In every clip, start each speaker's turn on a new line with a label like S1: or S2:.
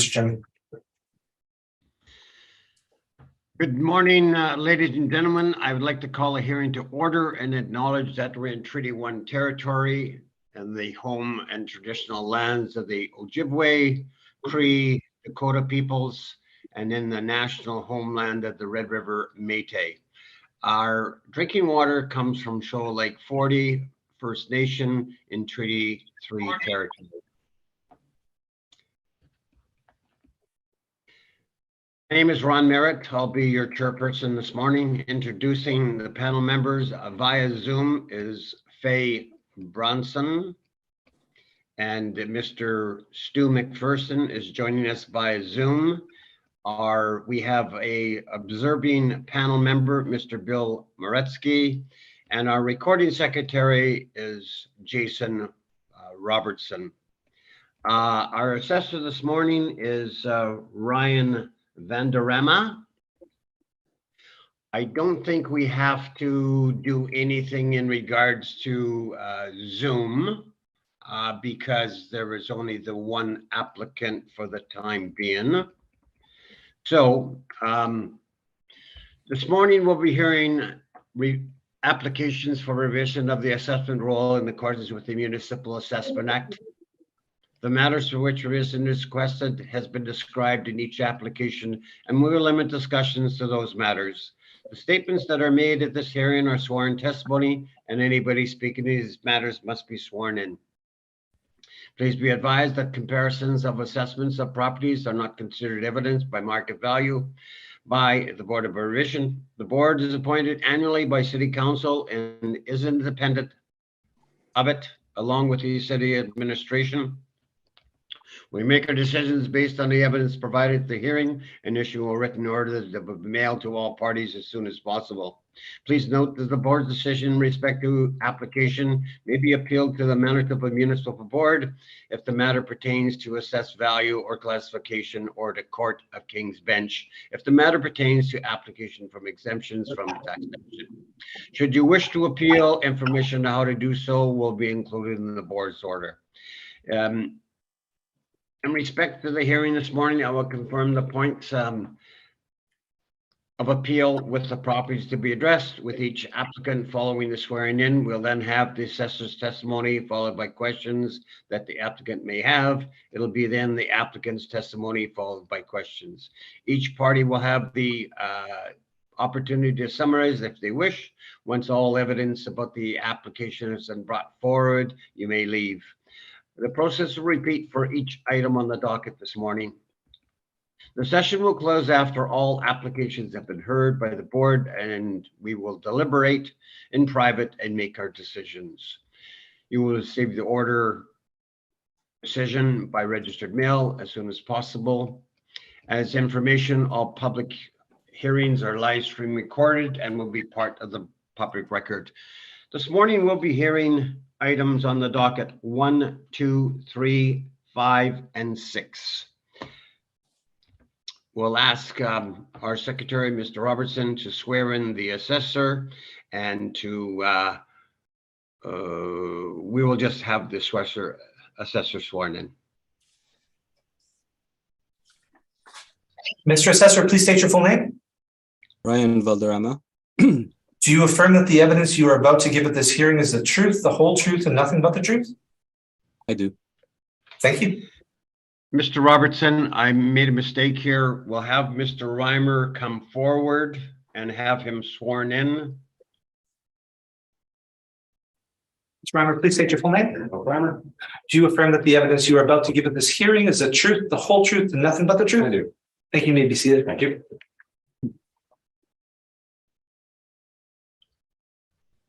S1: Mr. Chairman.
S2: Good morning, ladies and gentlemen. I would like to call a hearing to order and acknowledge that we're in Treaty 1 territory and the home and traditional lands of the Ojibwe, Cree, Dakota peoples, and in the national homeland of the Red River Métis. Our drinking water comes from Shoal Lake 40 First Nation in Treaty 3 territory. My name is Ron Merritt. I'll be your chairperson this morning. Introducing the panel members via Zoom is Faye Bronson, and Mr. Stu McPherson is joining us via Zoom. We have a observing panel member, Mr. Bill Moretsky, and our recording secretary is Jason Robertson. Our assessor this morning is Ryan Vanderama. I don't think we have to do anything in regards to Zoom because there is only the one applicant for the time being. So this morning we'll be hearing applications for revision of the assessment roll in accordance with the Municipal Assessment Act. The matters for which revision is requested has been described in each application, and we will limit discussions to those matters. The statements that are made at this hearing are sworn testimony, and anybody speaking to these matters must be sworn in. Please be advised that comparisons of assessments of properties are not considered evidence by market value by the Board of Revision. The board is appointed annually by City Council and is independent of it, along with the city administration. We make our decisions based on the evidence provided at the hearing and issue a written order that will be mailed to all parties as soon as possible. Please note that the board's decision in respect to application may be appealed to the Manitoba Municipal Board if the matter pertains to assessed value or classification, or to Court of King's Bench if the matter pertains to application from exemptions from taxation. Should you wish to appeal, information on how to do so will be included in the board's order. In respect to the hearing this morning, I will confirm the points of appeal with the properties to be addressed with each applicant following the swearing in. We'll then have the assessor's testimony followed by questions that the applicant may have. It'll be then the applicant's testimony followed by questions. Each party will have the opportunity to summarize if they wish. Once all evidence about the application has been brought forward, you may leave. The process will repeat for each item on the docket this morning. The session will close after all applications have been heard by the board, and we will deliberate in private and make our decisions. You will receive the order decision by registered mail as soon as possible. As information, all public hearings are live stream recorded and will be part of the public record. This morning we'll be hearing items on the docket 1, 2, 3, 5, and 6. We'll ask our secretary, Mr. Robertson, to swear in the assessor, and to we will just have the assessor sworn in.
S1: Mr. Assessor, please state your full name.
S3: Ryan Valderrama.
S1: Do you affirm that the evidence you are about to give at this hearing is the truth, the whole truth, and nothing but the truth?
S3: I do.
S1: Thank you.
S2: Mr. Robertson, I made a mistake here. We'll have Mr. Reimer come forward and have him sworn in.
S1: Mr. Reimer, please state your full name. Reimer. Do you affirm that the evidence you are about to give at this hearing is the truth, the whole truth, and nothing but the truth?
S3: I do.
S1: Thank you. You may be seated. Thank you.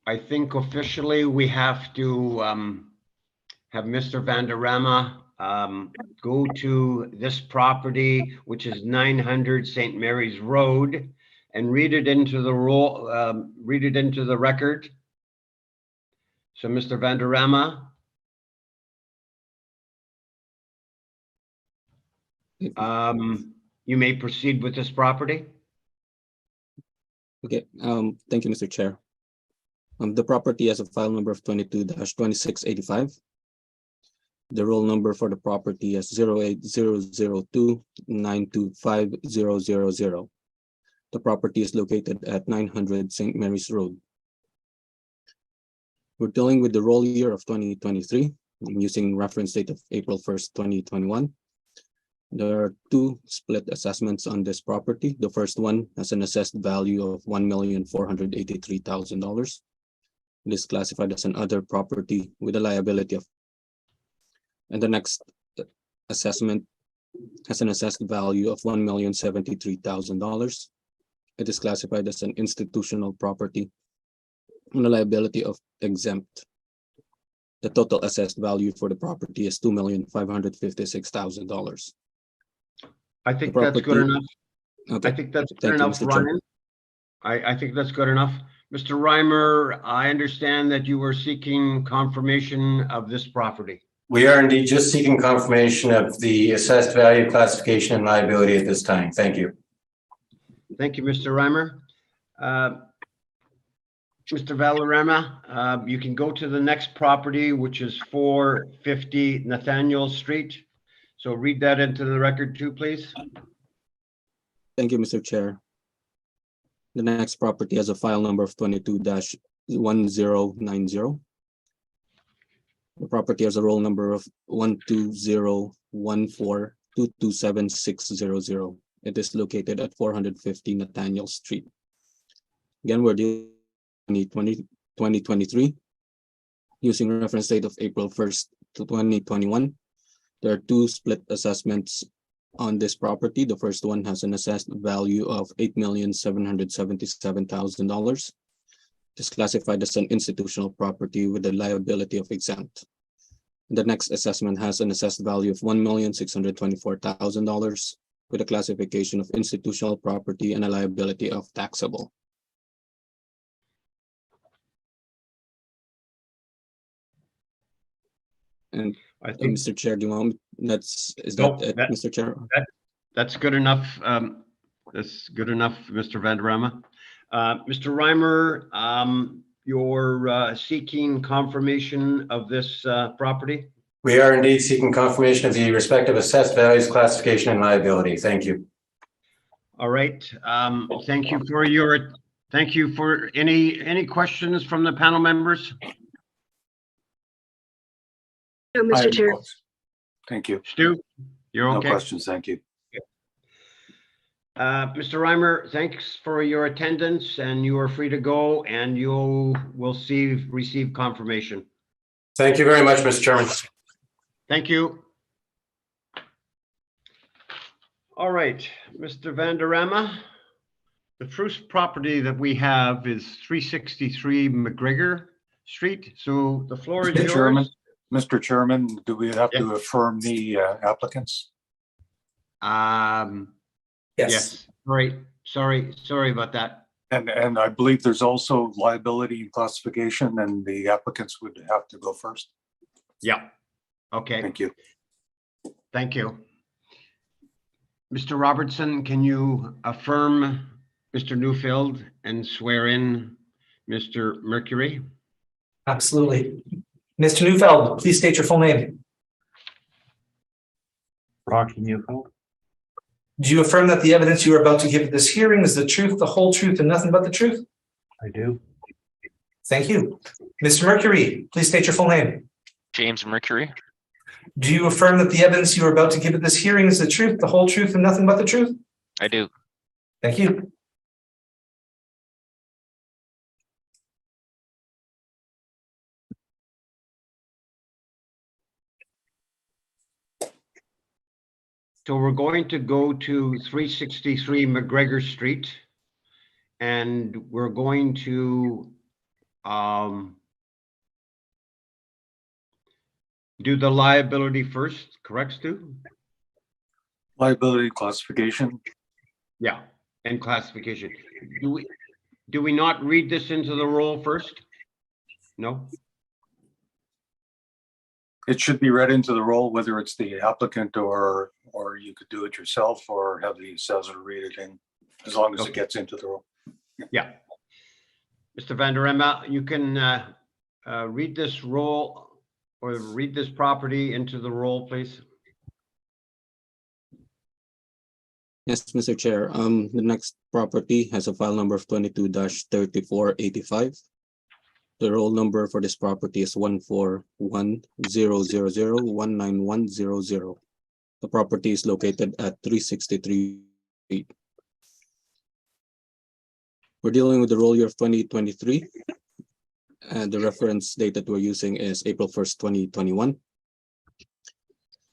S2: I think officially we have to have Mr. Vanderrama go to this property, which is 900 St. Mary's Road, and read it into the record. So, Mr. Vanderrama, you may proceed with this property.
S3: Okay. Thank you, Mr. Chair. The property has a file number of 22-2685. The roll number for the property is 08002925000. The property is located at 900 St. Mary's Road. We're dealing with the roll year of 2023, using reference date of April 1st, 2021. There are two split assessments on this property. The first one has an assessed value of $1,483,000. It is classified as an other property with a liability of, and the next assessment has an assessed value of $1,073,000. It is classified as an institutional property and a liability of exempt. The total assessed value for the property is $2,556,000.
S2: I think
S3: The
S2: that's good
S3: property-
S2: enough.
S3: Okay,
S2: I think that's good
S3: thank you,
S2: enough,
S3: Mr. Chair.
S2: Ryan. I think that's good enough. Mr. Reimer, I understand that you were seeking confirmation of this property.
S4: We are indeed just seeking confirmation of the assessed value, classification, and liability at this time. Thank you.
S2: Thank you, Mr. Reimer. Mr. Valderrama, you can go to the next property, which is 450 Nathaniel Street. So read that into the record too, please.
S3: Thank you, Mr. Chair. The next property has a file number of 22-1090. The property has a roll number of 12014227600. It is located at 450 Nathaniel Street. Again, we're dealing with 2023, using reference date of April 1st to 2021. There are two split assessments on this property. The first one has an assessed value of $8,777,000. It is classified as an institutional property with a liability of exempt. The next assessment has an assessed value of $1,624,000 with a classification of institutional property and a liability of taxable. And
S2: I think
S3: Mr. Chair, do you want, is
S2: No,
S3: that it,
S2: that-
S3: Mr. Chair?
S2: that's good enough. That's good enough, Mr. Valderrama. Mr. Reimer, you're seeking confirmation of this property?
S4: We are indeed seeking confirmation of the respective assessed values, classification, and liability. Thank you.
S2: All right. Thank you for any questions from the panel members?
S5: No, Mr. Chair.
S6: Thank you.
S2: Stu, you're
S6: No
S2: okay?
S6: questions. Thank you.
S2: Mr. Reimer, thanks for your attendance, and you are free to go, and you will receive confirmation.
S4: Thank you very much, Mr. Chairman.
S2: Thank you. All right, Mr. Valderrama, the first property that we have is 363 McGregor Street. So the floor is yours.
S6: Mr. Chairman, do we have to affirm the applicants?
S2: Yes. Sorry about that.
S6: And I believe there's also liability and classification, and the applicants would have to go first.
S2: Yeah. Okay.
S6: Thank you.
S2: Thank you. Mr. Robertson, can you affirm Mr. Newfield and swear in Mr. Mercury?
S1: Absolutely. Mr. Neufeld, please state your full name.
S7: Rocky Newfield.
S1: Do you affirm that the evidence you are about to give at this hearing is the truth, the whole truth, and nothing but the truth?
S7: I do.
S1: Thank you. Mr. Mercury, please state your full name.
S8: James Mercury.
S1: Do you affirm that the evidence you are about to give at this hearing is the truth, the whole truth, and nothing but the truth?
S8: I do.
S1: Thank you.
S2: So we're going to go to 363 McGregor Street, and we're going to do the liability first, correct, Stu?
S6: Liability classification.
S2: Yeah, and classification. Do we not read this into the roll first? No?
S6: It should be read into the roll, whether it's the applicant or you could do it yourself or have the assessor read it in, as long as it gets into the roll.
S2: Yeah. Mr. Valderrama, you can read this roll or read this property into the roll, please?
S3: Yes, Mr. Chair, the next property has a file number of 22-3485. The roll number for this property is 14100019100. The property is located at 363. We're dealing with the roll year of 2023. And the reference date that we're using is April 1st, 2021.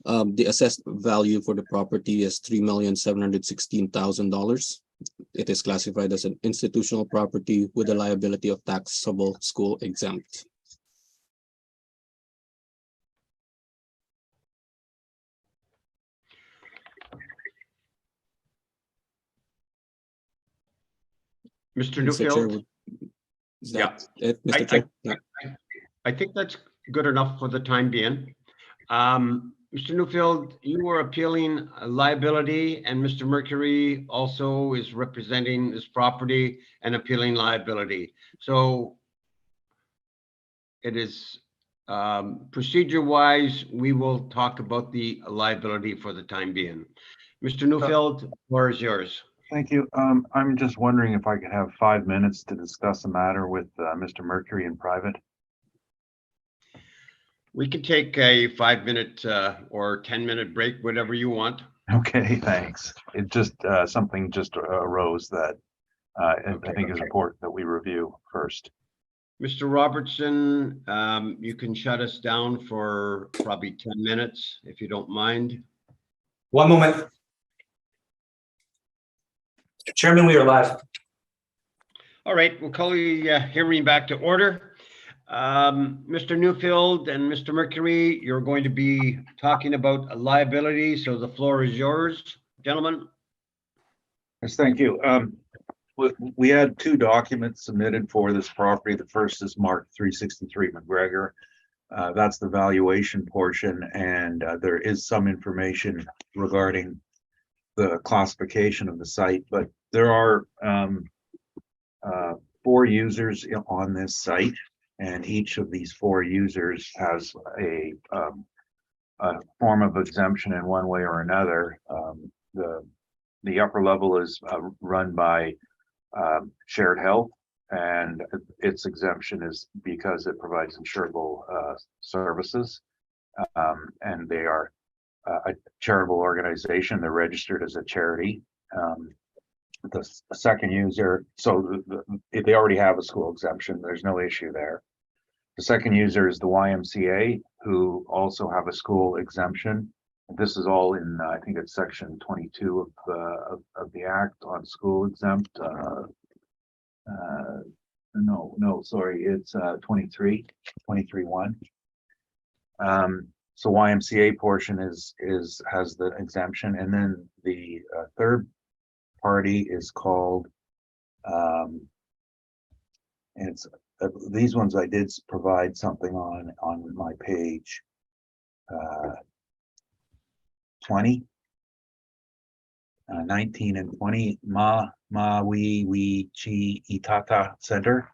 S3: The assessed value for the property is $3,716,000. It is classified as an institutional property with a liability of taxable school exempt.
S2: Mr.
S3: Mr. Chair,
S2: Newfield?
S3: is
S2: Yeah.
S3: that it, Mr. Chair? Yeah.
S2: I think that's good enough for the time being. Mr. Newfield, you were appealing liability, and Mr. Mercury also is representing this property and appealing liability. So it is procedure-wise, we will talk about the liability for the time being. Mr. Newfield, the floor is yours.
S7: Thank you. I'm just wondering if I could have 5 minutes to discuss a matter with Mr. Mercury in private.
S2: We can take a 5-minute or 10-minute break, whatever you want.
S7: Okay, thanks. It just, something just arose that I think is important that we review first.
S2: Mr. Robertson, you can shut us down for probably 10 minutes, if you don't mind.
S1: One moment. Mr. Chairman, we are live.
S2: All right, we'll call the hearing back to order. Mr. Newfield and Mr. Mercury, you're going to be talking about a liability, so the floor is yours, gentlemen.
S7: Yes, thank you. We had 2 documents submitted for this property. The first is marked 363 McGregor. That's the valuation portion, and there is some information regarding the classification of the site, but there are 4 users on this site, and each of these 4 users has a form of exemption in one way or another. The upper level is run by Shared Health, and its exemption is because it provides insurable services, and they are a charitable organization. They're registered as a charity. The second user, so they already have a school exemption. There's no issue there. The second user is the YMCA, who also have a school exemption. This is all in, I think it's section 22 of the Act on school exempt. No, sorry, it's 23.1. So YMCA portion has the exemption, and then the third party is called, and it's these ones I did provide something on my page 20, 19 and 20, we Chi Itata Center,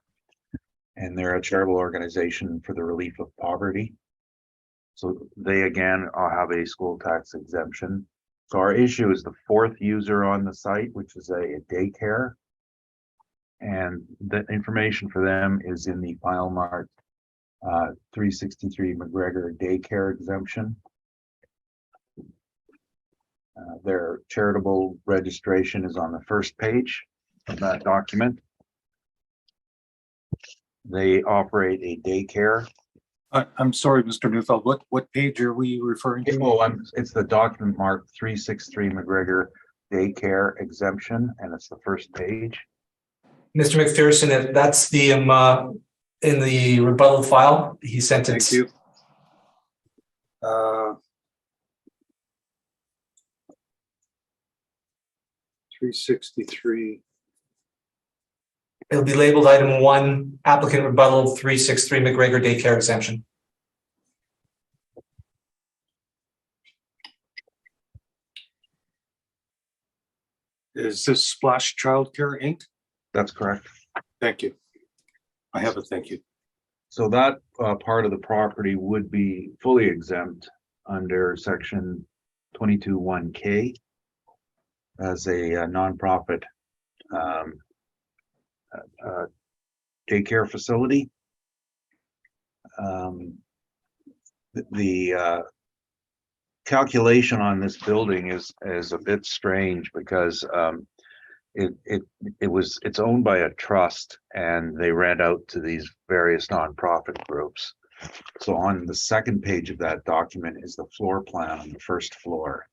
S7: and they're a charitable organization for the relief of poverty. So they again have a school tax exemption. So our issue is the 4th user on the site, which is a daycare. And the information for them is in the file marked 363 McGregor Daycare Exemption. Their charitable registration is on the first page of that document. They operate a daycare.
S6: I'm sorry, Mr. Newfield, what page are we referring to?
S7: Oh, it's the document marked 363 McGregor Daycare Exemption, and it's the first page.
S1: Mr. McPherson, if that's the in the rebuttal file, he sent it.
S6: Thank you. 363.
S1: It'll be labeled item 1, applicant rebuttal 363 McGregor Daycare Exemption.
S6: Is this Splash Childcare Inc.?
S7: That's correct.
S6: Thank you. I have a thank you.
S7: So that part of the property would be fully exempt under section 22(1)K as a nonprofit daycare facility. The calculation on this building is a bit strange because it's owned by a trust and they rent out to these various nonprofit groups. So on the second page of that document is the floor plan on the first floor.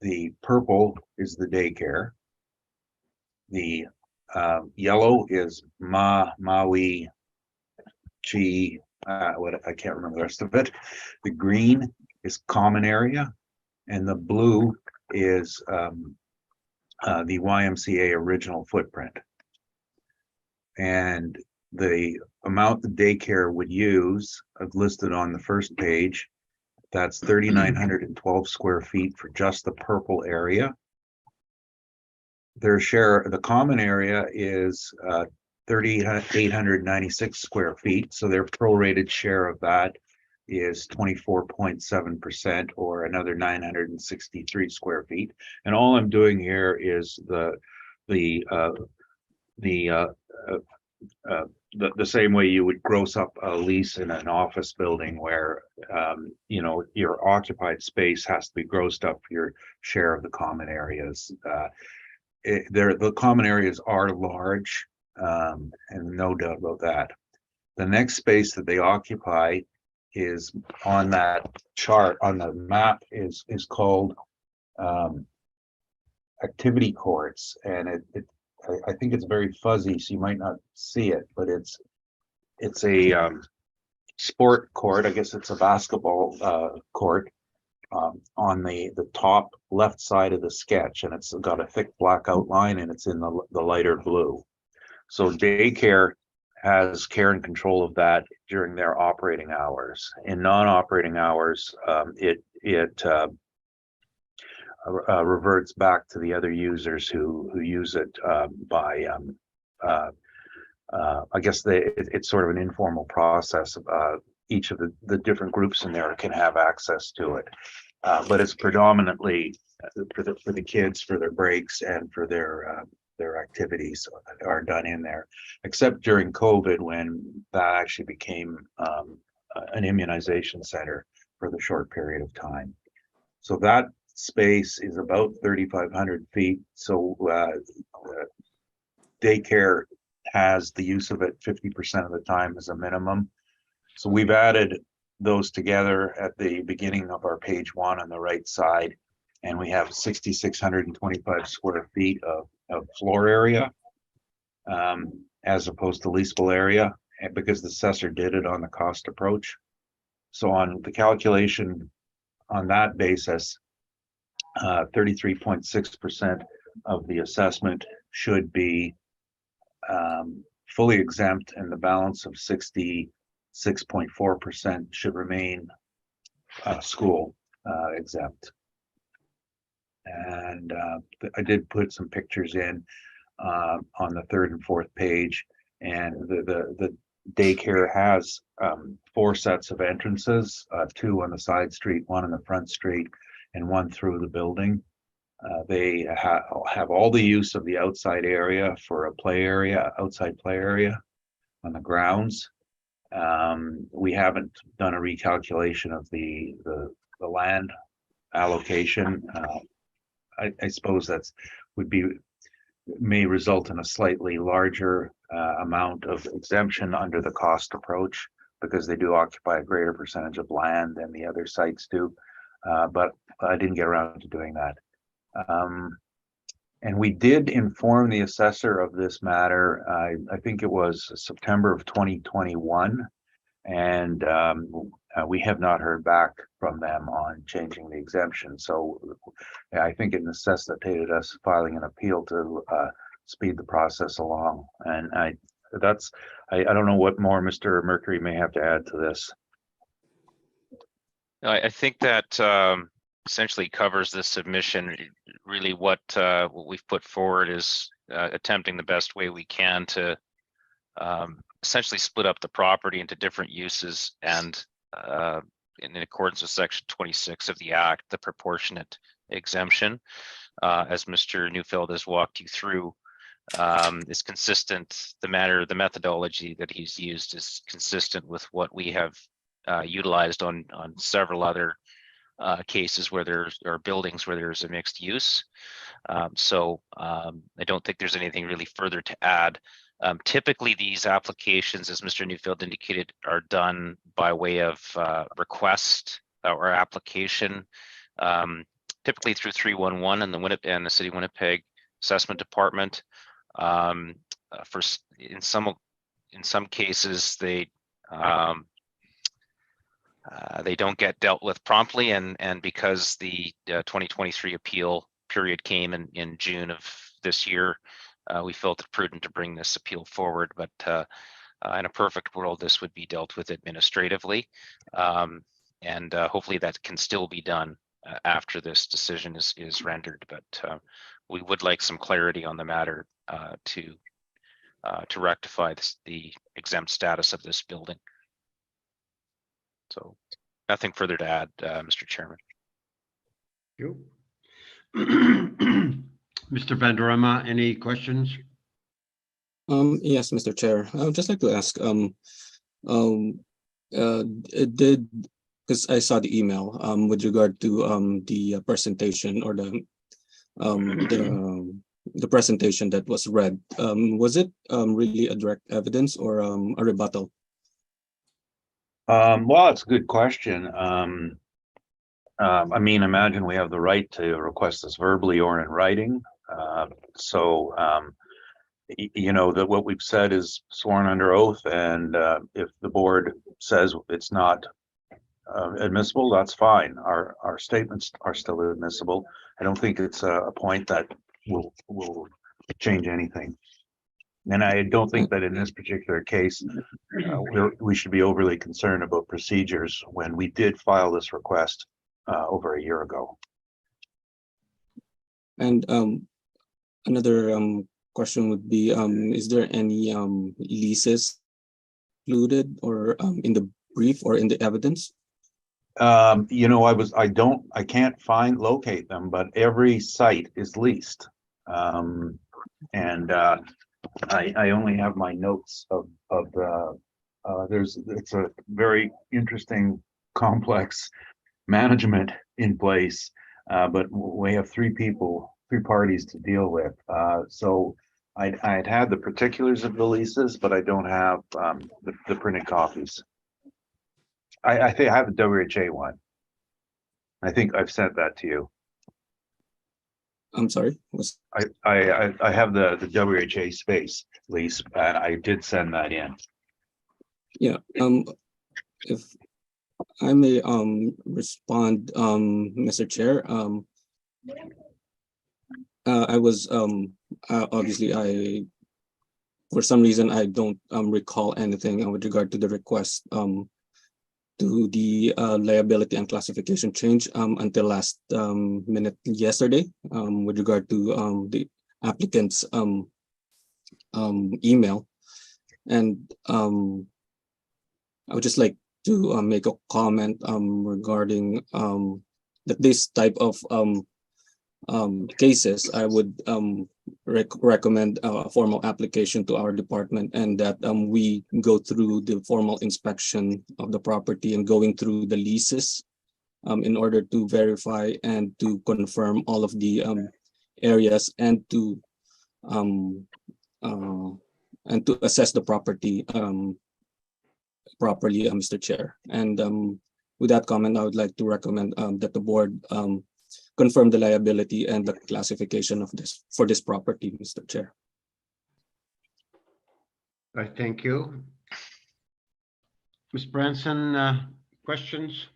S7: The purple is the daycare. The yellow is Maui Chi, what I can't remember the rest of it. The green is common area, and the blue is the YMCA original footprint. And the amount the daycare would use, listed on the first page, that's 3,912 square feet for just the purple area. Their share, the common area is 3,896 square feet. So their prorated share of that is 24.7%, or another 963 square feet. And all I'm doing here is the same way you would gross up a lease in an office building where you know, your occupied space has to be grossed up for your share of the common areas. The common areas are large, and no doubt about that. The next space that they occupy is on that chart on the map is called activity courts, and I think it's very fuzzy, so you might not see it, but it's a sport court. I guess it's a basketball court on the top left side of the sketch, and it's got a thick black outline, and it's in the lighter blue. So daycare has care and control of that during their operating hours. In non-operating hours, it reverts back to the other users who use it by I guess it's sort of an informal process. Each of the different groups in there can have access to it, but it's predominantly for the kids, for their breaks, and for their activities are done in there, except during COVID, when that actually became an immunization center for the short period of time. So that space is about 3,500 feet. So daycare has the use of it 50% of the time as a minimum. So we've added those together at the beginning of our page one on the right side, and we have 6,625 square feet of floor area as opposed to leasable area, and because the assessor did it on the cost approach. So on the calculation on that basis, 33.6% of the assessment should be fully exempt, and the balance of 66.4% should remain school exempt. And I did put some pictures in on the third and fourth page, and the daycare has 4 sets of entrances, 2 on the side street, 1 on the front street, and 1 through the building. They have all the use of the outside area for a play area, outside play area on the grounds. We haven't done a recalculation of the land allocation. I suppose may result in a slightly larger amount of exemption under the cost approach, because they do occupy a greater percentage of land than the other sites do. But I didn't get around to doing that. And we did inform the assessor of this matter. I think it was September of 2021, and we have not heard back from them on changing the exemption. So I think it necessitated us filing an appeal to speed the process along. And I don't know what more Mr. Mercury may have to add to this.
S8: I think that essentially covers this submission. Really, what we've put forward is attempting the best way we can to essentially split up the property into different uses and in accordance with section 26 of the act, the proportionate exemption, as Mr. Neufeld has walked you through, is consistent. The methodology that he's used is consistent with what we have utilized on several other cases where or buildings where there's a mixed use. So I don't think there's anything really further to add. Typically, these applications, as Mr. Neufeld indicated, are done by way of request or application, typically through 311 and the City of Winnipeg Assessment Department. In some cases, they don't get dealt with promptly, and because the 2023 appeal period came in June of this year, we felt it prudent to bring this appeal forward. But in a perfect world, this would be dealt with administratively, and hopefully that can still be done after this decision is rendered. But we would like some clarity on the matter to rectify the exempt status of this building. So nothing further to add, Mr. Chairman.
S2: You. Mr. Vanderema, any questions?
S3: Yes, Mr. Chair. I would just like to ask, because I saw the email with regard to the presentation or the presentation that was read. Was it really a direct evidence or a rebuttal?
S7: Well, it's a good question. I mean, imagine we have the right to request this verbally or in writing. You know, that what we've said is sworn under oath, and if the board says it's not admissible, that's fine. Our statements are still admissible. I don't think it's a point that will change anything. And I don't think that in this particular case, we should be overly concerned about procedures when we did file this request over a year ago.
S3: And another question would be, is there any leases included or in the brief or in the evidence?
S7: You know, I can't locate them, but every site is leased. I only have my notes of it's a very interesting, complex management in place, but we have three parties to deal with. So I'd had the particulars of the leases, but I don't have the printed copies. I think I have the WHA one. I think I've sent that to you.
S3: I'm sorry.
S7: I have the WHA space lease, and I did send that in.
S3: Yeah. If I may respond, Mr. Chair. I was obviously for some reason I don't recall anything with regard to the request to the liability and classification change until last minute yesterday with regard to the applicant's email. And I would just like to make a comment regarding that this type of cases. I would recommend a formal application to our department, and that we go through the formal inspection of the property and going through the leases in order to verify and to confirm all of the areas and to assess the property properly, Mr. Chair. And with that comment, I would like to recommend that the board confirm the liability and the classification of this for this property, Mr. Chair.
S2: I thank you. Ms. Branson, questions?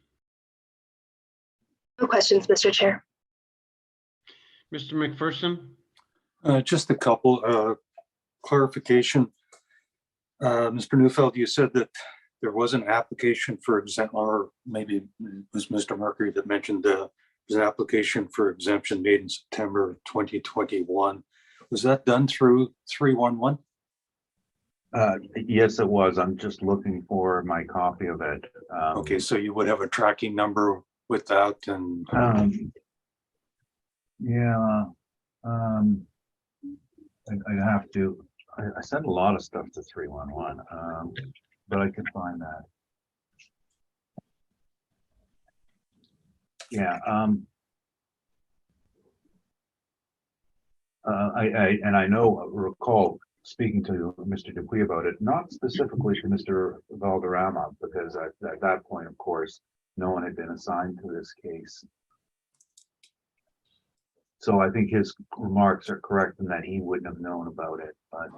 S5: No questions, Mr. Chair.
S2: Mr. McPherson?
S6: Just a couple clarification. Mr. Neufeld, you said that there was an application for exemption, or maybe it was Mr. Mercury that mentioned there's an application for exemption made in September 2021. Was that done through 311?
S7: Yes, it was. I'm just looking for my copy of it.
S6: Okay, so you would have a tracking number with that and,
S7: Yeah, I have to, I sent a lot of stuff to 311, but I can find that. Yeah, I recall speaking to Mr. Dupuy about it, not specifically to Mr. Valderrama, because at that point, of course, no one had been assigned to this case. So I think his remarks are correct in that he wouldn't have known about it, but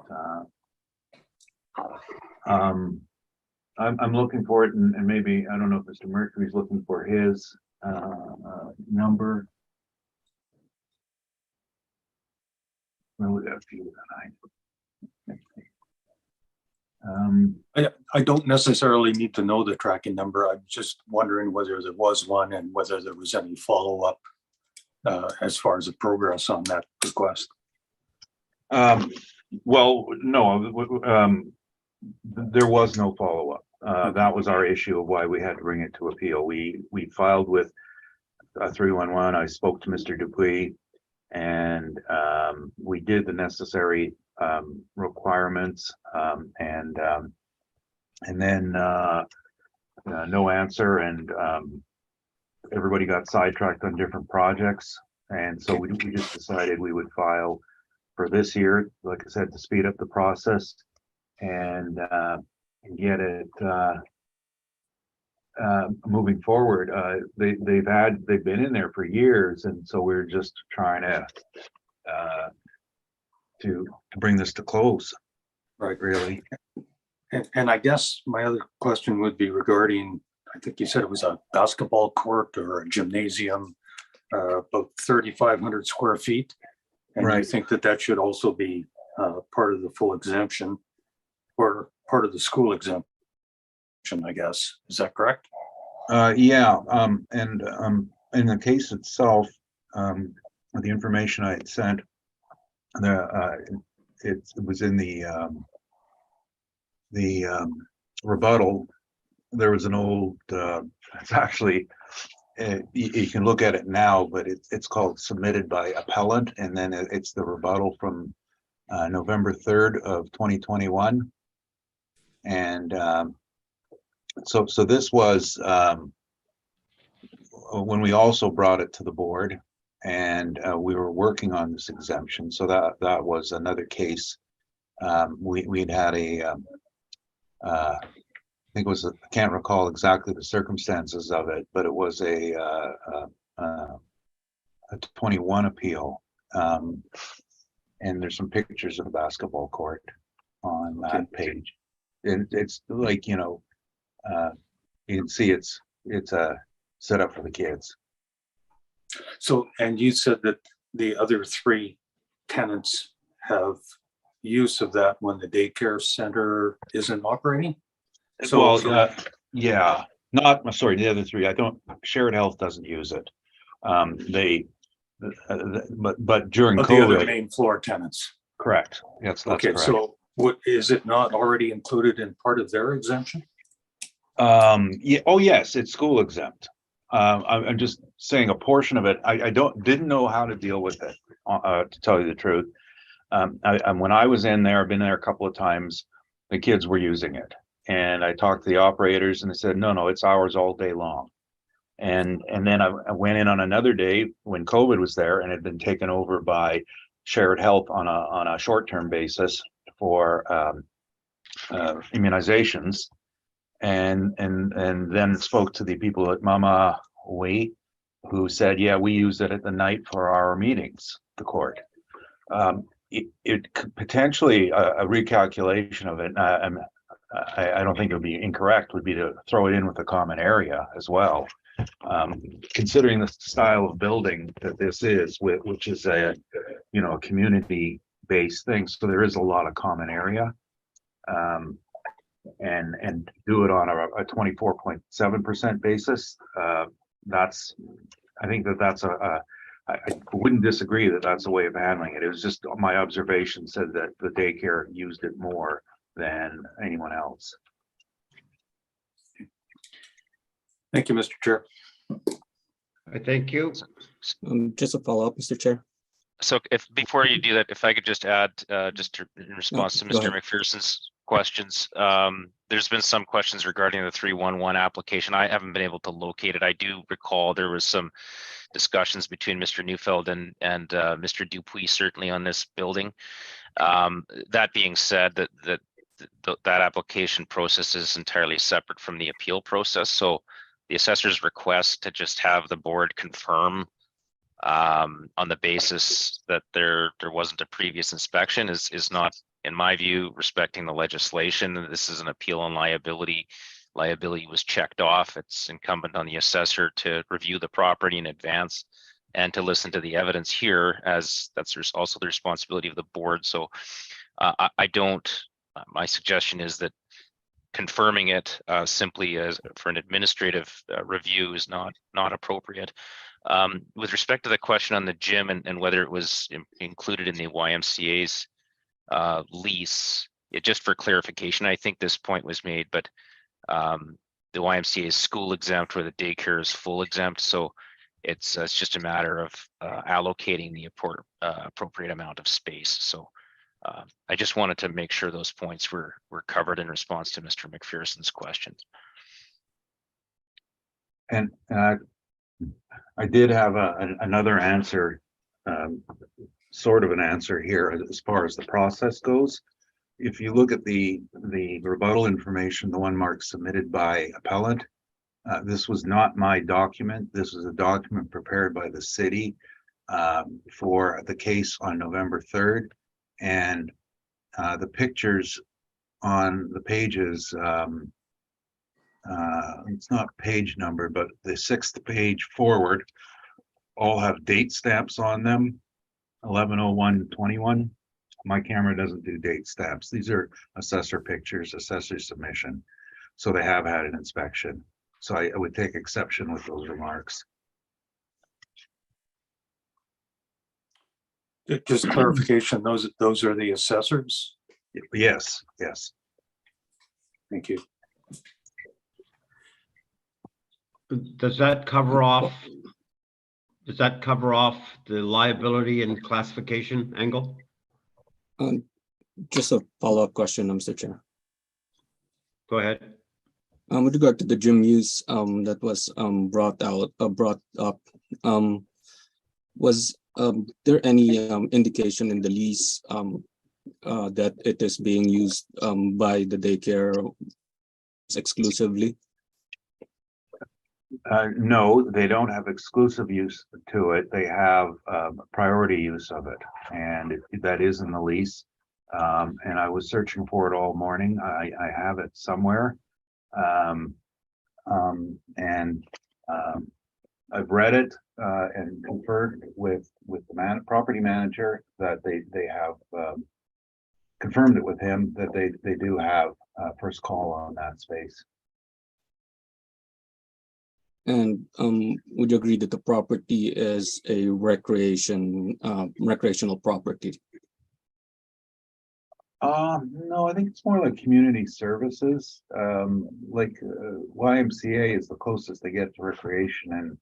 S7: I'm looking for it, and maybe, I don't know if Mr. Mercury's looking for his number. Well, we got a few tonight.
S6: I don't necessarily need to know the tracking number. I'm just wondering whether there was one and whether there was any follow-up as far as the progress on that request.
S7: Well, no, there was no follow-up. That was our issue of why we had to bring it to appeal. We filed with 311. I spoke to Mr. Dupuy, and we did the necessary requirements, and then no answer, and everybody got sidetracked on different projects, and so we just decided we would file for this year, like I said, to speed up the process and get it moving forward. They've been in there for years, and so we're just trying to bring this to close.
S6: Right.
S7: Really.
S6: And I guess my other question would be regarding, I think you said it was a basketball court or a gymnasium, about 3,500 square feet. And you
S7: Right.
S6: think that that should also be part of the full exemption or part of the school exemption, I guess. Is that correct?
S7: Yeah, and in the case itself, the information I had sent, it was in the rebuttal. There was an old, it's actually, you can look at it now, but it's called submitted by appellant, and then it's the rebuttal from November 3rd of 2021. And so this was when we also brought it to the board, and we were working on this exemption. So that was another case. We'd had a I think it was I can't recall exactly the circumstances of it, but it was a 21 appeal, and there's some pictures of the basketball court on that page. And it's like, you can see it's a set up for the kids.
S6: So, and you said that the other three tenants have use of that when the daycare center isn't operating? So,
S7: Yeah, not, sorry, the other three, Shared Health doesn't use it. But during
S6: the other
S7: COVID,
S6: main floor tenants.
S7: correct. Yes, that's
S6: Okay,
S7: correct.
S6: so what, is it not already included in part of their exemption?
S7: Yeah, oh yes, it's school exempt. I'm just saying a portion of it. I didn't know how to deal with it, to tell you the truth. When I was in there, I've been there a couple of times, the kids were using it. And I talked to the operators and they said, no, it's ours all day long. And then I went in on another day when COVID was there and had been taken over by Shared Health on a short-term basis for immunizations. And then spoke to the people at Mama Wait, who said, yeah, we use it at the night for our meetings, the court. It could potentially a recalculation of it. I don't think it would be incorrect, would be to throw it in with a common area as well. Considering the style of building that this is, which is a community-based thing, so there is a lot of common area. And do it on a 24.7% basis. I think that's I wouldn't disagree that that's a way of handling it. It was just my observation said that the daycare used it more than anyone else.
S6: Thank you, Mr. Chair.
S2: I thank you.
S3: Just a follow-up, Mr. Chair.
S8: So if, before you do that, if I could just add, in response to
S3: go
S8: Mr.
S3: ahead.
S8: McPherson's questions, there's been some questions regarding the 311 application. I haven't been able to locate it. I do recall there was some discussions between Mr. Neufeld and Mr. Dupuis certainly on this building. That being said, that application process is entirely separate from the appeal process. So the assessor's request to just have the board confirm on the basis that there wasn't a previous inspection is not, in my view, respecting the legislation. This is an appeal on liability. Liability was checked off. It's incumbent on the assessor to review the property in advance and to listen to the evidence here, as that's also the responsibility of the board. So I don't, my suggestion is that confirming it simply as for an administrative review is not appropriate. With respect to the question on the gym and whether it was included in the YMCA's lease, just for clarification, I think this point was made, but the YMCA is school exempt where the daycare is full exempt. So it's just a matter of allocating the appropriate amount of space. So I just wanted to make sure those points were covered in response to Mr. McPherson's questions.
S7: And I did have another answer, sort of an answer here as far as the process goes. If you look at the rebuttal information, the one Mark submitted by appellant, this was not my document. This was a document prepared by the city for the case on November 3rd. And the pictures on the pages, it's not page number, but the 6th page forward all have date stamps on them, 11/01/21. My camera doesn't do date stamps. These are assessor pictures, assessor submission. So they have had an inspection. So I would take exception with those remarks.
S6: Just clarification, those are the assessors?
S7: Yes, yes.
S6: Thank you.
S2: Does that cover off the liability and classification angle?
S3: Just a follow-up question, Mr. Chair.
S2: Go ahead.
S3: With regard to the gym use that was brought up, was there any indication in the lease that it is being used by the daycare exclusively?
S7: No, they don't have exclusive use to it. They have priority use of it, and that is in the lease. And I was searching for it all morning. I have it somewhere. I've read it and conferred with the property manager that they have confirmed it with him that they do have first call on that space.
S3: And would you agree that the property is a recreational property?
S7: No, I think it's more like community services. YMCA is the closest they get to recreation, and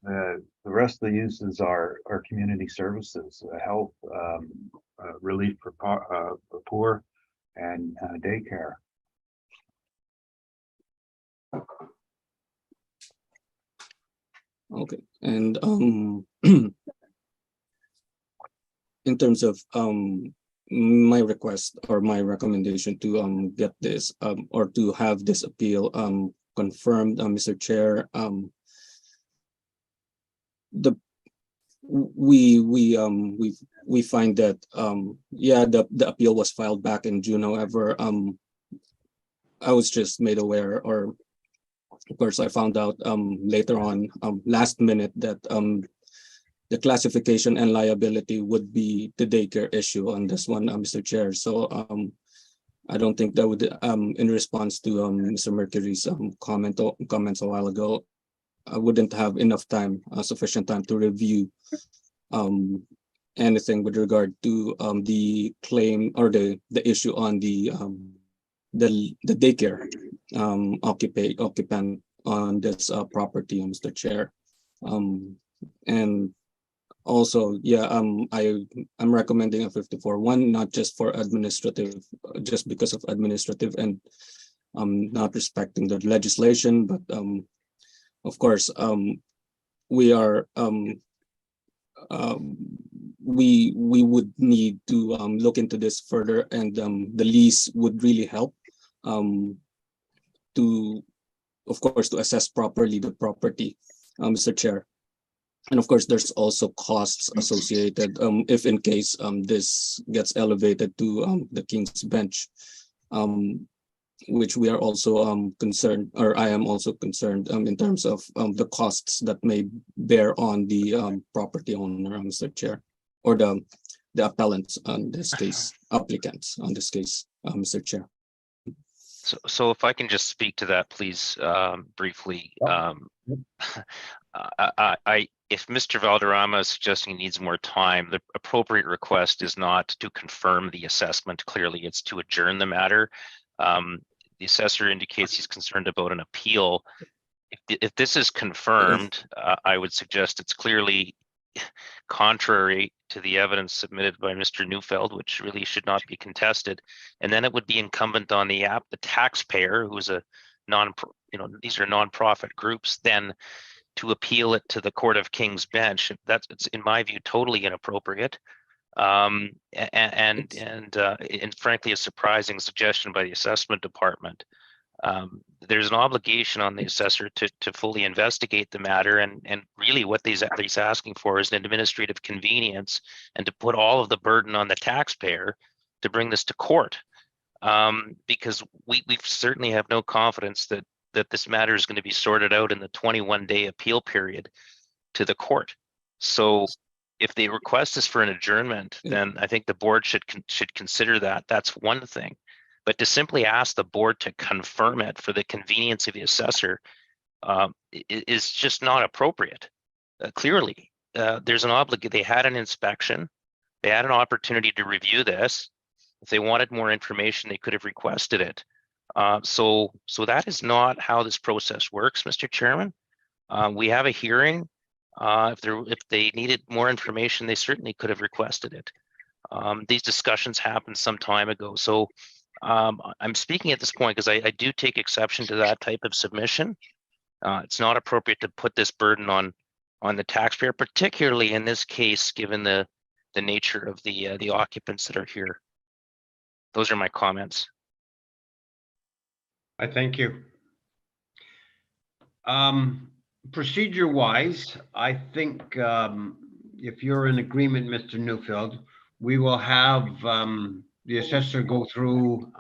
S7: the rest of the uses are community services, health, relief for poor, and daycare.
S3: Okay, and in terms of my request or my recommendation to get this or to have this appeal confirmed, Mr. Chair, we find that yeah, the appeal was filed back in June. However, I was just made aware, or of course I found out later on, last minute, that the classification and liability would be the daycare issue on this one, Mr. Chair. So I don't think that would, in response to Mr. Mercury's comments a while ago, I wouldn't have enough time, sufficient time to review anything with regard to the claim or the issue on the daycare occupant on this property, Mr. Chair. And also, yeah, I'm recommending a 54-1, not just for administrative, just because of administrative and not respecting the legislation, but of course, we are we would need to look into this further, and the lease would really help to, of course, to assess properly the property, Mr. Chair. And of course, there's also costs associated if in case this gets elevated to the King's Bench, which we are also concerned, or I am also concerned in terms of the costs that may bear on the property owner, Mr. Chair, or the appellants on this case, applicants on this case, Mr. Chair.
S8: So if I can just speak to that, please, briefly. If Mr. Valderrama is suggesting he needs more time, the appropriate request is not to confirm the assessment. Clearly, it's to adjourn the matter. The assessor indicates he's concerned about an appeal. If this is confirmed, I would suggest it's clearly contrary to the evidence submitted by Mr. Neufeld, which really should not be contested. And then it would be incumbent on the taxpayer, who is a these are nonprofit groups, then to appeal it to the Court of King's Bench. It's in my view totally inappropriate, and frankly a surprising suggestion by the assessment department. There's an obligation on the assessor to fully investigate the matter, and really what he's asking for is an administrative convenience, and to put all of the burden on the taxpayer to bring this to court, because we certainly have no confidence that this matter is going to be sorted out in the 21-day appeal period to the court. So if the request is for an adjournment, then I think the board should consider that. That's one thing. But to simply ask the board to confirm it for the convenience of the assessor is just not appropriate. Clearly, there's an obligation. They had an inspection. They had an opportunity to review this. If they wanted more information, they could have requested it. So that is not how this process works, Mr. Chairman. We have a hearing. If they needed more information, they certainly could have requested it. These discussions happened some time ago. So I'm speaking at this point because I do take exception to that type of submission. It's not appropriate to put this burden on the taxpayer, particularly in this case, given the nature of the occupants that are here. Those are my comments.
S2: I thank you. Procedure-wise, I think if you're in agreement, Mr. Neufeld, we will have the assessor go through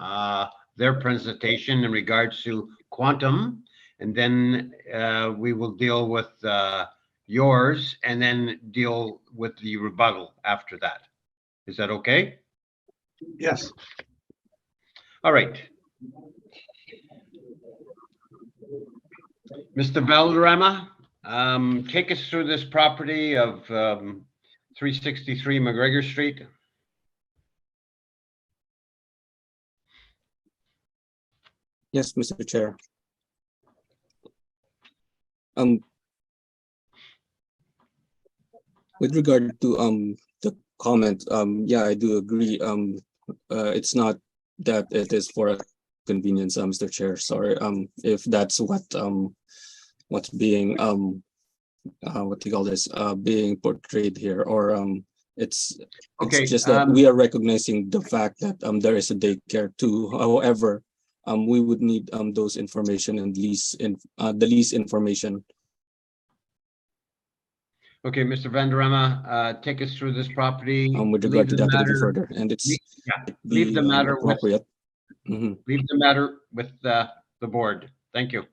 S2: their presentation in regards to quantum, and then we will deal with yours, and then deal with the rebuttal after that. Is that okay?
S7: Yes.
S2: All right. Mr. Valderrama, take us through this property of 363 McGregor Street.
S3: Yes, Mr. Chair. With regard to the comment, yeah, I do agree. It's not that it is for convenience, Mr. Chair. Sorry, if that's what's being what do you call this, being portrayed here, or it's just that we are recognizing the fact that there is a daycare too. However, we would need those information and the lease information.
S2: Okay, Mr. Valderrama, take us through this property.
S3: With regard to that a little further, and it's
S2: leave the matter
S3: appropriate.
S2: Leave the matter with the board. Thank you.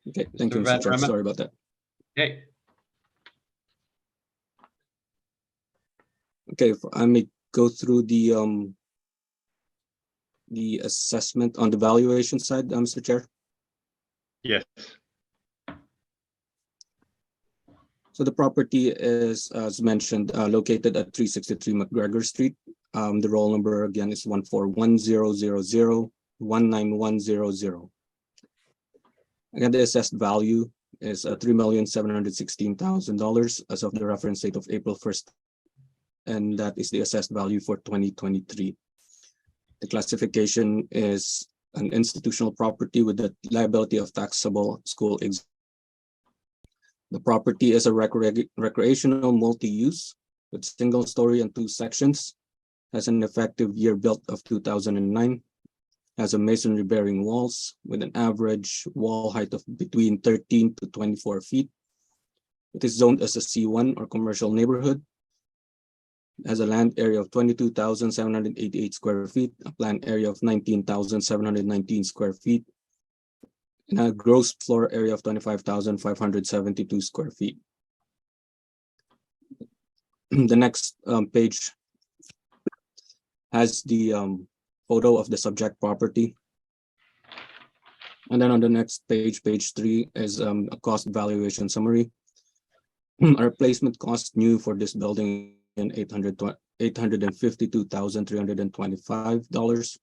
S3: Okay, thank you, Mr. Chair. Sorry about that.
S2: Okay.
S3: Okay, if I may go through the assessment on the valuation side, Mr. Chair.
S2: Yes.
S3: So the property is, as mentioned, located at 363 McGregor Street. The roll number again is 14100019100. Again, the assessed value is $3,716,000 as of the reference date of April 1st. And that is the assessed value for 2023. The classification is an institutional property with the liability of taxable school exemption. The property is a recreational multi-use with single story and 2 sections, has an effective year built of 2009, has a masonry bearing walls with an average wall height of between 13 to 24 feet. It is zoned as a C1 or commercial neighborhood, has a land area of 22,788 square feet, a planned area of 19,719 square feet, and a gross floor area of 25,572 square feet. The next page has the photo of the subject property. And then on the next page, page 3, is a cost valuation summary. Our replacement cost new for this building in $852,325.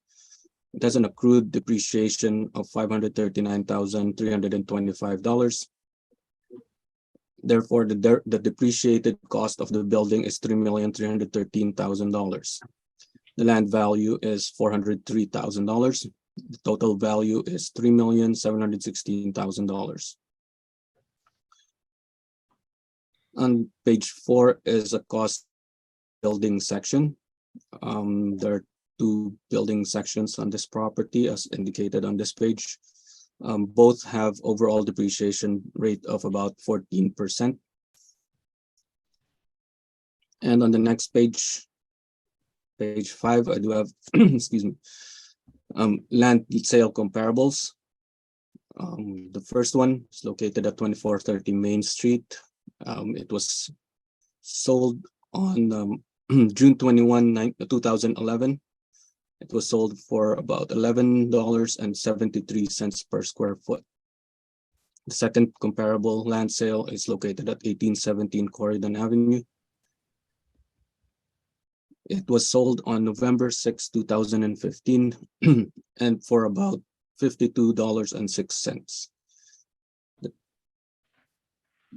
S3: It has an accrued depreciation of $539,325. Therefore, the depreciated cost of the building is $3,313,000. The land value is $403,000. The total value is $3,716,000. On page 4 is a cost building section. There are 2 building sections on this property as indicated on this page. Both have overall depreciation rate of about 14%. And on the next page, page 5, I do have, excuse me, land sale comparables. The first one is located at 2430 Main Street. It was sold on June 21, 2011. It was sold for about $11.73 per square foot. The second comparable land sale is located at 1817 Corridon Avenue. It was sold on November 6, 2015, and for about $52.06.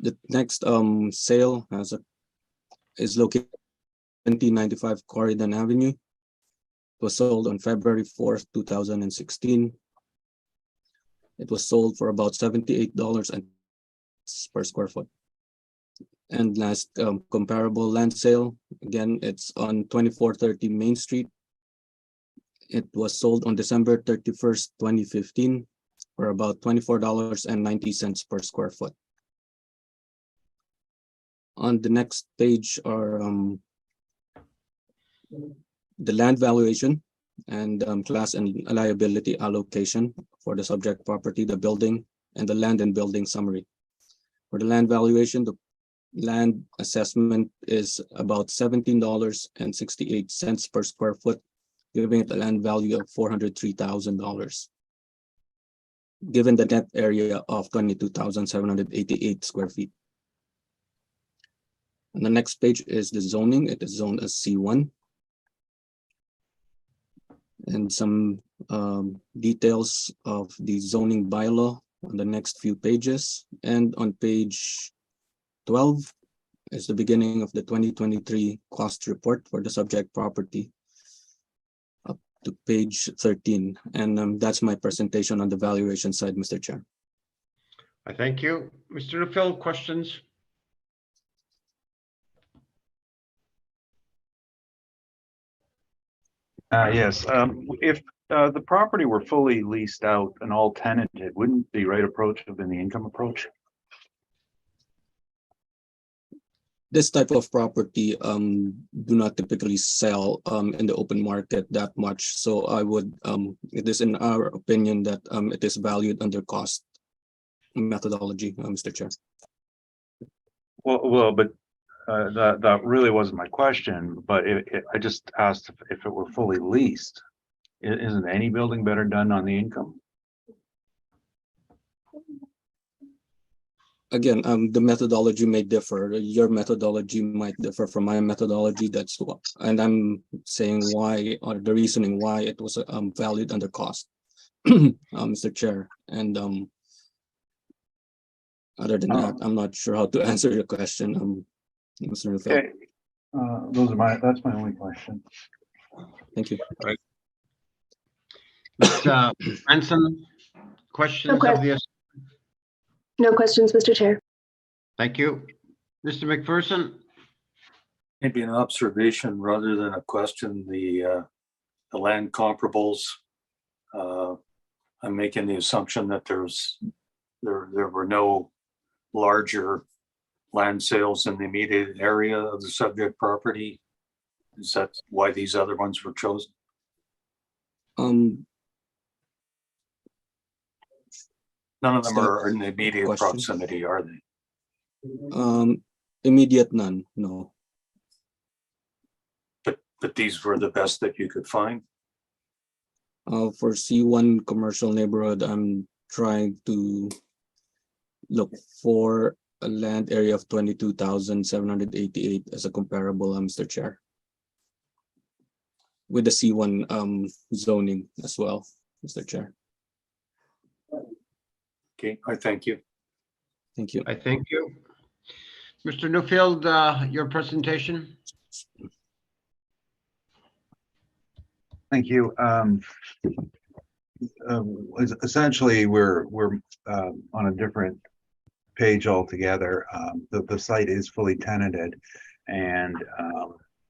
S3: The next sale is located at 2095 Corridon Avenue. It was sold on February 4th, 2016. It was sold for about $78 per square foot. And last comparable land sale, again, it's on 2430 Main Street. It was sold on December 31st, 2015 for about $24.90 per square foot. On the next page are the land valuation and class and liability allocation for the subject property, the building, and the land and building summary. For the land valuation, the land assessment is about $17.68 per square foot, giving it a land value of $403,000, given the net area of 22,788 square feet. On the next page is the zoning. It is zoned as C1. And some details of the zoning bylaw on the next few pages. And on page 12 is the beginning of the 2023 cost report for the subject property up to page 13. And that's my presentation on the valuation side, Mr. Chair.
S2: I thank you. Mr. Neufeld, questions?
S7: Yes, if the property were fully leased out and all tenanted, wouldn't the right approach have been the income approach?
S3: This type of property do not typically sell in the open market that much. So I would, it is in our opinion that it is valued under cost methodology, Mr. Chair.
S7: But that really wasn't my question, but I just asked if it were fully leased. Isn't any building better done on the income?
S3: again, the methodology may differ. Your methodology might differ from my methodology. That's what, and I'm saying why, or the reasoning why it was valued under cost, Mr. Chair. And other than that, I'm not sure how to answer your question, Mr. Neufeld.
S7: Okay. That's my only question.
S3: Thank you.
S2: Branson, questions of the,
S5: No questions, Mr. Chair.
S2: thank you. Mr. McPherson,
S6: Maybe an observation rather than a question, the land comparables. I'm making the assumption that there were no larger land sales in the immediate area of the subject property. Is that why these other ones were chosen? None of them are in the immediate
S3: question?
S6: proximity, are they?
S3: Immediate none, no.
S6: But these were the best that you could find?
S3: For C1 commercial neighborhood, I'm trying to look for a land area of 22,788 as a comparable, Mr. Chair. With the C1 zoning as well, Mr. Chair.
S6: Okay, I thank you.
S3: Thank you.
S2: I thank you. Mr. Newfield, your presentation.
S7: Thank you. Essentially, we're on a different page altogether. The site is fully tenanted, and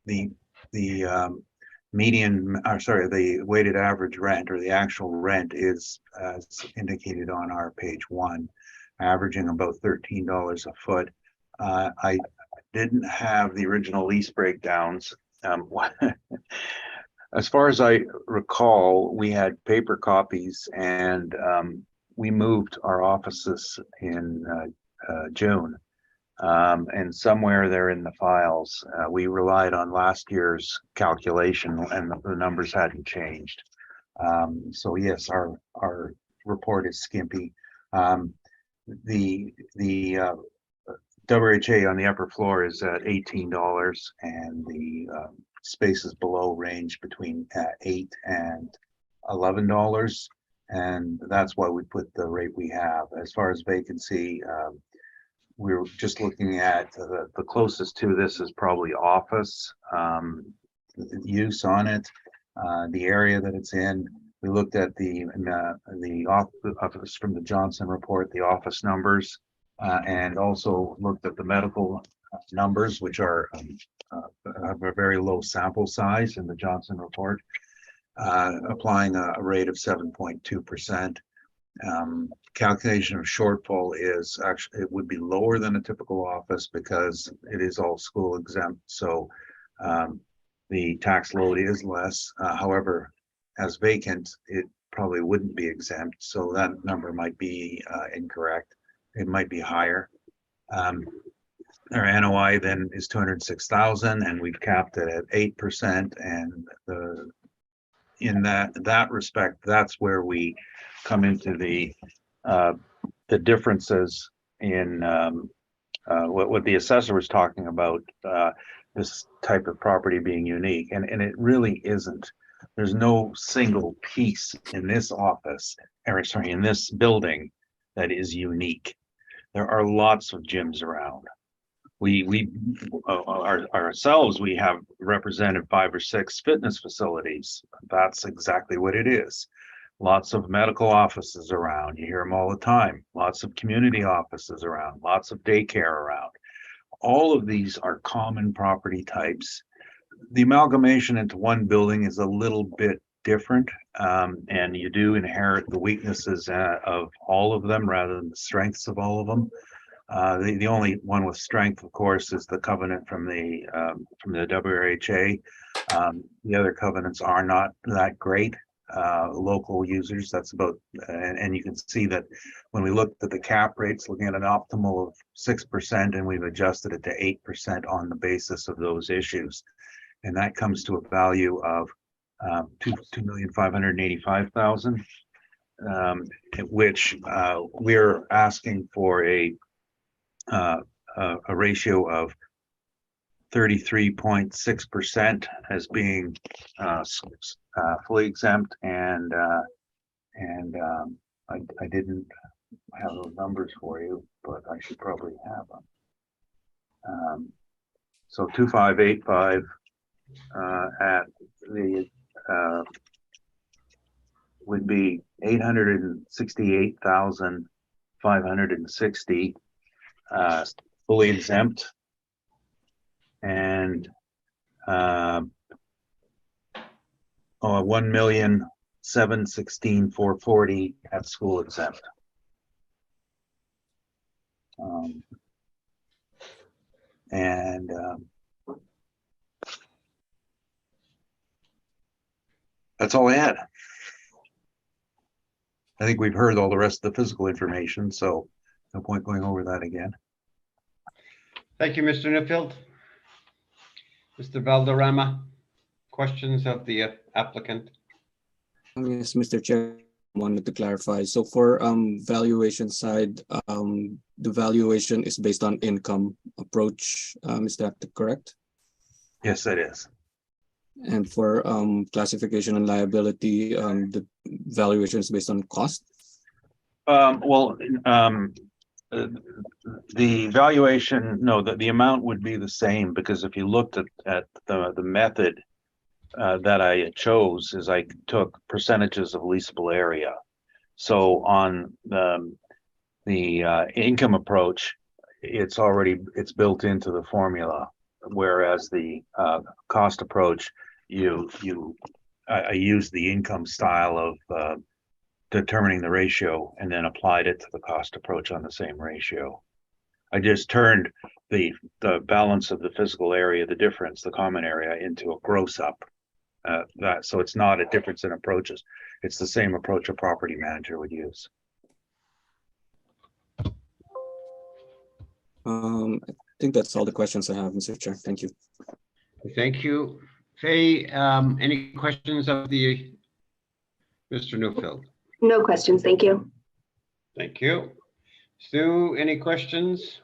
S7: the median, or sorry, the weighted average rent, or the actual rent, is as indicated on our page 1, averaging about $13 a foot. I didn't have the original lease breakdowns. As far as I recall, we had paper copies, and we moved our offices in June. And somewhere there in the files, we relied on last year's calculation, and the numbers hadn't changed. So yes, our report is skimpy. The WHA on the upper floor is at $18, and the spaces below range between $8 and $11, and that's why we put the rate we have. As far as vacancy, we're just looking at the closest to this is probably office use on it, the area that it's in. We looked at the office from the Johnson report, the office numbers, and also looked at the medical numbers, which are have a very low sample size in the Johnson report, applying a rate of 7.2%. Calculation of shortfall is actually, it would be lower than a typical office because it is all school exempt. So the tax load is less. However, as vacant, it probably wouldn't be exempt. So that number might be incorrect. It might be higher. Our NOI then is 206,000, and we've capped it at 8%. And in that respect, that's where we come into the differences in what the assessor was talking about, this type of property being unique, and it really isn't. There's no single piece in this office, or sorry, in this building that is unique. There are lots of gyms around. We ourselves, we have represented 5 or 6 fitness facilities. That's exactly what it is. Lots of medical offices around. You hear them all the time. Lots of community offices around. Lots of daycare around. All of these are common property types. The amalgamation into one building is a little bit different, and you do inherit the weaknesses of all of them rather than the strengths of all of them. The only one with strength, of course, is the covenant from the WHA. The other covenants are not that great. Local users, that's about, and you can see that when we looked at the cap rates, looking at an optimal of 6%, and we've adjusted it to 8% on the basis of those issues, and that comes to a value of $2,585,000, which we're asking for a a ratio of 33.6% as being fully exempt, and I didn't have those numbers for you, but I should probably have them. So 2585 at the would be 868,560 fully exempt, and 1,716,440 at school exempt. That's all I had. I think we've heard all the rest of the physical information, so no point going over that again.
S2: Thank you, Mr. Newfield. Mr. Valderrama, questions of the applicant?
S3: Yes, Mr. Chair, wanted to clarify. So for valuation side, the valuation is based on income approach. Is that correct?
S7: Yes, it is.
S3: And for classification and liability, the valuation is based on cost?
S7: The valuation, no, the amount would be the same, because if you looked at the method that I chose, is I took percentages of leasable area. So on the income approach, it's built into the formula, whereas the cost approach, I used the income style of determining the ratio and then applied it to the cost approach on the same ratio. I just turned the balance of the physical area, the difference, the common area, into a gross up. So it's not a difference in approaches. It's the same approach a property manager would use.
S3: I think that's all the questions I have, Mr. Chair. Thank you.
S2: Thank you. Faye, any questions of the Mr. Newfield?
S5: No questions, thank you.
S2: Thank you. Stu, any questions?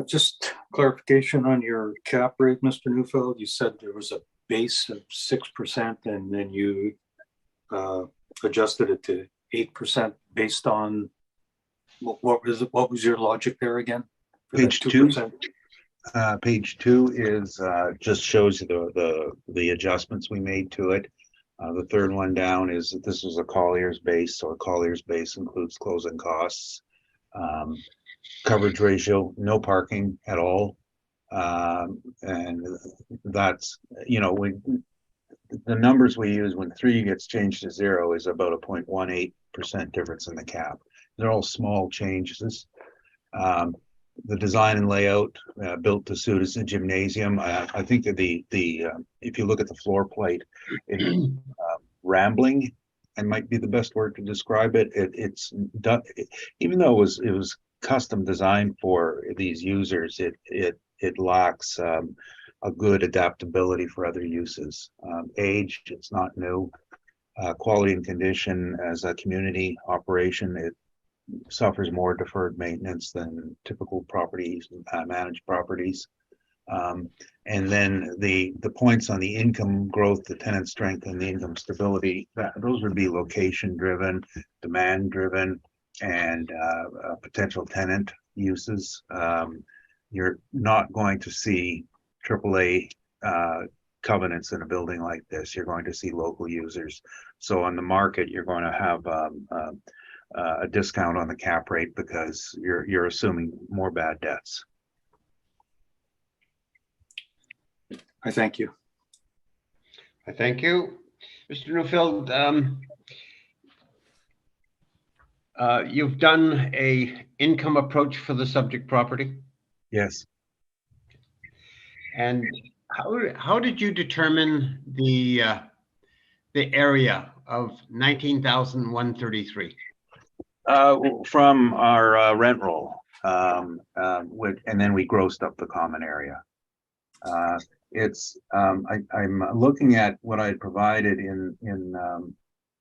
S6: Just clarification on your cap rate, Mr. Newfield. You said there was a base of 6% and then you adjusted it to 8% based on what was your logic there again?
S7: Page 2. Page 2 is just shows you the adjustments we made to it. The third one down is that this is a Collier's base, so a Collier's base includes closing costs. Coverage ratio, no parking at all. And that's, when the numbers we use when 3 gets changed to 0 is about a 0.18% difference in the cap. They're all small changes. The design and layout built to suit as a gymnasium. I think that if you look at the floor plate, it's rambling, and might be the best word to describe it. It's done, even though it was custom designed for these users. It lacks a good adaptability for other uses. Age, it's not new. Quality and condition, as a community operation, it suffers more deferred maintenance than typical properties, managed properties. And then the points on the income growth, the tenant strength, and the income stability, those would be location driven, demand driven, and potential tenant uses. You're not going to see AAA covenants in a building like this. You're going to see local users. So on the market, you're going to have a discount on the cap rate because you're assuming more bad debts.
S6: I thank you.
S2: I thank you. Mr. Newfield, you've done a income approach for the subject property.
S7: Yes.
S2: And how did you determine the area of 19,133?
S7: From our rent roll, and then we grossed up the common area. I'm looking at what I provided in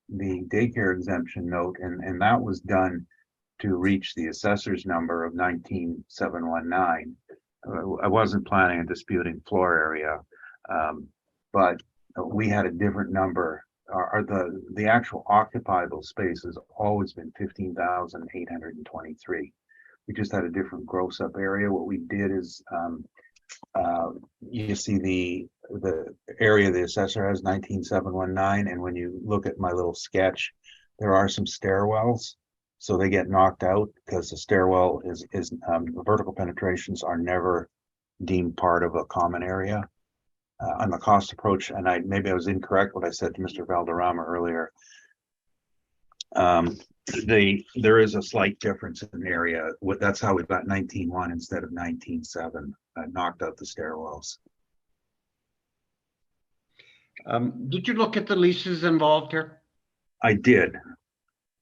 S7: the daycare exemption note, and that was done to reach the assessor's number of 19,719. I wasn't planning on disputing floor area, but we had a different number. The actual occupiable space has always been 15,823. We just had a different gross up area. What we did is, you see the area the assessor has 19,719, and when you look at my little sketch, there are some stairwells, so they get knocked out because the stairwell is vertical penetrations are never deemed part of a common area. On the cost approach, and maybe I was incorrect what I said to Mr. Valderrama earlier. There is a slight difference in the area. That's how we've got 19.1 instead of 19.7. Knocked out the stairwells.
S2: Did you look at the leases involved here?
S7: I did.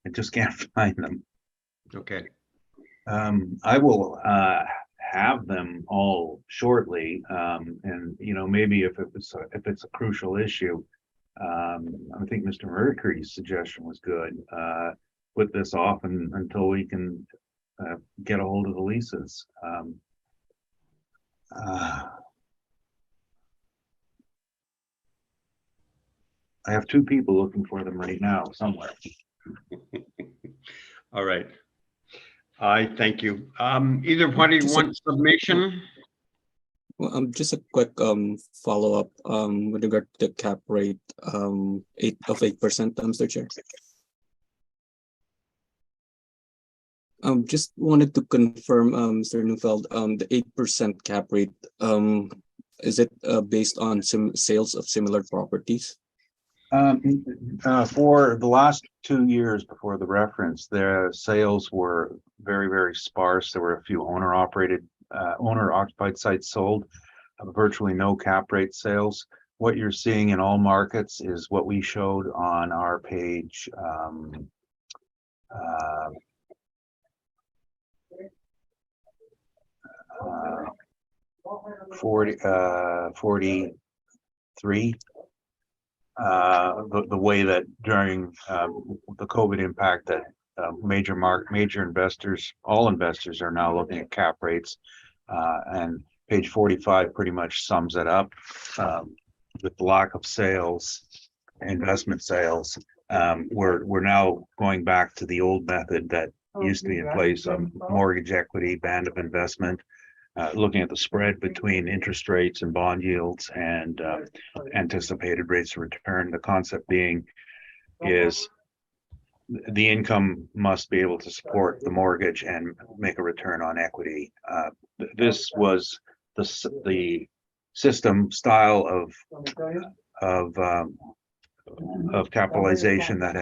S7: I just can't find them.
S2: Okay.
S7: I will have them all shortly, and maybe if it's a crucial issue, I think Mr. Mercury's suggestion was good. Put this off until we can get a hold of the leases. I have two people looking for them right now somewhere.
S2: All right. I thank you. Either party wants submission?
S3: Well, just a quick follow-up with regard to the cap rate 8%, Mr. Chair. Just wanted to confirm, Mr. Neufeld, the 8% cap rate, is it based on some sales of similar properties?
S7: For the last 2 years before the reference, their sales were very, very sparse. There were a few owner-occupied sites sold, virtually no cap rate sales. What you're seeing in all markets is what we showed on our page 43. The way that during the COVID impact that major investors, all investors are now looking at cap rates, and page 45 pretty much sums it up. With the lack of sales, investment sales, we're now going back to the old method that used to be in place of mortgage equity band of investment. Looking at the spread between interest rates and bond yields and anticipated rates of return. The concept being is the income must be able to support the mortgage and make a return on equity. This was the system style of capitalization that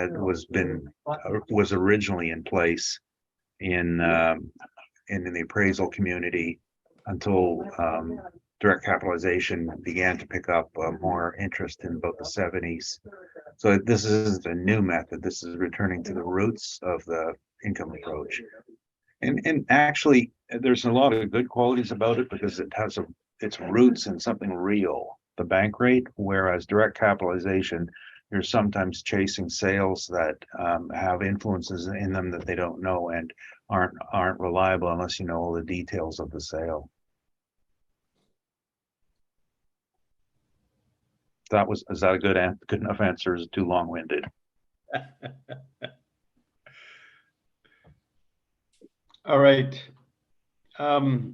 S7: was originally in place in the appraisal community until direct capitalization began to pick up more interest in about the 70s. So this isn't a new method. This is returning to the roots of the income approach. And actually, there's a lot of good qualities about it because it has its roots in something real, the bank rate, whereas direct capitalization, you're sometimes chasing sales that have influences in them that they don't know and aren't reliable unless you know all the details of the sale. Is that a good enough answer? Is it too long-winded?
S2: All right. Mr.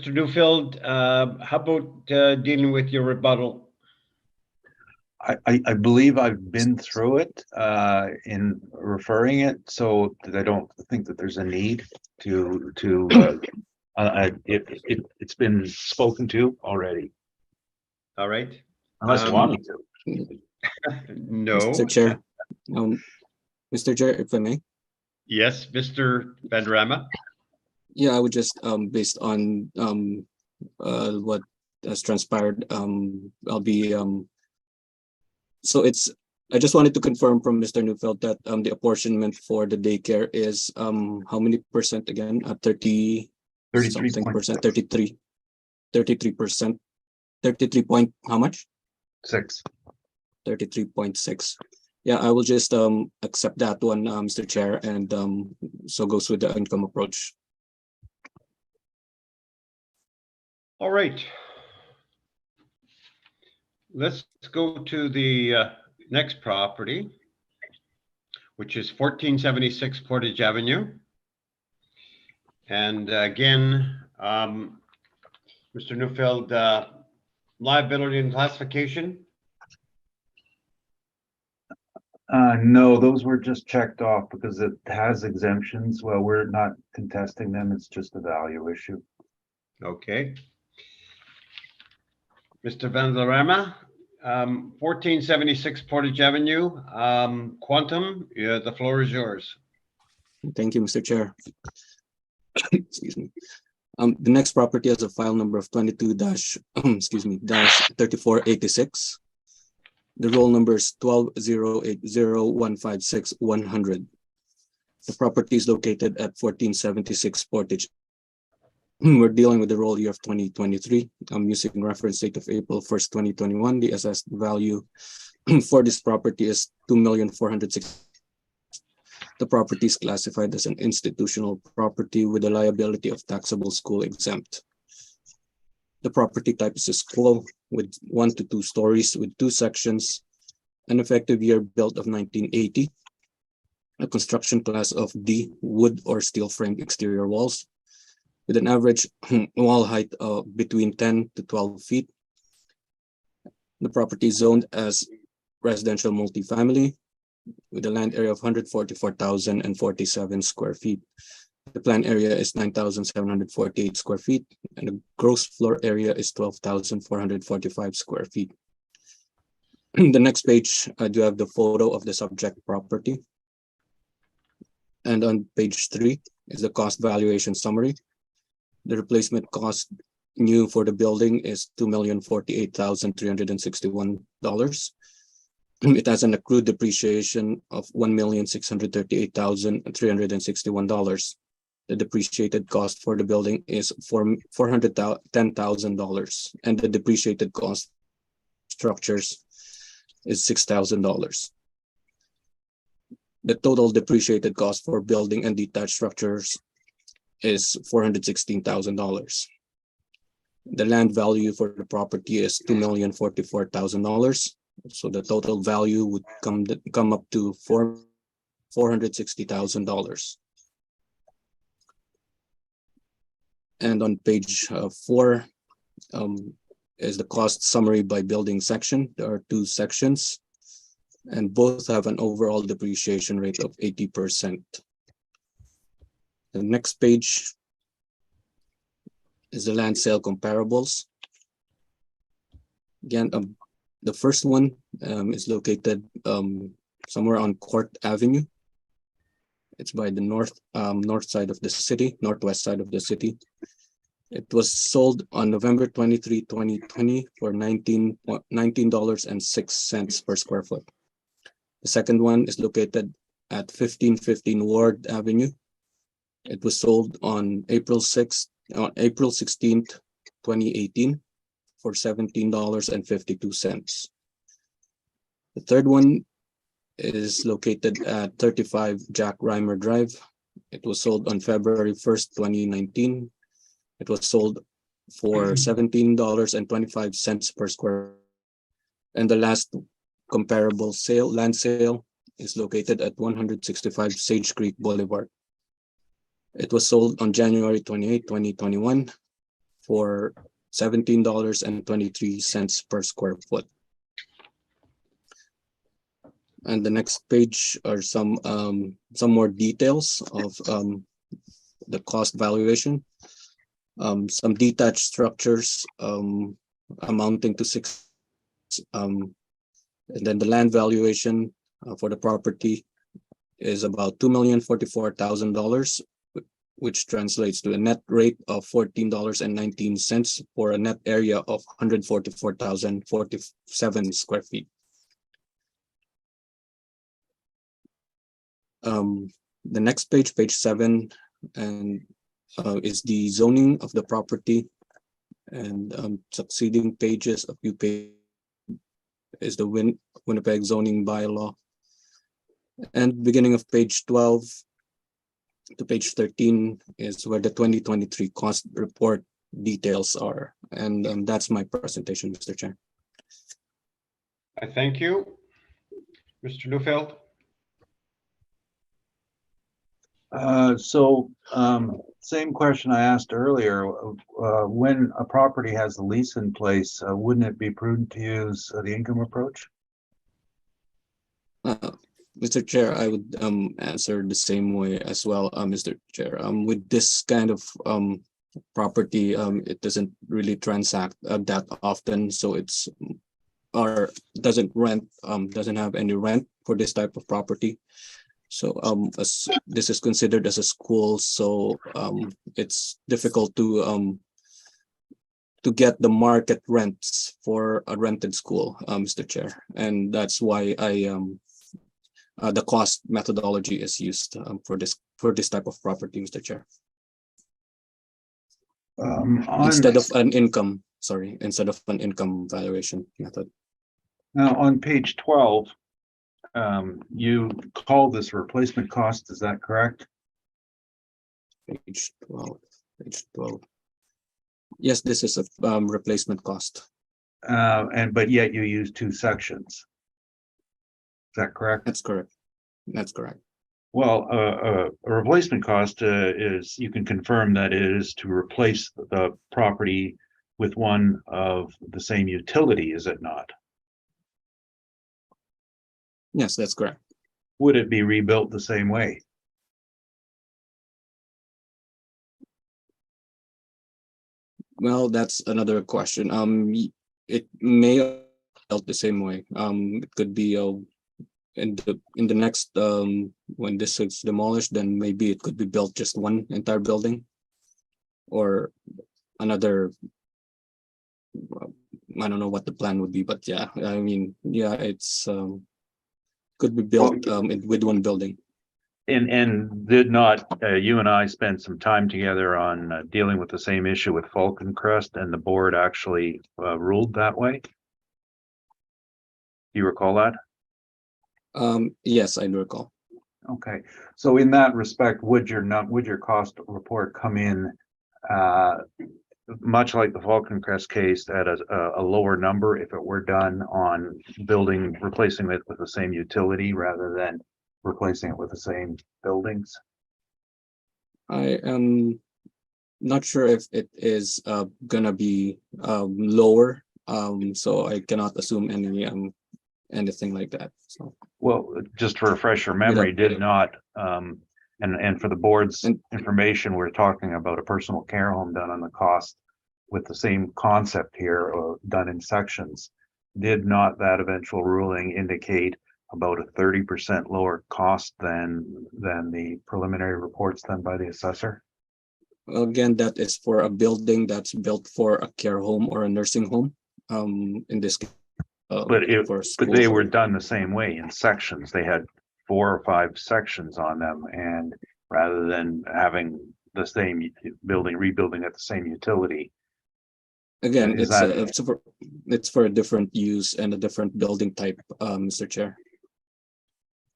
S2: Neufeld, how about dealing with your rebuttal?
S7: I believe I've been through it in referring it, so that I don't think that there's a need to it's been spoken to already.
S2: All right.
S7: Unless you want me to.
S2: No.
S3: Mr. Chair, Mr. Chair, if I may.
S2: Yes, Mr. Vanderama.
S3: Yeah, I would just based on what has transpired, I'll be so I just wanted to confirm from Mr. Neufeld that the apportionment for the daycare is how many percent again? 30 something percent, 33%, 33 point how much?
S7: 6.
S3: 33.6. Yeah, I will just accept that one, Mr. Chair, and so goes with the income approach.
S2: All right. Let's go to the next property, which is 1476 Portage Avenue. And again, Mr. Neufeld, liability and classification.
S7: No, those were just checked off because it has exemptions. Well, we're not contesting them. It's just a value issue.
S2: Okay. Mr. Vandelarama, 1476 Portage Avenue, Quantum, the floor is yours.
S3: Thank you, Mr. Chair. Excuse me. The next property has a file number of 22 dash 3486. The roll number is 12080156-100. The property is located at 1476 Portage. We're dealing with the roll year of 2023. I'm using reference date of April 1st, 2021. The assessed value for this property is $2,406,000. The property is classified as an institutional property with a liability of taxable school exempt. The property type is a school with 1 to 2 stories with 2 sections, an effective year built of 1980, a construction class of D, wood or steel framed exterior walls, with an average wall height of between 10 to 12 feet. The property is zoned as residential multifamily with a land area of 144,047 square feet. The planned area is 9,748 square feet, and the gross floor area is 12,445 square feet. The next page, I do have the photo of the subject property. And on page 3 is the cost valuation summary. The replacement cost new for the building is $2,048,361. It has an accrued depreciation of $1,638,361. The depreciated cost for the building is $410,000, and the depreciated cost structures is $6,000. The total depreciated cost for building and detached structures is $416,000. The land value for the property is $2,044,000. So the total value would come up to $460,000. And on page 4 is the cost summary by building section. There are 2 sections, and both have an overall depreciation rate of 80%. The next page is the land sale comparables. Again, the first one is located somewhere on Court Avenue. It's by the northwest side of the city. It was sold on November 23, 2020 for $19.06 per square foot. The second one is located at 1515 Ward Avenue. It was sold on April 16th, 2018 for $17.52. The third one is located at 35 Jack Reimer Drive. It was sold on February 1st, 2019. It was sold for $17.25 per square. And the last comparable land sale is located at 165 Sage Creek Boulevard. It was sold on January 28, 2021 for $17.23 per square foot. And the next page are some more details of the cost valuation. Some detached structures amounting to 6. And then the land valuation for the property is about $2,044,000, which translates to a net rate of $14.19 for a net area of 144,047 square feet. The next page, page 7, and is the zoning of the property, and succeeding pages, a few pages, is the Winnipeg zoning bylaw And beginning of page 12 to page 13 is where the 2023 cost report details are. And that's my presentation, Mr. Chair.
S2: I thank you. Mr. Neufeld?
S7: Same question I asked earlier. When a property has a lease in place, wouldn't it be prudent to use the income approach?
S3: Mr. Chair, I would answer the same way as well, Mr. Chair. With this kind of property, it doesn't really transact that often, so it's or doesn't have any rent for this type of property. So as this is considered as a school, so it's difficult to get the market rents for a rented school, Mr. Chair, and that's why the cost methodology is used for this type of property, Mr. Chair. Instead of an income valuation method.
S7: Now, on page 12, you call this replacement cost, is that correct?
S3: Page 12. Yes, this is a replacement cost.
S7: But yet you use two sections. Is that correct?
S3: That's correct. That's correct.
S7: Well, a replacement cost is, you can confirm that it is to replace the property with one of the same utility, is it not?
S3: Yes, that's correct.
S7: Would it be rebuilt the same way?
S3: Well, that's another question. It may be built the same way. It could be in the next when this is demolished, then maybe it could be built just one entire building, or another. I don't know what the plan would be, but yeah, I mean, yeah, it's could be built with one building.
S7: And did not you and I spend some time together on dealing with the same issue with Falcon Crest, and the board actually ruled that way? Do you recall that?
S3: Yes, I do recall.
S7: Okay, so in that respect, would your cost report come in much like the Falcon Crest case at a lower number if it were done on replacing it with the same utility rather than replacing it with the same buildings?
S3: I am not sure if it is gonna be lower, so I cannot assume anything like that. So,
S7: Well, just to refresh your memory, did not and for the board's information, we're talking about a personal care home done on the cost with the same concept here, done in sections. Did not that eventual ruling indicate about a 30% lower cost than the preliminary reports done by the assessor?
S3: again, that is for a building that's built for a care home or a nursing home. In this case,
S7: But
S3: schools.
S7: they were done the same way in sections. They had 4 or 5 sections on them, and rather than having the same building rebuilding at the same utility.
S3: Again, it's for a different use and a different building type, Mr. Chair.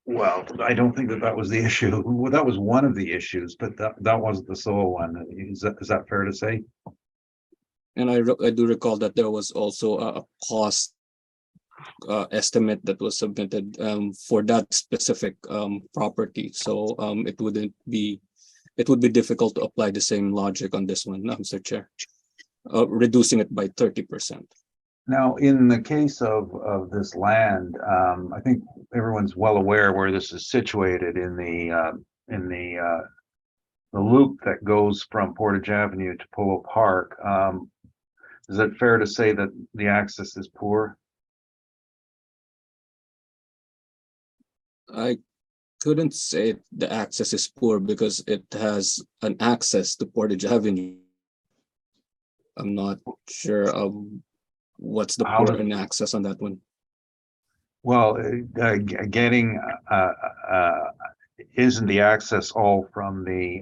S7: Well, I don't think that was the issue. Well, that was one of the issues, but that wasn't the sole one. Is that fair to say?
S3: And I do recall that there was also a cost estimate that was submitted for that specific property. So it would be difficult to apply the same logic on this one, Mr. Chair, reducing it by 30%.
S7: Now, in the case of this land, I think everyone's well aware where this is situated in the loop that goes from Portage Avenue to Polo Park. Is it fair to say that the access is poor?
S3: I couldn't say the access is poor because it has an access to Portage Avenue. I'm not sure what's the poor in access on that one.
S7: Well, getting isn't the access all from the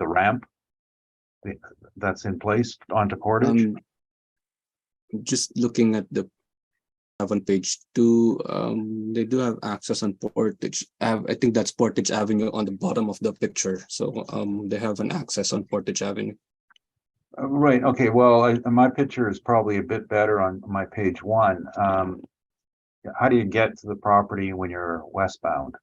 S7: ramp that's in place onto Portage?
S3: Just looking at the have on page 2, they do have access on Portage. I think that's Portage Avenue on the bottom of the picture. So they have an access on Portage Avenue.
S7: Right, okay, well, my picture is probably a bit better on my page 1. How do you get to the property when you're westbound?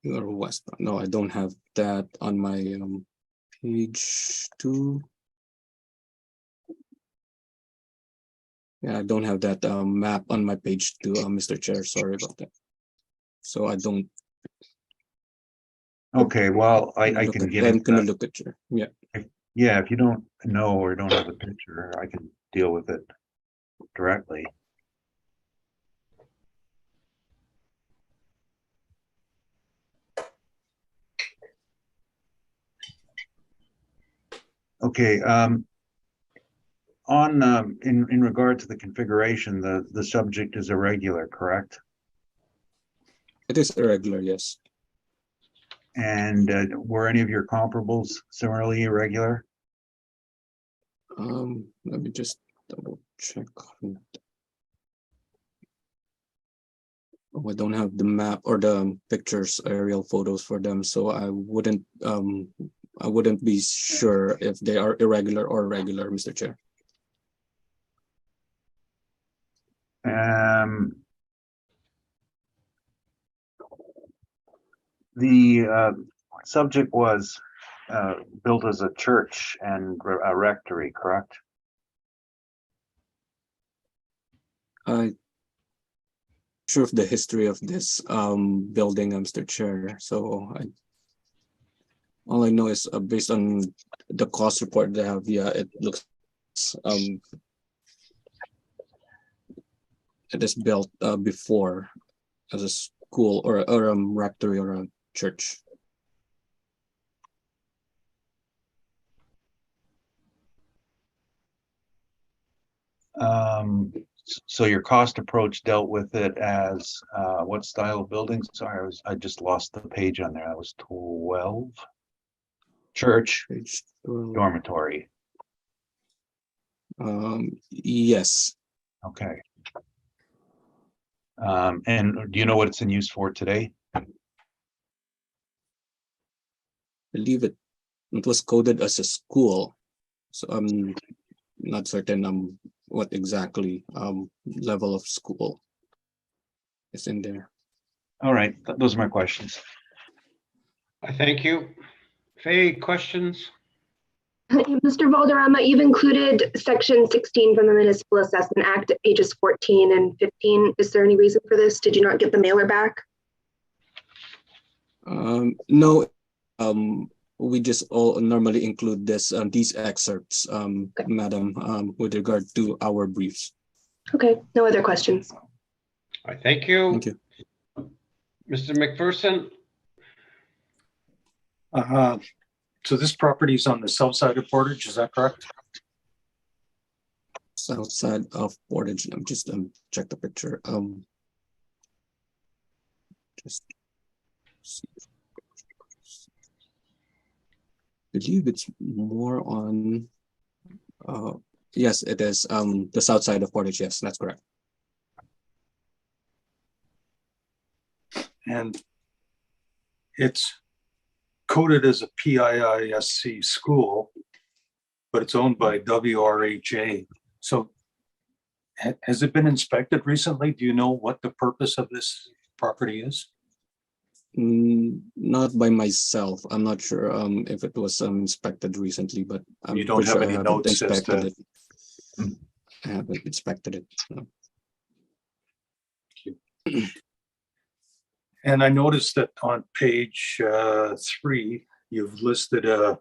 S3: Or west. No, I don't have that on my page 2. Yeah, I don't have that map on my page 2, Mr. Chair. Sorry about that. So I don't.
S7: Okay, well, I
S3: look
S7: can
S3: at-
S7: get
S3: I'm
S7: into
S3: gonna
S7: that.
S3: look at your. Yeah.
S7: Yeah, if you don't know or don't have a picture, I can deal with it directly. Okay, in regard to the configuration, the subject is irregular, correct?
S3: It is irregular, yes.
S7: And were any of your comparables similarly irregular?
S3: Let me just double check. Oh, I don't have the map or the pictures, aerial photos for them, so I wouldn't be sure if they are irregular or regular, Mr. Chair.
S7: The subject was built as a church and a rectory, correct?
S3: I'm sure of the history of this building, Mr. Chair. So all I know is based on the cost report they have, yeah, it looks it is built before as a school or a rectory or a church.
S7: So your cost approach dealt with it as what style of building? Sorry, I just lost the page on there. That was 12. Church,
S3: Page 12.
S7: dormitory.
S3: Yes.
S7: Okay. And do you know what it's in use for today?
S3: I believe it was coded as a school, so I'm not certain what exactly level of school is in there.
S7: All right, those are my questions.
S2: I thank you. Faye, questions?
S5: Mr. Valderrama, you've included section 16 from the Municipal Assessment Act, pages 14 and 15. Is there any reason for this? Did you not get the mailer back?
S3: No, we just all normally include this these excerpts,
S5: Okay.
S3: Madam, with regard to our briefs.
S5: Okay, no other questions.
S2: I thank you.
S3: Thank you.
S2: Mr. McPherson?
S6: So this property is on the south side of Portage, is that correct?
S3: South side of Portage. I'm just check the picture. Just see. I believe it's more on. Yes, it is. The south side of Portage. Yes, that's correct.
S6: And it's coded as a PIISC school, but it's owned by WRHA. So has it been inspected recently? Do you know what the purpose of this property is?
S3: Not by myself. I'm not sure if it was inspected recently, but I'm
S6: You don't
S3: pretty
S6: have
S3: sure
S6: any
S3: I haven't
S6: notes as
S3: inspected
S6: to-
S3: it. I haven't inspected it. No.
S6: And I noticed that on page 3, you've listed a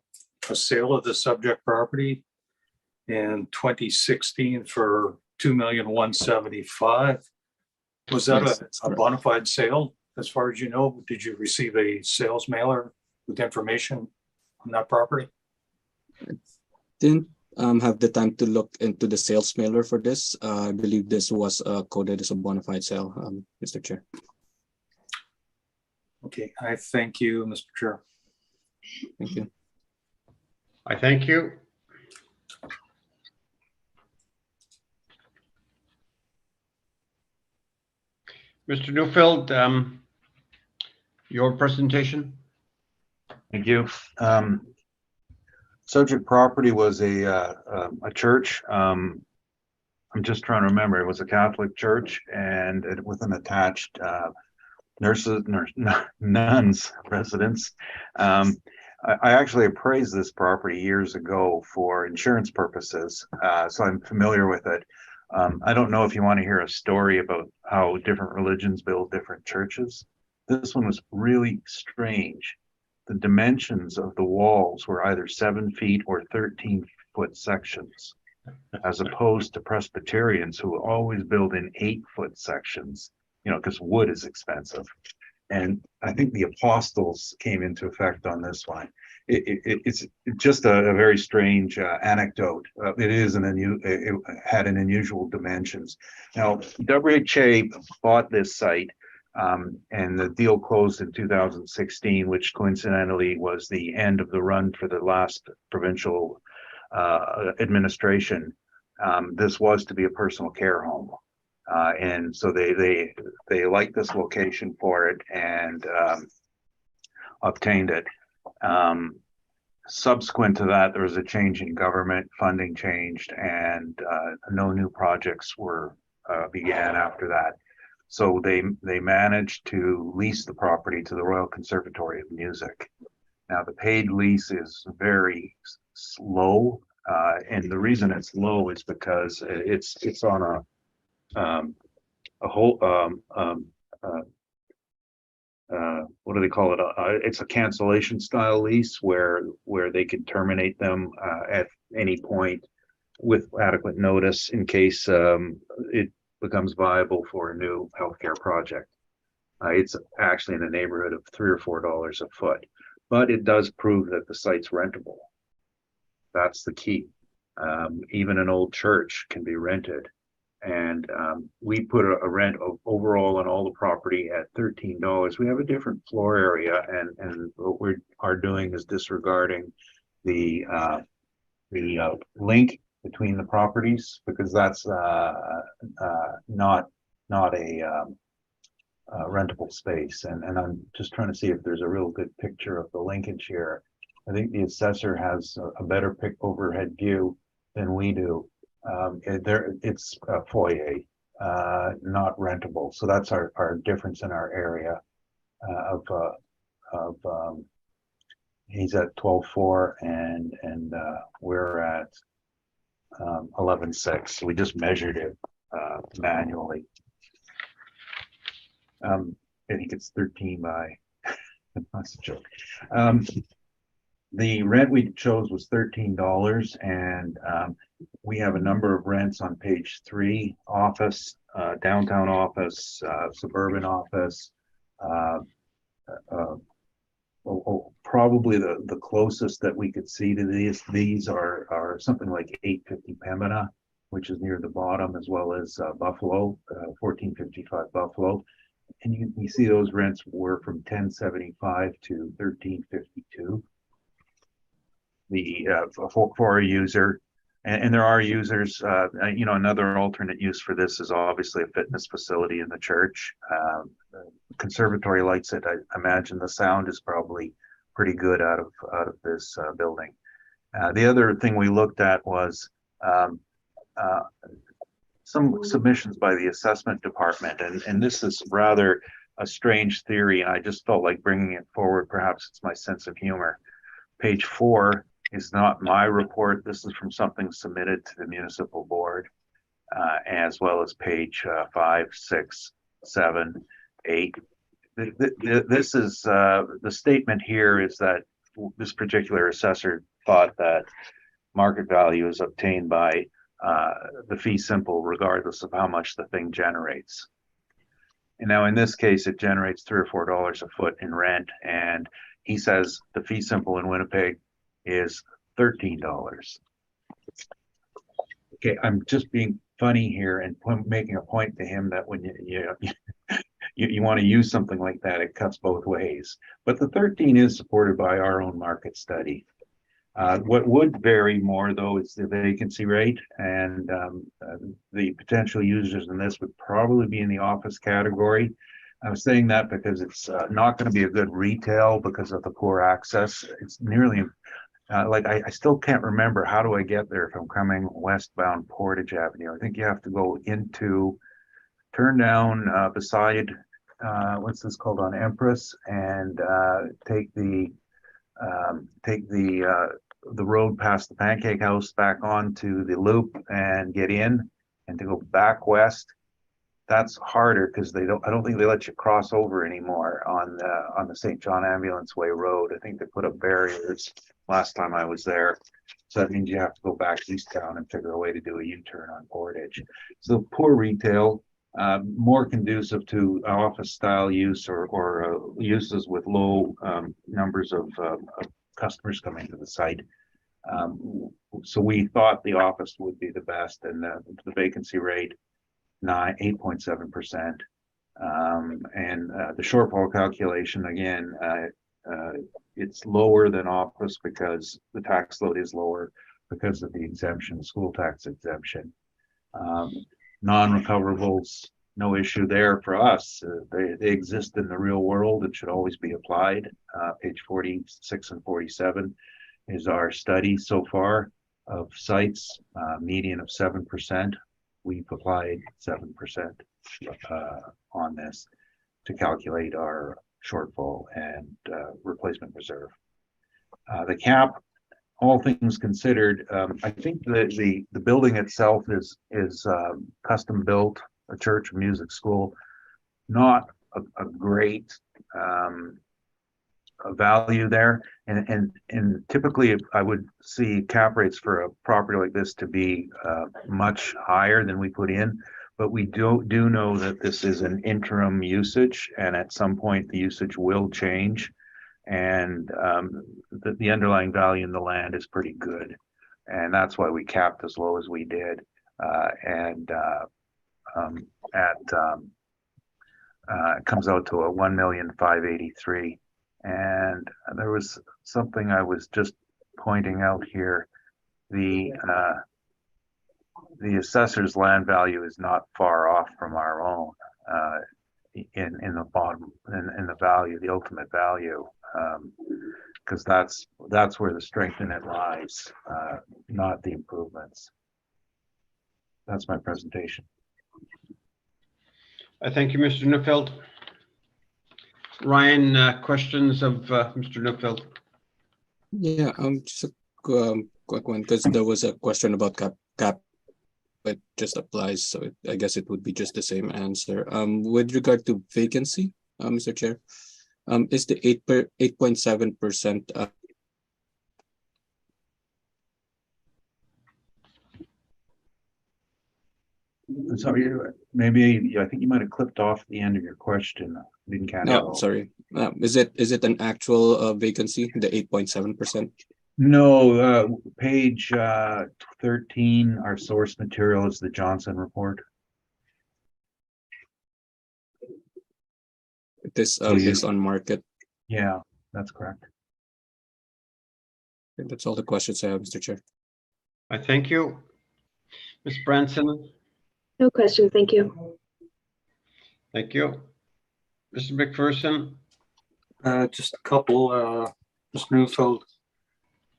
S6: sale of the subject property in 2016 for $2,175,000. Was that
S3: Yes,
S6: a
S3: that's correct.
S6: bona fide sale? As far as you know, did you receive a sales mailer with information on that property?
S3: Didn't have the time to look into the sales mailer for this. I believe this was coded as a bona fide sale, Mr. Chair.
S6: Okay, I thank you, Mr. Chair.
S3: Thank you.
S2: I thank you. Mr. Newfield, your presentation?
S7: Thank you. Subject property was a church. I'm just trying to remember. It was a Catholic church and with an attached nuns residence. I actually appraised this property years ago for insurance purposes, so I'm familiar with it. I don't know if you want to hear a story about how different religions build different churches. This one was really strange. The dimensions of the walls were either 7 feet or 13-foot sections, as opposed to Presbyterians who always build in 8-foot sections, because wood is expensive. And I think the apostles came into effect on this one. It's just a very strange anecdote. It had an unusual dimensions. Now, WHA bought this site, and the deal closed in 2016, which coincidentally was the end of the run for the last provincial administration. This was to be a personal care home. And so they liked this location for it and obtained it. Subsequent to that, there was a change in government, funding changed, and no new projects were began after that. So they managed to lease the property to the Royal Conservatory of Music. Now the paid lease is very slow, and the reason it's low is because it's on a whole what do they call it? It's a cancellation style lease where they can terminate them at any point with adequate notice in case it becomes viable for a new healthcare project. It's actually in the neighborhood of $3 or $4 a foot, but it does prove that the site's rentable. That's the key. Even an old church can be rented. And we put a rent of overall on all the property at $13. We have a different floor area, and what we are doing is disregarding the link between the properties, because that's not a rentable space. And I'm just trying to see if there's a real good picture of the linkage here. I think the assessor has a better overhead view than we do. It's a foyer, not rentable. So that's our difference in our area he's at 12.4 and we're at 11.6. So we just measured it manually. I think it's 13 by, that's a joke. The rent we chose was $13, and we have a number of rents on page 3: office, downtown office, suburban office. Probably the closest that we could see to these are something like 850 Pembina, which is near the bottom, as well as Buffalo, 1455 Buffalo. And you see those rents were from $10.75 to $13.52. For a user, and there are users. Another alternate use for this is obviously a fitness facility in the church. Conservatory likes it. I imagine the sound is probably pretty good out of this building. The other thing we looked at was some submissions by the assessment department, and this is rather a strange theory, and I just felt like bringing it forward. Perhaps it's my sense of humor. Page 4 is not my report. This is from something submitted to the municipal board, as well as page 5, 6, 7, 8. This is the statement here is that this particular assessor thought that market value is obtained by the fee simple, regardless of how much the thing generates. And now in this case, it generates $3 or $4 a foot in rent, and he says the fee simple in Winnipeg is $13. Okay, I'm just being funny here and making a point to him that when you want to use something like that, it cuts both ways. But the 13 is supported by our own market study. What would vary more though is the vacancy rate, and the potential users in this would probably be in the office category. I was saying that because it's not going to be a good retail because of the poor access. It's nearly like I still can't remember how do I get there if I'm coming westbound Portage Avenue. I think you have to go into, turn down beside what's this called on Empress, and take the road past the Pancake House back onto the loop and get in, and to go back west. That's harder because I don't think they let you cross over anymore on the St. John Ambulance Way Road. I think they put up barriers last time I was there. So that means you have to go back east town and figure a way to do a U-turn on Portage. So poor retail, more conducive to office style use or uses with low numbers of customers coming to the site. So we thought the office would be the best, and the vacancy rate 8.7%. And the shortfall calculation, again, it's lower than office because the tax load is lower because of the exemption, school tax exemption. Non-recoverables, no issue there for us. They exist in the real world and should always be applied. Page 46 and 47 is our study so far of sites, median of 7%. We've applied 7% on this to calculate our shortfall and replacement reserve. The cap, all things considered, I think the building itself is custom built, a church, music school, not a great value there, and typically I would see cap rates for a property like this to be much higher than we put in, but we do know that this is an interim usage, and at some point the usage will change, and the underlying value in the land is pretty good, and that's why we capped as low as we did, it comes out to a 1,583,000. And there was something I was just pointing out here. The assessor's land value is not far off from our own in the bottom, in the value, the ultimate value, because that's where the strength in it lies, not the improvements. That's my presentation.
S2: I thank you, Mr. Neufeld. Ryan, questions of Mr. Neufeld?
S3: Yeah, just a quick one, because there was a question about cap. It just applies, so I guess it would be just the same answer. With regard to vacancy, Mr. Chair, is the 8.7%?
S7: Sorry, maybe I think you might have clipped off the end of your question. Didn't catch it
S3: No,
S7: all.
S3: sorry. Is it an actual vacancy, the 8.7%?
S7: No, page 13, our source material is the Johnson report.
S3: This based on market.
S7: Yeah, that's correct.
S3: That's all the questions I have, Mr. Chair.
S2: I thank you. Ms. Branson?
S5: No questions, thank you.
S2: Thank you. Mr. McPherson?
S6: Just a couple, Mr. Neufeld,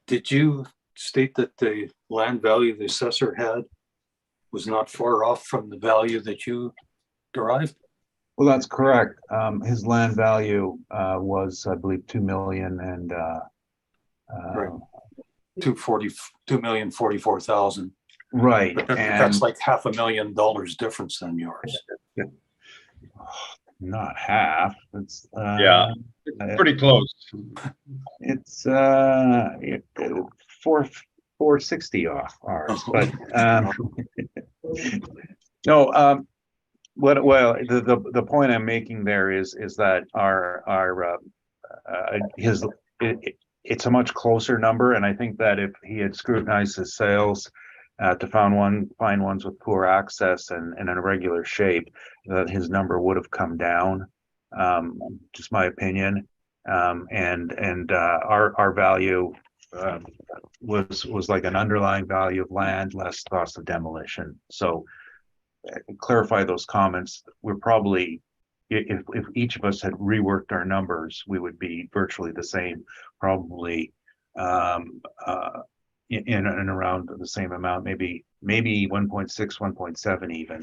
S6: did you state that the land value the assessor had was not far off from the value that you derived?
S7: Well, that's correct. His land value was, I believe, 2 million and
S6: Right. 2,044,000.
S7: right.
S6: But
S7: And
S6: that's like $500,000 difference than yours.
S7: not half. It's
S2: Yeah. Pretty close.
S7: It's 460 off ours, but no. The point I'm making there is that it's a much closer number, and I think that if he had scrutinized his sales to find ones with poor access and in a regular shape, that his number would have come down. Just my opinion. And our value was like an underlying value of land less cost of demolition. So clarify those comments. We're probably, if each of us had reworked our numbers, we would be virtually the same, probably in and around the same amount, maybe 1.6, 1.7 even.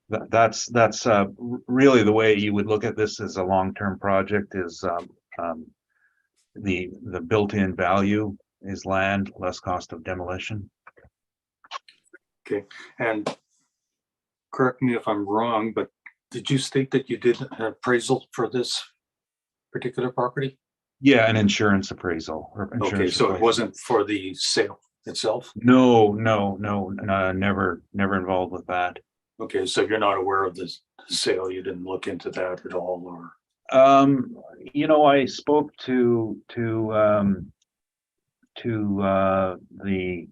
S7: That's really the way you would look at this as a long-term project is the built-in value is land less cost of demolition.
S6: Okay, and correct me if I'm wrong, but did you state that you did an appraisal for this particular property?
S7: Yeah, an insurance appraisal. Or
S6: Okay,
S7: insurance
S6: so it
S7: appraisal.
S6: wasn't for the sale itself?
S7: No, never involved with that.
S6: Okay, so you're not aware of this sale, you didn't look into that at all, or?
S7: I spoke to the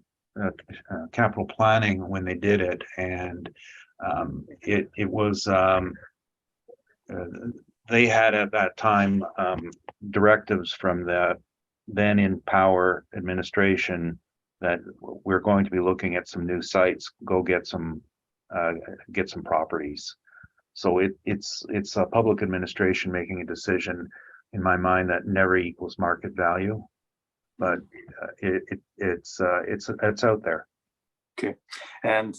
S7: capital planning when they did it, and it was they had at that time directives from the then in power administration that we're going to be looking at some new sites, go get some properties. So it's a public administration making a decision in my mind that never equals market value, but it's out there.
S6: Okay, and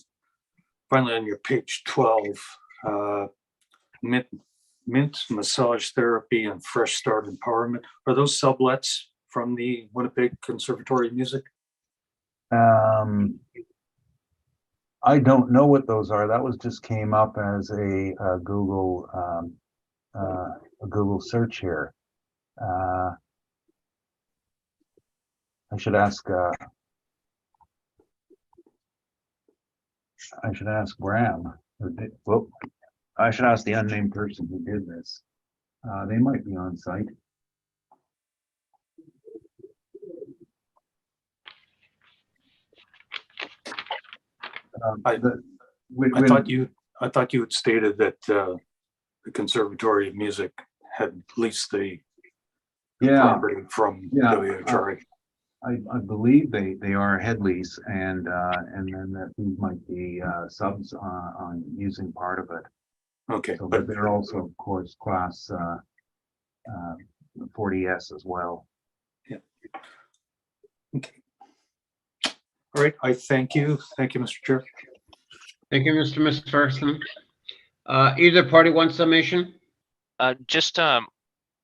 S6: finally on your page 12, mint massage therapy and fresh start empowerment, are those sublets from the Winnipeg Conservatory of Music?
S7: I don't know what those are. That was just came up as a Google search here. I should ask Bram. I should ask the unnamed person who did this. They might be on site.
S6: I thought you had stated that the Conservatory of Music had leased the property from WHRA.
S7: I believe they are head lease, and then that these might be subs on using part of it.
S6: Okay,
S7: So, but they're also, of course, class 40S as well.
S6: Yeah. Okay. All right. I thank you. Thank you, Mr. Chair.
S2: Thank you, Mr. McPherson. Either party wants summation?
S8: Just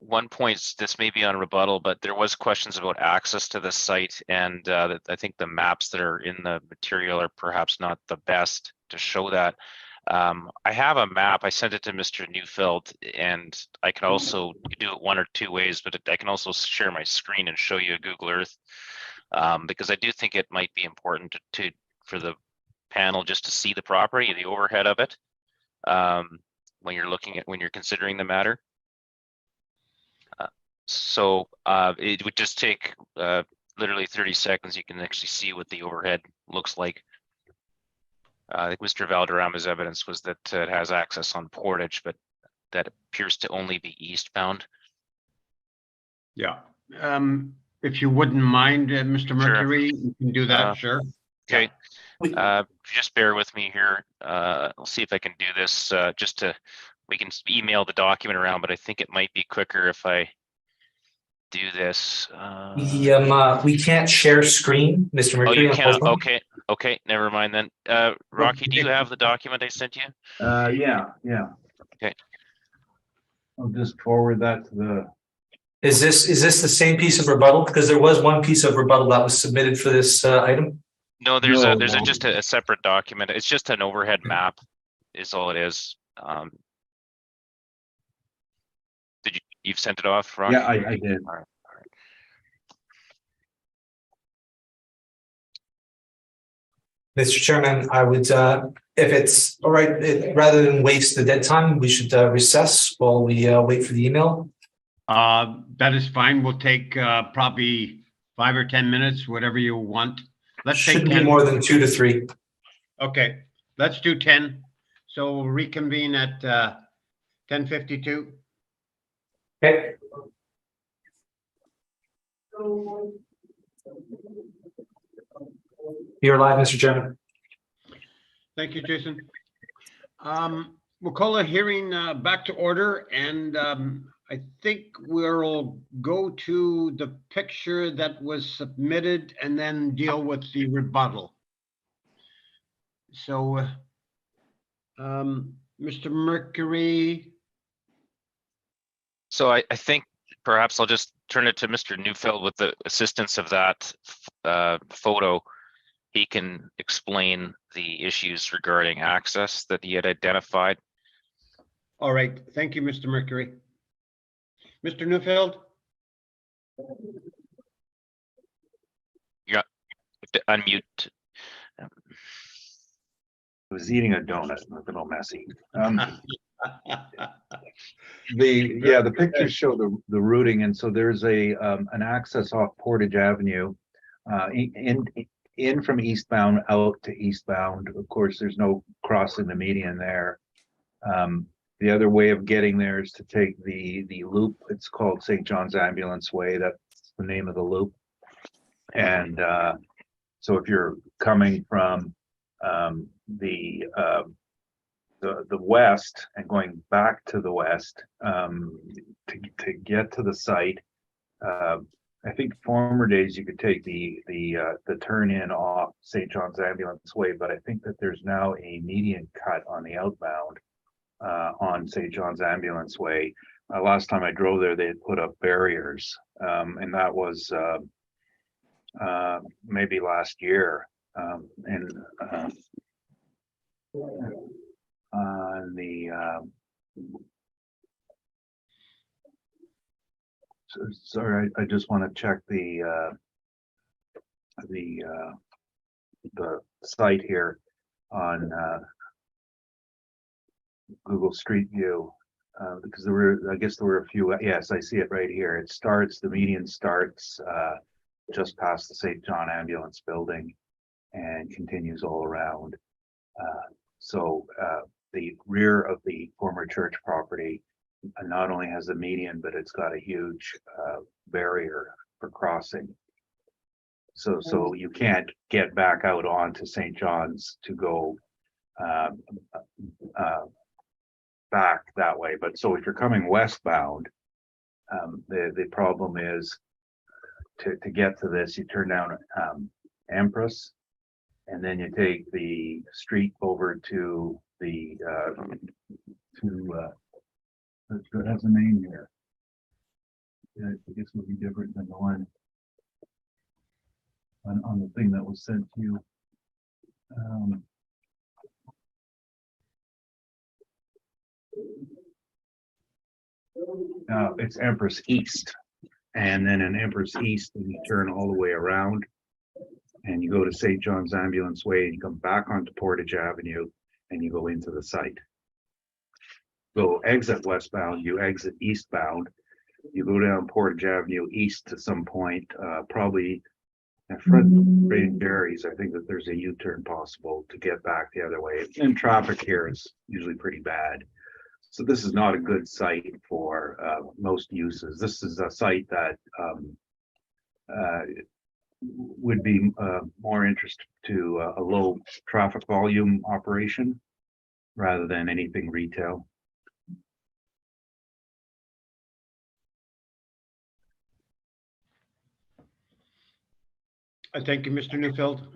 S8: one point, this may be on rebuttal, but there was questions about access to the site, and I think the maps that are in the material are perhaps not the best to show that. I have a map. I sent it to Mr. Neufeld, and I can also do it one or two ways, but I can also share my screen and show you a Google Earth, because I do think it might be important for the panel just to see the property, the overhead of it, when you're considering the matter. So it would just take literally 30 seconds. You can actually see what the overhead looks like. I think Mr. Valderrama's evidence was that it has access on Portage, but that appears to only be eastbound.
S2: Yeah. If you wouldn't mind, Mr. Mercury, you can do that, sure.
S8: Okay. Just bear with me here. I'll see if I can do this. We can email the document around, but I think it might be quicker if I do this.
S1: We can't share screen, Mr. Mercury.
S8: Oh, you can't.
S1: unfortunately.
S8: Okay, never mind then. Rocky, do you have the document I sent you?
S7: Yeah.
S8: Okay.
S7: I'll just forward that to the.
S1: Is this the same piece of rebuttal? Because there was one piece of rebuttal that was submitted for this item.
S8: No, there's just a separate document. It's just an overhead map, is all it is. You've sent it off, Rocky?
S7: Yeah, I did.
S8: All right.
S1: Mr. Chairman, I would, if it's all right, rather than waste the dead time, we should recess while we wait for the email.
S2: That is fine. We'll take probably 5 or 10 minutes, whatever you want. Let's
S1: Shouldn't
S2: take 10.
S1: be more than 2 to 3.
S2: Okay, let's do 10. So we'll reconvene at 10:52.
S1: Okay. You're live, Mr. Chairman.
S2: Thank you, Jason. We'll call a hearing back to order, and I think we'll go to the picture that was submitted and then deal with the rebuttal. So, Mr. Mercury.
S8: So I think perhaps I'll just turn it to Mr. Neufeld with the assistance of that photo. He can explain the issues regarding access that he had identified.
S2: All right, thank you, Mr. Mercury. Mr. Neufeld?
S8: Yeah, unmute.
S7: I was eating a donut, a little messy. The pictures show the routing, and so there's an access off Portage Avenue, in from eastbound out to eastbound. Of course, there's no crossing the median there. The other way of getting there is to take the loop. It's called St. John's Ambulance Way. That's the name of the loop. And so if you're coming from the west and going back to the west to get to the site, I think former days you could take the turn in off St. John's Ambulance Way, but I think that there's now a median cut on the outbound on St. John's Ambulance Way. Last time I drove there, they had put up barriers, and that was maybe last year. Sorry, I just want to check the site here on Google Street View, because I guess there were a few. Yes, I see it right here. The median starts just past the St. John Ambulance Building and continues all around. So the rear of the former church property not only has a median, but it's got a huge barrier for crossing. So you can't get back out onto St. John's to go back that way. But so if you're coming westbound, the problem is to get to this, you turn down Empress, and then you take the street over to the it has a name here. Yeah, I guess it would be different than the one on the thing that was sent to you. It's Empress East, and then in Empress East, and you turn all the way around, and you go to St. John's Ambulance Way, and you come back onto Portage Avenue, and you go into the site. So exit westbound, you exit eastbound, you go down Portage Avenue east to some point, probably in front of St. Gary's. I think that there's a U-turn possible to get back the other way. And traffic here is usually pretty bad. So this is not a good site for most uses. This is a site that would be more interest to a low traffic volume operation rather than anything retail.
S2: Thank you, Mr. Neufeld.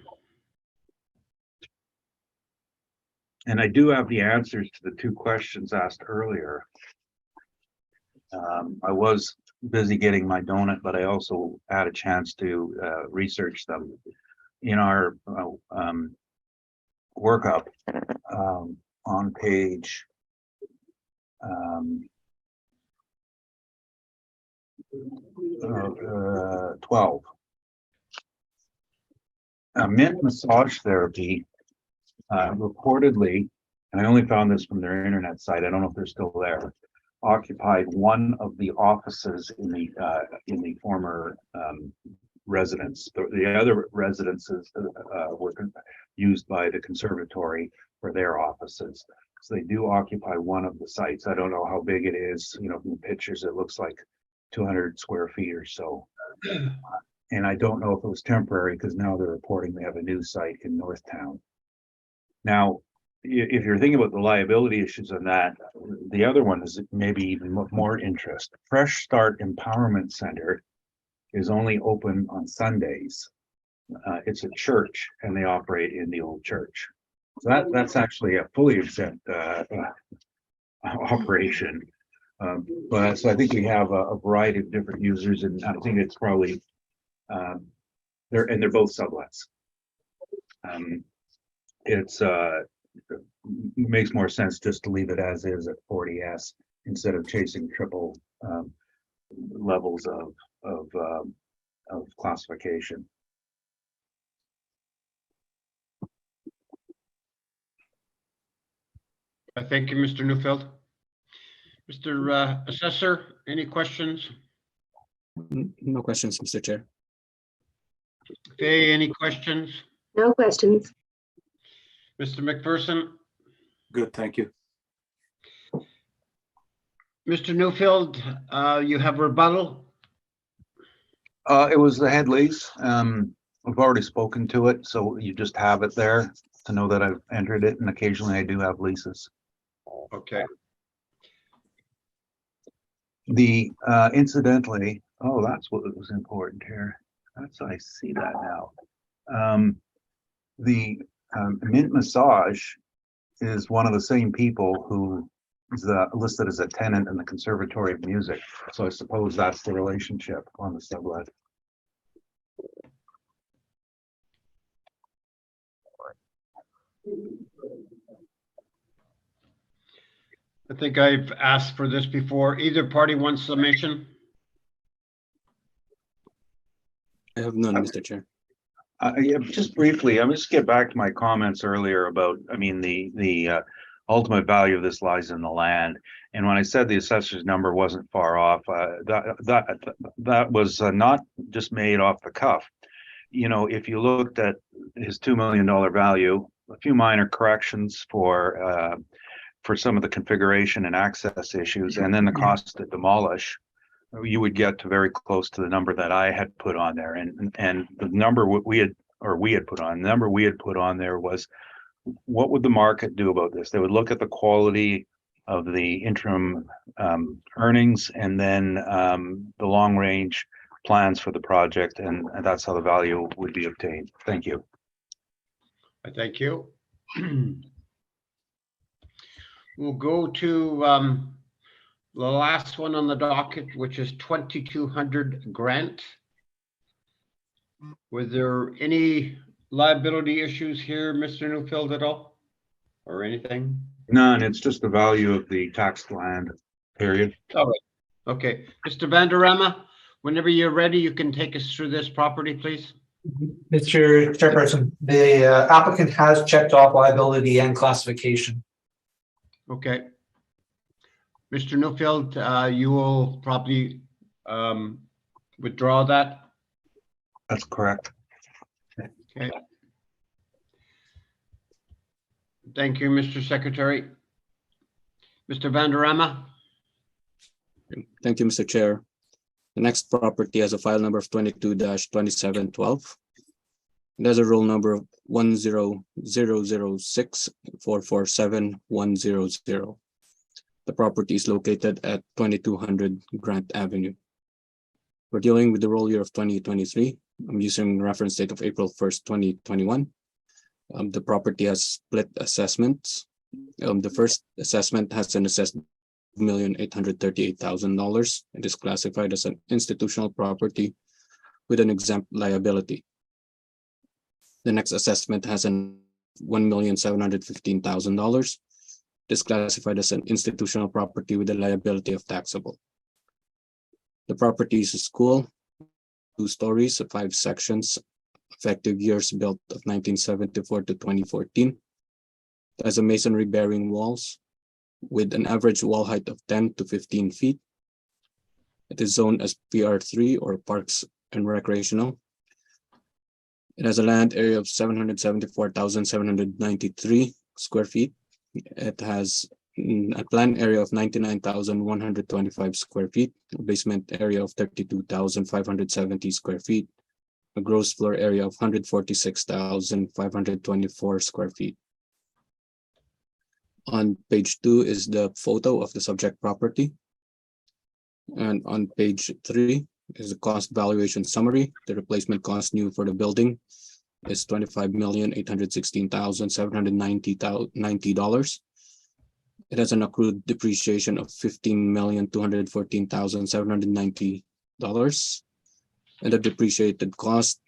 S7: And I do have the answers to the two questions asked earlier. I was busy getting my donut, but I also had a chance to research them. In our workup on page 12. Mint massage therapy reportedly, and I only found this from their internet site, I don't know if they're still there, occupied one of the offices in the former residence. The other residences were used by the conservatory for their offices. So they do occupy one of the sites. I don't know how big it is. You know, from the pictures, it looks like 200 square feet or so. And I don't know if it was temporary because now they're reporting they have a new site in Northtown. Now, if you're thinking about the liability issues on that, the other one is maybe even more interest. Fresh Start Empowerment Center is only open on Sundays. It's a church and they operate in the old church. So that's actually a fully exempt operation. But so I think we have a variety of different users, and I think it's probably they're both sublets. It's makes more sense just to leave it as is at 40S instead of chasing triple levels of classification.
S2: Thank you, Mr. Newfield. Mr. Assessor, any questions?
S3: No questions, Mr. Chair.
S2: Faye, any questions?
S5: No questions.
S2: Mr. McPherson?
S6: Good, thank you.
S2: Mr. Newfield, you have rebuttal?
S7: It was the head lease. I've already spoken to it, so you just have it there to know that I've entered it, and occasionally I do have leases.
S2: Okay.
S7: The incidentally, oh, that's what was important here. I see that now. The Mint Massage is one of the same people who is listed as a tenant in the Conservatory of Music. So I suppose that's the relationship on the sublet.
S2: I think I've asked for this before. Either party wants submission?
S3: I have none, Mr. Chair.
S7: Yeah, just briefly, I'm just get back to my comments earlier about, I mean, the ultimate value of this lies in the land. And when I said the assessor's number wasn't far off, that was not just made off the cuff. You know, if you looked at his $2 million value, a few minor corrections for some of the configuration and access issues, and then the cost to demolish, you would get to very close to the number that I had put on there. And the number we had put on, the number we had put on there was, what would the market do about this? They would look at the quality of the interim earnings, and then the long range plans for the project, and that's how the value would be obtained. Thank you.
S2: I thank you. We'll go to the last one on the docket, which is 2200 Grant. Were there any liability issues here, Mr. Newfield, at all? Or anything?
S7: None, it's just the value of the taxed land, period.
S2: All right. Okay. Mr. Vanderama, whenever you're ready, you can take us through this property, please.
S1: Mr. Chairperson, the applicant has checked off liability and classification.
S2: Okay. Mr. Newfield, you will probably withdraw that.
S7: That's correct.
S2: Okay. Thank you, Mr. Secretary. Mr. Vanderama.
S3: Thank you, Mr. Chair. The next property has a file number of 22-2712. It has a roll number of 10006447100. The property is located at 2200 Grant Avenue. We're dealing with the roll year of 2023. I'm using reference date of April 1st, 2021. The property has split assessments. The first assessment has an assessed $1,838,000. It is classified as an institutional property with an exempt liability. The next assessment has an $1,715,000. It is classified as an institutional property with a liability of taxable. The property is a school, 2 stories, 5 sections, effective years built of 1974 to 2014. It has a masonry bearing walls with an average wall height of 10 to 15 feet. It is zoned as PR3 or Parks and Recreational. It has a land area of 774,793 square feet. It has a plan area of 99,125 square feet, a basement area of 32,570 square feet, a gross floor area of 146,524 square feet. On page 2 is the photo of the subject property. And on page 3 is the cost valuation summary. The replacement cost new for the building is $25,816,790. It has an accrued depreciation of $15,214,790. And the depreciated cost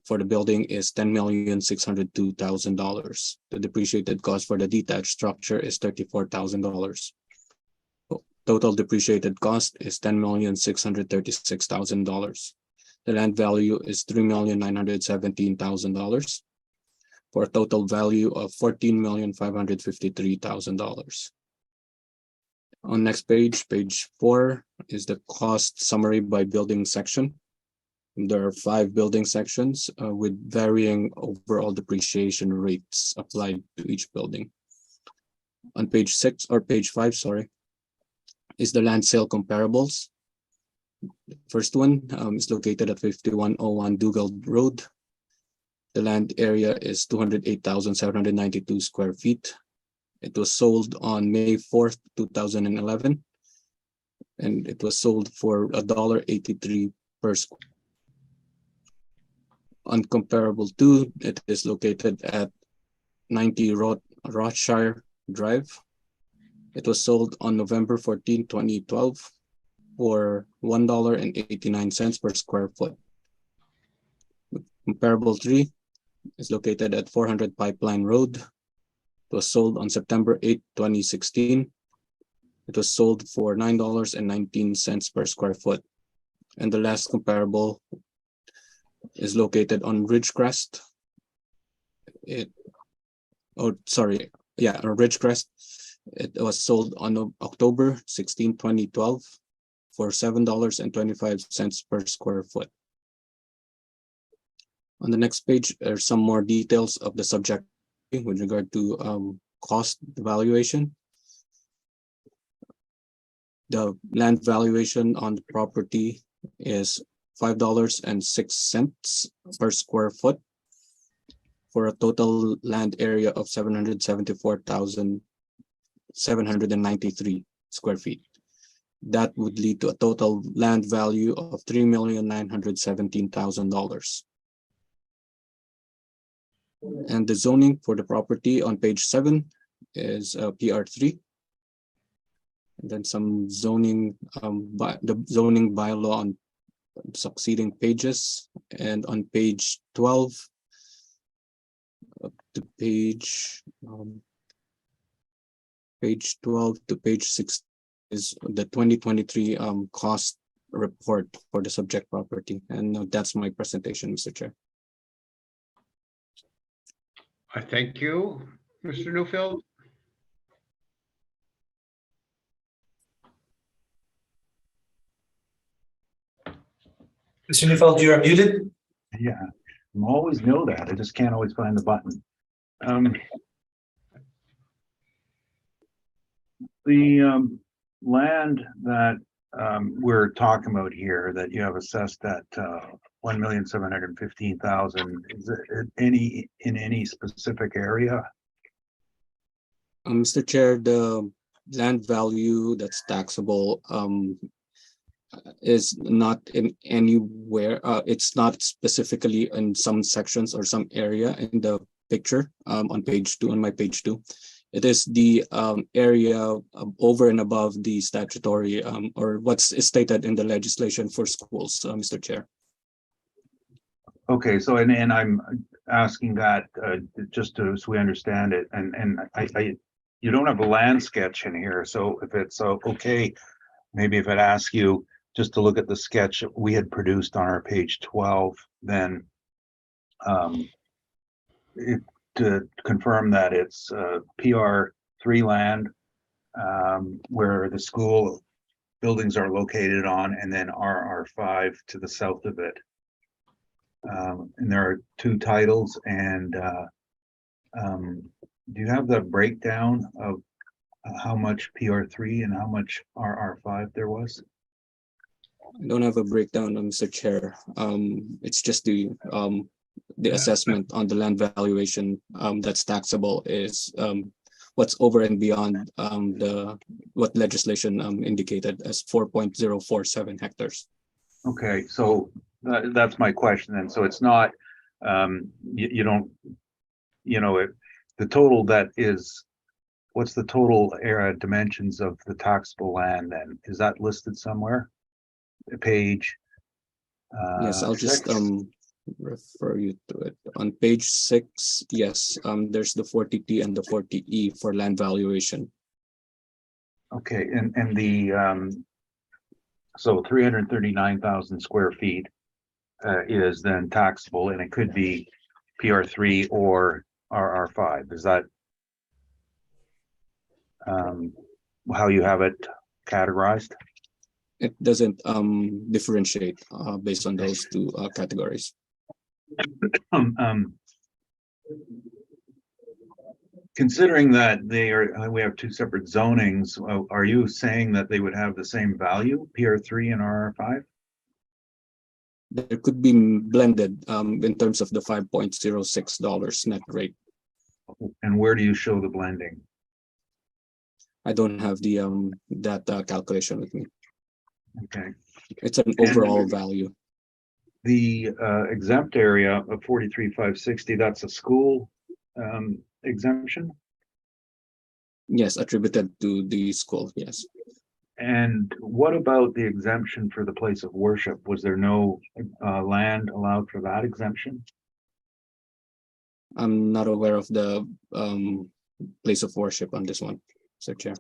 S3: for the building is $10,602,000. The depreciated cost for the detached structure is $34,000. Total depreciated cost is $10,636,000. The land value is $3,917,000 for a total value of $14,553,000. On next page, page 4 is the cost summary by building section. There are 5 building sections with varying overall depreciation rates applied to each building. On page 6 or page 5, sorry, is the land sale comparables. First one is located at 5101 Dougal Road. The land area is 208,792 square feet. It was sold on May 4th, 2011, and it was sold for $1.83 per square. On comparable 2, it is located at 90 Rothshire Drive. It was sold on November 14, 2012 for $1.89 per square foot. Comparable 3 is located at 400 Pipeline Road. It was sold on September 8, 2016. It was sold for $9.19 per square foot. And the last comparable is located on Ridgecrest. Ridgecrest. It was sold on October 16, 2012 for $7.25 per square foot. On the next page are some more details of the subject with regard to cost valuation. The land valuation on the property is $5.06 per square foot for a total land area of 774,793 square feet. That would lead to a total land value of $3,917,000. And the zoning for the property on page 7 is PR3. And then some zoning, the zoning bylaw on succeeding pages. And on page 12, up to page 12 to page 6 is the 2023 cost report for the subject property. And that's my presentation, Mr. Chair.
S2: I thank you, Mr. Newfield.
S1: Mr. Neufeld, you are muted.
S7: Yeah, I always know that. I just can't always find the button. The land that we're talking about here that you have assessed at $1,715,000, is it in any specific area?
S3: Mr. Chair, the land value that's taxable is not in anywhere. It's not specifically in some sections or some area in the picture on page 2, on my page 2. It is the area over and above the statutory or what's stated in the legislation for schools, Mr. Chair.
S7: Okay, so and I'm asking that just so we understand it, and I you don't have a land sketch in here, so if it's okay, maybe if I'd ask you just to look at the sketch we had produced on our page 12, then to confirm that it's PR3 land where the school buildings are located on, and then RR5 to the south of it. And there are 2 titles, and do you have the breakdown of how much PR3 and how much RR5 there was?
S3: I don't have a breakdown, Mr. Chair. It's just the assessment on the land valuation that's taxable is what's over and beyond what legislation indicated as 4.047 hectares.
S7: Okay, so that's my question then. So it's not, you don't, the total that is, what's the total area dimensions of the taxable land then? Is that listed somewhere? Page?
S3: Yes, I'll just
S7: 6?
S3: refer you to it. On page 6, yes, there's the 40T and the 40E for land valuation.
S7: Okay, and the, so 339,000 square feet is then taxable, and it could be PR3 or RR5. Is that how you have it categorized?
S3: It doesn't differentiate based on those two categories.
S7: Considering that we have two separate zonings, are you saying that they would have the same value, PR3 and RR5?
S3: There could be blended in terms of the $5.06 net rate.
S7: And where do you show the blending?
S3: I don't have the that calculation with me.
S7: Okay.
S3: It's an overall value.
S7: The exempt area of 43,560, that's a school exemption?
S3: Yes, attributed to the school, yes.
S7: And what about the exemption for the place of worship? Was there no land allowed for that exemption?
S3: I'm not aware of the place of worship on this one, Mr. Chair.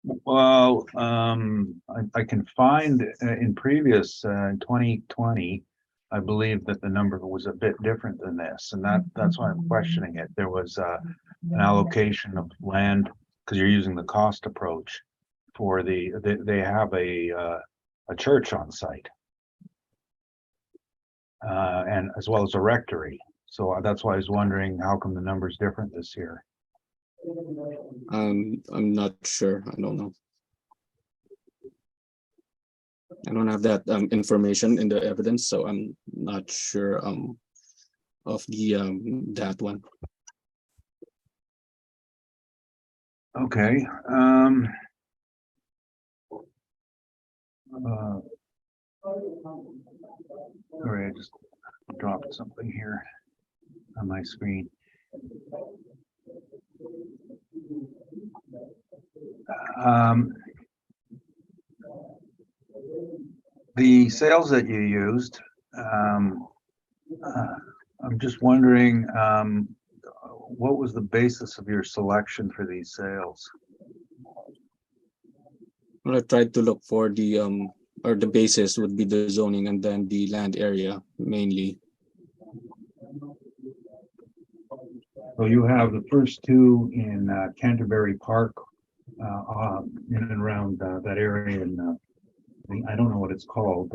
S7: Well, I can find in previous, in 2020, I believe that the number was a bit different than this, and that's why I'm questioning it. There was an allocation of land, because you're using the cost approach for they have a church on site. And as well as a rectory. So that's why I was wondering, how come the number's different this year?
S3: I'm not sure. I don't know. I don't have that information in the evidence, so I'm not sure of the that one.
S7: Okay. Sorry, I just dropped something here on my screen. The sales that you used, I'm just wondering, what was the basis of your selection for these sales?
S3: Well, I tried to look for the or the basis would be the zoning and then the land area mainly.
S7: So you have the first two in Canterbury Park, in and around that area, and I don't know what it's called,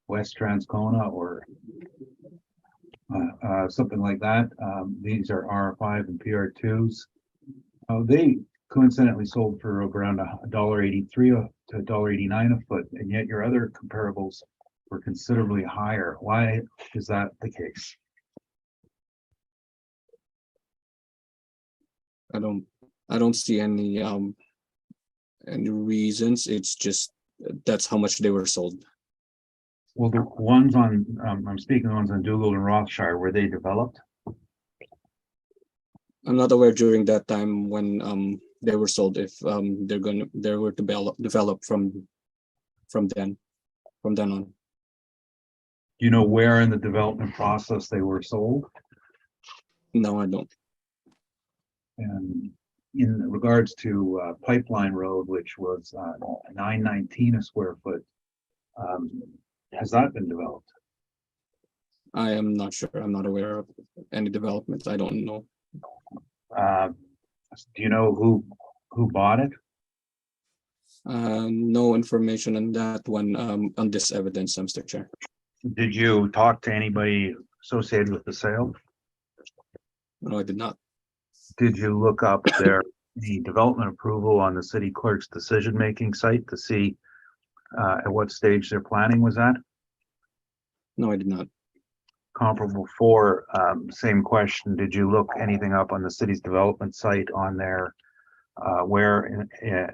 S7: West Transcona or something like that. These are R5 and PR2s. They coincidentally sold for around $1.83 to $1.89 a foot, and yet your other comparables were considerably higher. Why is that the case?
S3: I don't see any reasons. It's just that's how much they were sold.
S7: Well, the ones on, I'm speaking the ones on Dougald and Rothshire, were they developed?
S3: I'm not aware during that time when they were sold if they were developed from then on.
S7: Do you know where in the development process they were sold?
S3: No, I don't.
S7: And in regards to Pipeline Road, which was $9.19 a square foot, has that been developed?
S3: I am not sure. I'm not aware of any developments. I don't know.
S7: Do you know who bought it?
S3: No information on that one on this evidence, Mr. Chair.
S7: Did you talk to anybody associated with the sale?
S3: No, I did not.
S7: did you look up the development approval on the city clerk's decision-making site to see at what stage their planning was at?
S3: No, I did not.
S7: Comparable 4, same question. Did you look anything up on the city's development site on their where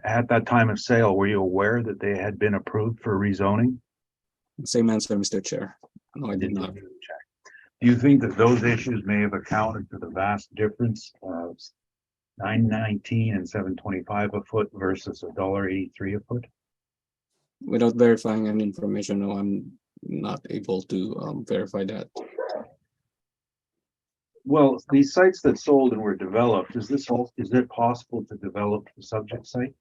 S7: at that time of sale, were you aware that they had been approved for rezoning?
S3: Same answer, Mr. Chair. No, I did not.
S7: Do you think that those issues may have accounted for the vast difference of $9.19 and $7.25 a foot versus $1.83 a foot?
S3: Without verifying any information, no, I'm not able to verify that.
S7: Well, these sites that sold and were developed, is it possible to develop the subject site?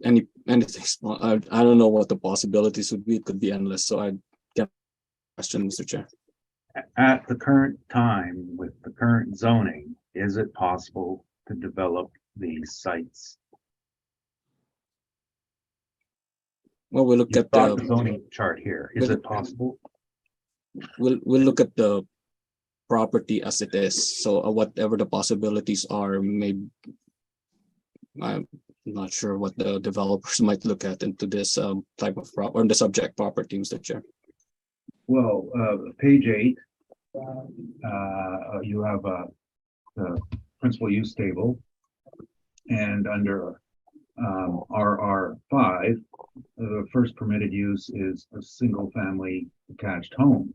S3: Anything small. I don't know what the possibilities would be. It could be endless. So I get question, Mr. Chair.
S7: At the current time, with the current zoning, is it possible to develop these sites?
S3: Well, we'll look
S7: You've
S3: at
S7: got the
S3: the
S7: zoning chart here. Is it possible?
S3: we'll look at the property as it is. So whatever the possibilities are, maybe I'm not sure what the developers might look at into this type of or the subject property, Mr. Chair.
S7: Well, page 8, you have the principal use table, and under RR5, the first permitted use is a single family detached home.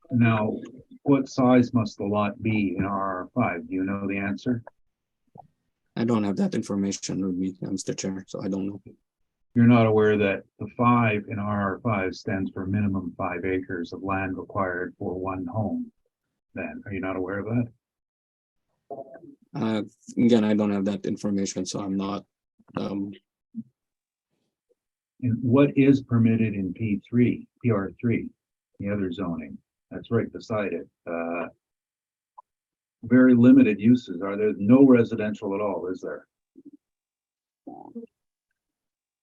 S7: Now, what size must the lot be in RR5? Do you know the answer?
S3: I don't have that information with me, Mr. Chair, so I don't know.
S7: You're not aware that the 5 in RR5 stands for minimum 5 acres of land required for one home. Then, are you not aware of that?
S3: Again, I don't have that information, so I'm not.
S7: And what is permitted in P3, PR3, the other zoning? That's right beside it. Very limited uses. Are there no residential at all, is there?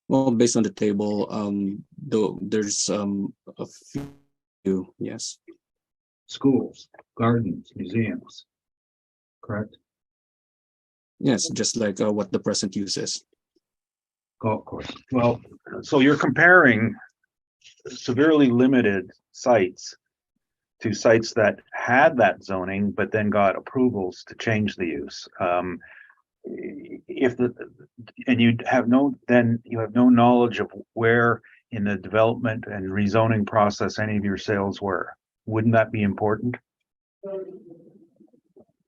S3: Well, based on the table, there's a few, yes.
S7: Schools, gardens, museums, correct?
S3: Yes, just like what the present use is.
S7: Golf course. Well, so you're comparing severely limited sites to sites that had that zoning, but then got approvals to change the use. You have no knowledge of where in the development and rezoning process any of your sales were. Wouldn't that be important?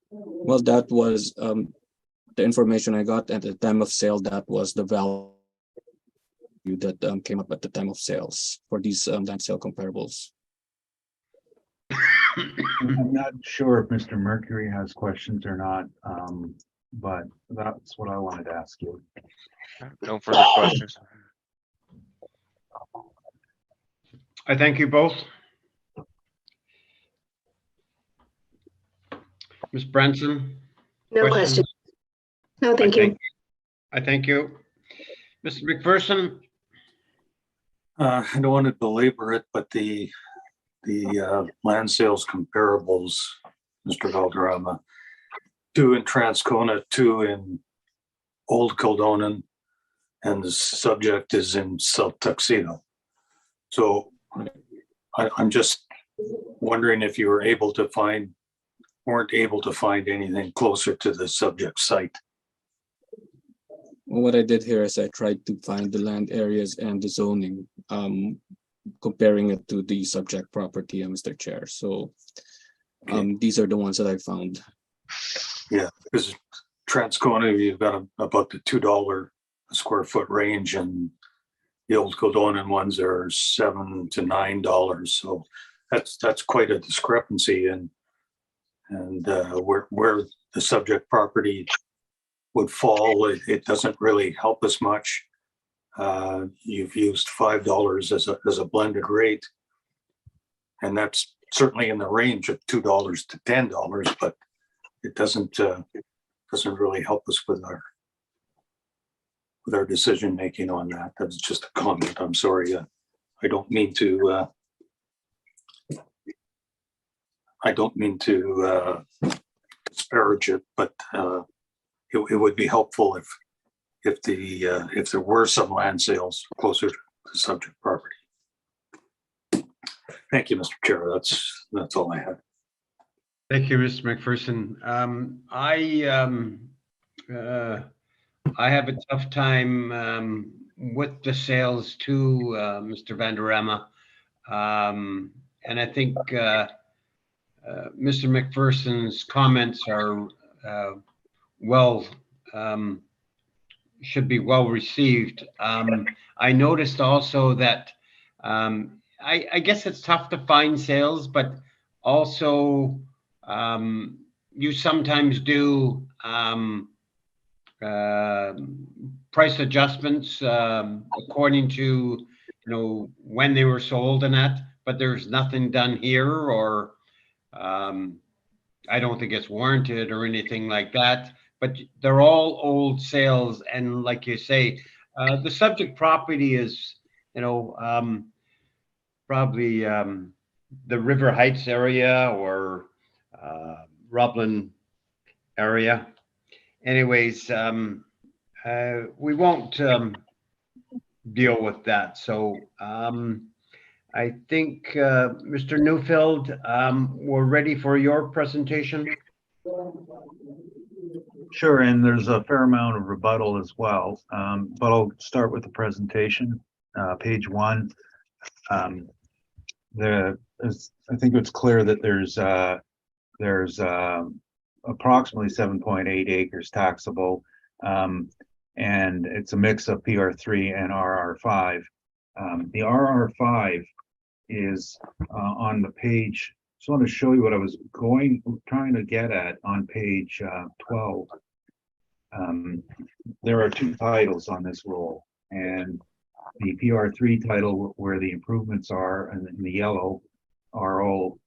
S3: Well, that was the information I got at the time of sale. That was the value that came up at the time of sales for these land sale comparables.
S7: I'm not sure if Mr. Mercury has questions or not, but that's what I wanted to ask you.
S8: No further questions.
S2: I thank you both. Ms. Branson?
S5: No question. No, thank you.
S2: I thank you. Mr. McPherson?
S6: I don't want to belabor it, but the land sales comparables, Mr. Valderrama, 2 in Transcona, 2 in Old Kildonan, and the subject is in South Tuxedo. So I'm just wondering if you weren't able to find anything closer to the subject site.
S3: Well, what I did here is I tried to find the land areas and the zoning, comparing it to the subject property, Mr. Chair. So these are the ones that I found.
S6: Yeah, because Transcona, you've got about the $2 a square foot range, and the Old Kildonan ones are $7 to $9. So that's quite a discrepancy, and where the subject property would fall, it doesn't really help us much. You've used $5 as a blended rate, and that's certainly in the range of $2 to $10, but it doesn't really help us with our decision making on that. That's just a comment. I'm sorry. I don't mean to I don't mean to disparage it, but it would be helpful if there were some land sales closer to the subject property. Thank you, Mr. Chair. That's all I had.
S2: Thank you, Mr. McPherson. I have a tough time with the sales too, Mr. Vanderama. And I think Mr. McPherson's comments are should be well received. I noticed also that I guess it's tough to find sales, but also you sometimes do price adjustments according to when they were sold and that, but there's nothing done here, or I don't think it's warranted or anything like that, but they're all old sales. And like you say, the subject property is, probably the River Heights area or Roblin area. Anyways, we won't deal with that. So I think, Mr. Newfield, we're ready for your presentation.
S7: Sure, and there's a fair amount of rebuttal as well, but I'll start with the presentation. Page 1. I think it's clear that there's approximately 7.8 acres taxable, and it's a mix of PR3 and RR5. The RR5 is on the page. Just want to show you what I was trying to get at on page 12. There are 2 titles on this roll, and the PR3 title, where the improvements are, and in the yellow, are all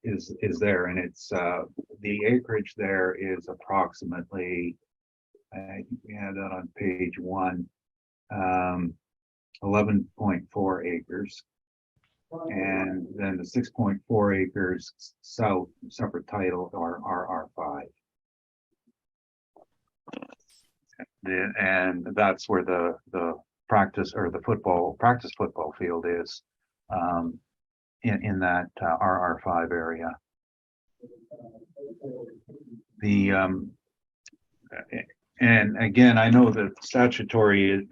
S7: is there, and it's the acreage there is approximately, I think we had that on page 1, 11.4 acres, and then the 6.4 acres south, separate title, are RR5. And that's where the practice or the practice football field is, in that RR5 area. And again, I know that statutory,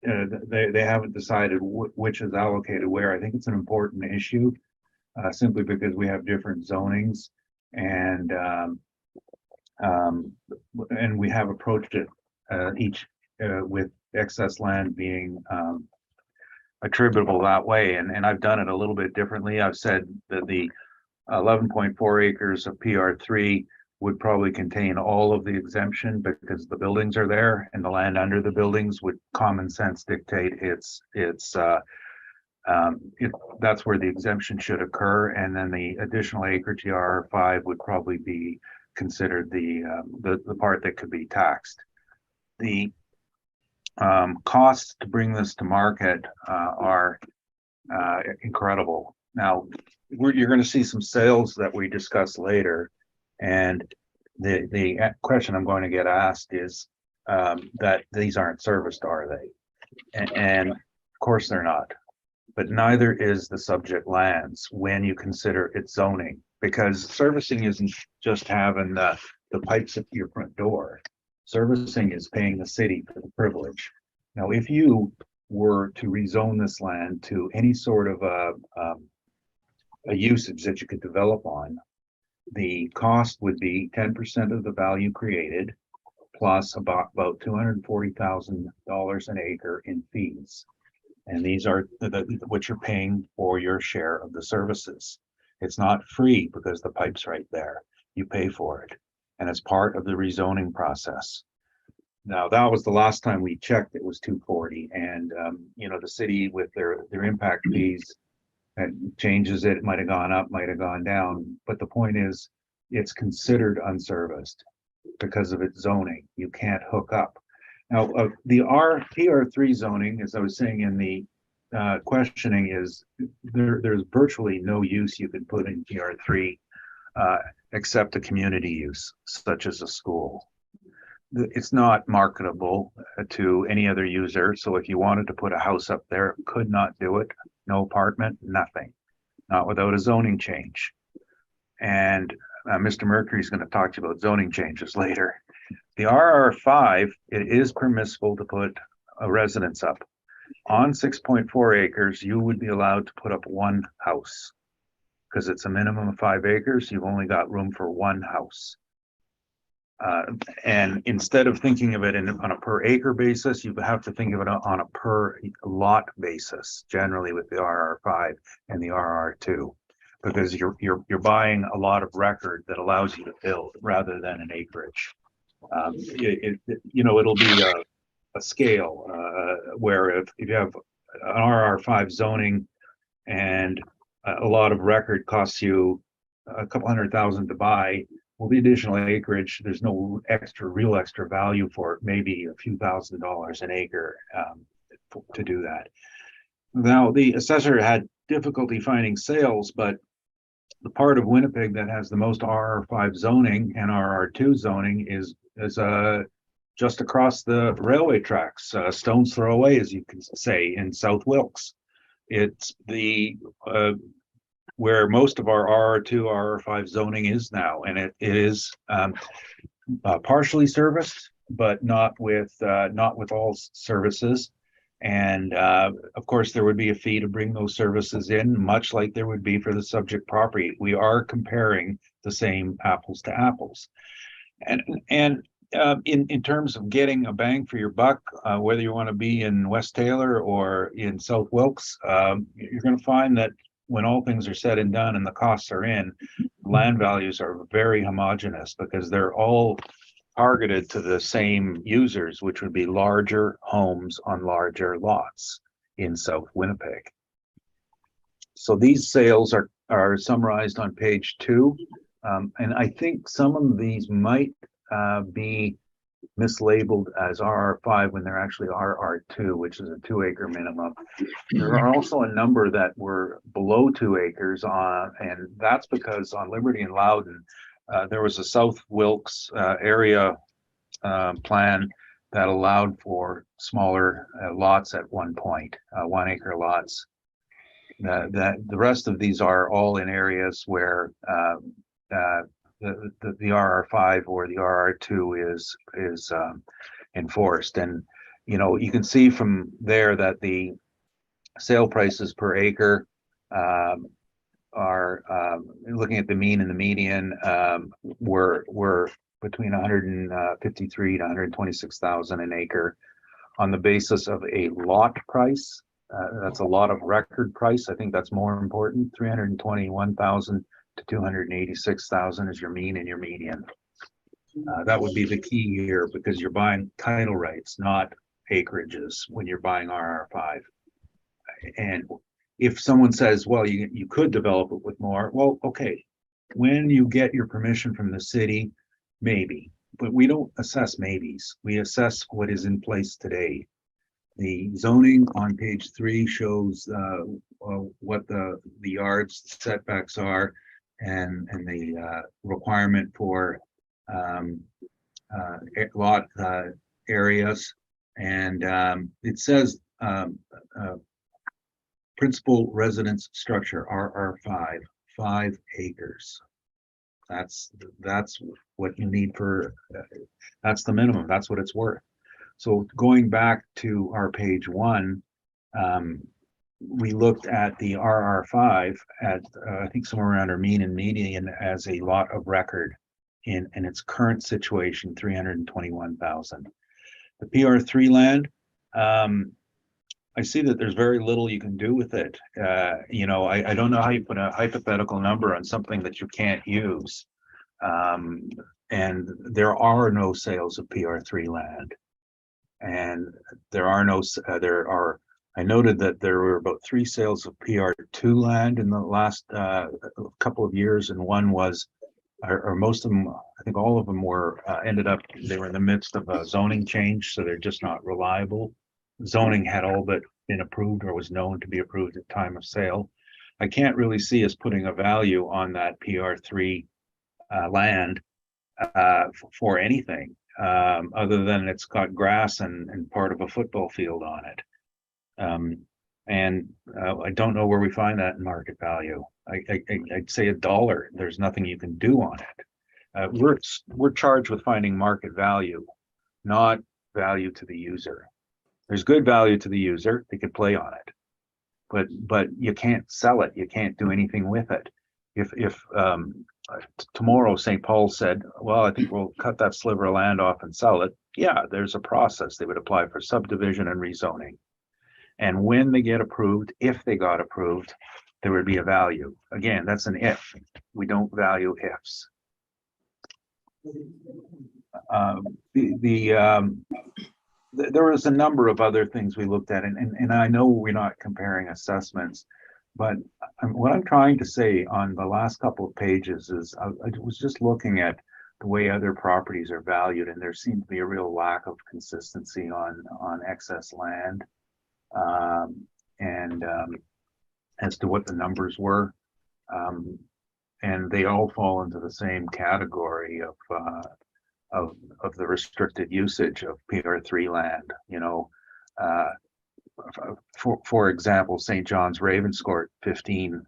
S7: they haven't decided which is allocated where. I think it's an important issue, simply because we have different zonings, and we have approached it each with excess land being attributable that way, and I've done it a little bit differently. I've said that the 11.4 acres of PR3 would probably contain all of the exemption because the buildings are there, and the land under the buildings would common sense dictate that's where the exemption should occur, and then the additional acreage, the RR5, would probably be considered the part that could be taxed. The costs to bring this to market are incredible. Now, you're going to see some sales that we discuss later, and the question I'm going to get asked is that these aren't serviced, are they? And of course they're not, but neither is the subject lands when you consider its zoning, because servicing isn't just having the pipes at your front door. Servicing is paying the city for the privilege. Now, if you were to rezone this land to any sort of a usage that you could develop on, the cost would be 10% of the value created, plus about $240,000 an acre in fees. And these are what you're paying for your share of the services. It's not free because the pipe's right there. You pay for it, and it's part of the rezoning process. Now, that was the last time we checked, it was 240, and the city with their impact fees and changes it might have gone up, might have gone down, but the point is it's considered unserviced because of its zoning. You can't hook up. Now, the PR3 zoning, as I was saying in the questioning is there's virtually no use you could put in PR3 except a community use, such as a school. It's not marketable to any other user. So if you wanted to put a house up there, could not do it. No apartment, nothing, not without a zoning change. And Mr. Mercury is going to talk to you about zoning changes later. The RR5, it is permissible to put a residence up. On 6.4 acres, you would be allowed to put up one house. Because it's a minimum of 5 acres, you've only got room for one house. And instead of thinking of it on a per acre basis, you have to think of it on a per lot basis, generally with the RR5 and the RR2, because you're buying a lot of record that allows you to build rather than an acreage. It'll be a scale where if you have an RR5 zoning and a lot of record costs you a couple $100,000 to buy, well, the additional acreage, there's no real extra value for it, maybe a few $1,000s an acre to do that. Now, the assessor had difficulty finding sales, but the part of Winnipeg that has the most RR5 zoning and RR2 zoning is just across the railway tracks, stone's throw away, as you can say, in South Wilkes. It's the where most of our RR2, RR5 zoning is now, and it is partially serviced, but not with all services. And of course, there would be a fee to bring those services in, much like there would be for the subject property. We are comparing the same apples to apples, and in terms of getting a bang for your buck, whether you want to be in West Taylor or in South Wilkes, you're going to find that when all things are said and done and the costs are in, land values are very homogeneous because they're all targeted to the same users, which would be larger homes on larger lots in South Winnipeg. So these sales are summarized on page 2. And I think some of these might be mislabeled as RR5 when they're actually RR2, which is a 2 acre minimum. There are also a number that were below 2 acres and that's because on Liberty and Loudon, there was a South Wilkes area plan that allowed for smaller lots at one point, 1 acre lots. The rest of these are all in areas where the RR5 or the RR2 is enforced. And you can see from there that the sale prices per acre are looking at the mean and the median were between 153 to 126,000 an acre on the basis of a lot price. That's a lot of record price. I think that's more important. 321,000 to 286,000 is your mean and your median. That would be the key here because you're buying title rights, not acreages when you're buying RR5. And if someone says, well, you could develop it with more, well, okay. When you get your permission from the city, maybe, but we don't assess maybes. We assess what is in place today. The zoning on page 3 shows what the yards setbacks are and the requirement for lot areas. And it says principal residence structure, RR5, 5 acres. That's what you need for, that's the minimum, that's what it's worth. So going back to our page 1, we looked at the RR5 at I think somewhere around our mean and median as a lot of record in its current situation, 321,000. The PR3 land, I see that there's very little you can do with it. I don't know how you put a hypothetical number on something that you can't use. And there are no sales of PR3 land. And I noted that there were about 3 sales of PR2 land in the last couple of years, and one was, or most of them, I think all of them were they were in the midst of a zoning change, so they're just not reliable. Zoning had all but been approved or was known to be approved at time of sale. I can't really see us putting a value on that PR3 land for anything, other than it's got grass and part of a football field on it. I don't know where we find that in market value. I'd say $1. There's nothing you can do on it. We're charged with finding market value, not value to the user. There's good value to the user; they could play on it, but you can't sell it. You can't do anything with it. If tomorrow St. Paul said, well, I think we'll cut that sliver of land off and sell it. Yeah, there's a process. They would apply for subdivision and rezoning. And when they get approved, if they got approved, there would be a value. Again, that's an if. We don't value ifs. There was a number of other things we looked at, and I know we're not comparing assessments, but what I'm trying to say on the last couple of pages is I was just looking at the way other properties are valued, and there seemed to be a real lack of consistency on excess land, and as to what the numbers were, and they all fall into the same category of the restricted usage of PR3 land. You know, for example, St. John's Ravenscourt, 15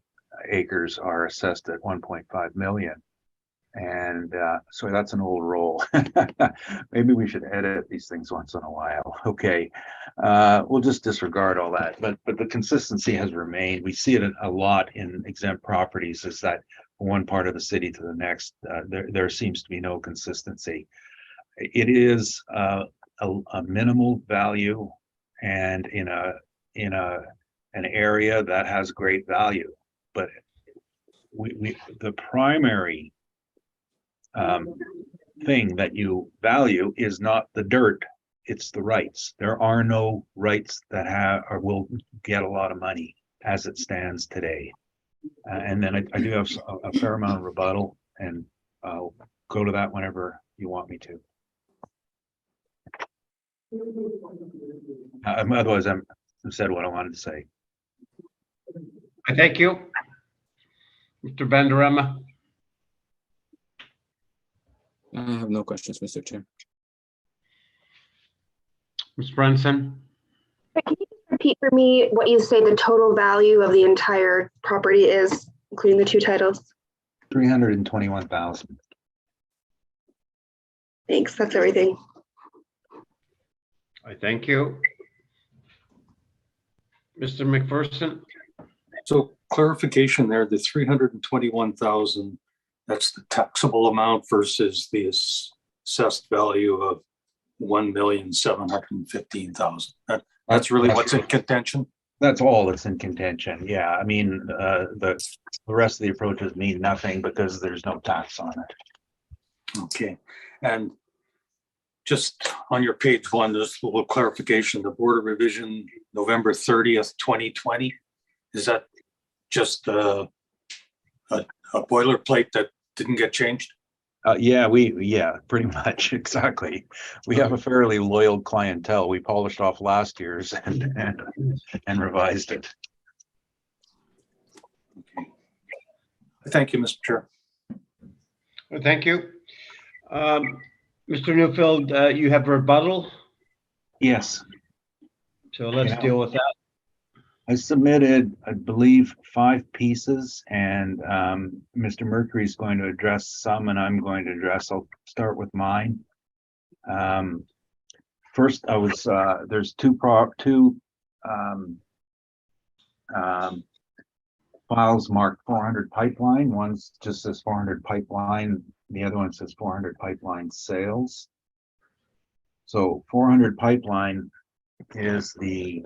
S7: acres are assessed at 1.5 million. And so that's an old roll. Maybe we should edit these things once in a while. Okay, we'll just disregard all that. But the consistency has remained. We see it a lot in exempt properties, is that from one part of the city to the next, there seems to be no consistency. It is a minimal value, and in an area that has great value. But the primary thing that you value is not the dirt, it's the rights. There are no rights that have or will get a lot of money as it stands today. And then I do have a fair amount of rebuttal, and I'll go to that whenever you want me to. Otherwise, I've said what I wanted to say.
S2: Thank you. Mr. Vanderema.
S3: I have no questions, Mr. Chair.
S2: Ms. Brunson.
S5: Can you repeat for me what you say the total value of the entire property is, including the two titles?
S7: 321,000.
S5: Thanks, that's everything.
S2: I thank you. Mr. McPherson.
S6: So clarification there, the 321,000, that's the taxable amount versus the assessed value of 1,715,000. That's really what's in contention?
S7: That's all that's in contention. Yeah, I mean, the rest of the approaches mean nothing because there's no tax on it.
S6: Okay, and just on your page one, there's a little clarification, the Board of Revision, November 30th, 2020. Is that just a boilerplate that didn't get changed?
S7: Yeah, pretty much, exactly. We have a fairly loyal clientele. We polished off last year's and revised it.
S6: Okay. Thank you, Mr. Chair.
S2: Well, thank you. Mr. Newfield, you have rebuttal,
S7: Yes,
S2: so let's deal with that.
S7: I submitted, I believe, 5 pieces, and Mr. Mercury is going to address some, and I'm going to address. I'll start with mine. First, there's two files marked 400 pipeline. One's just says 400 pipeline. The other one says 400 pipeline sales. So 400 pipeline is the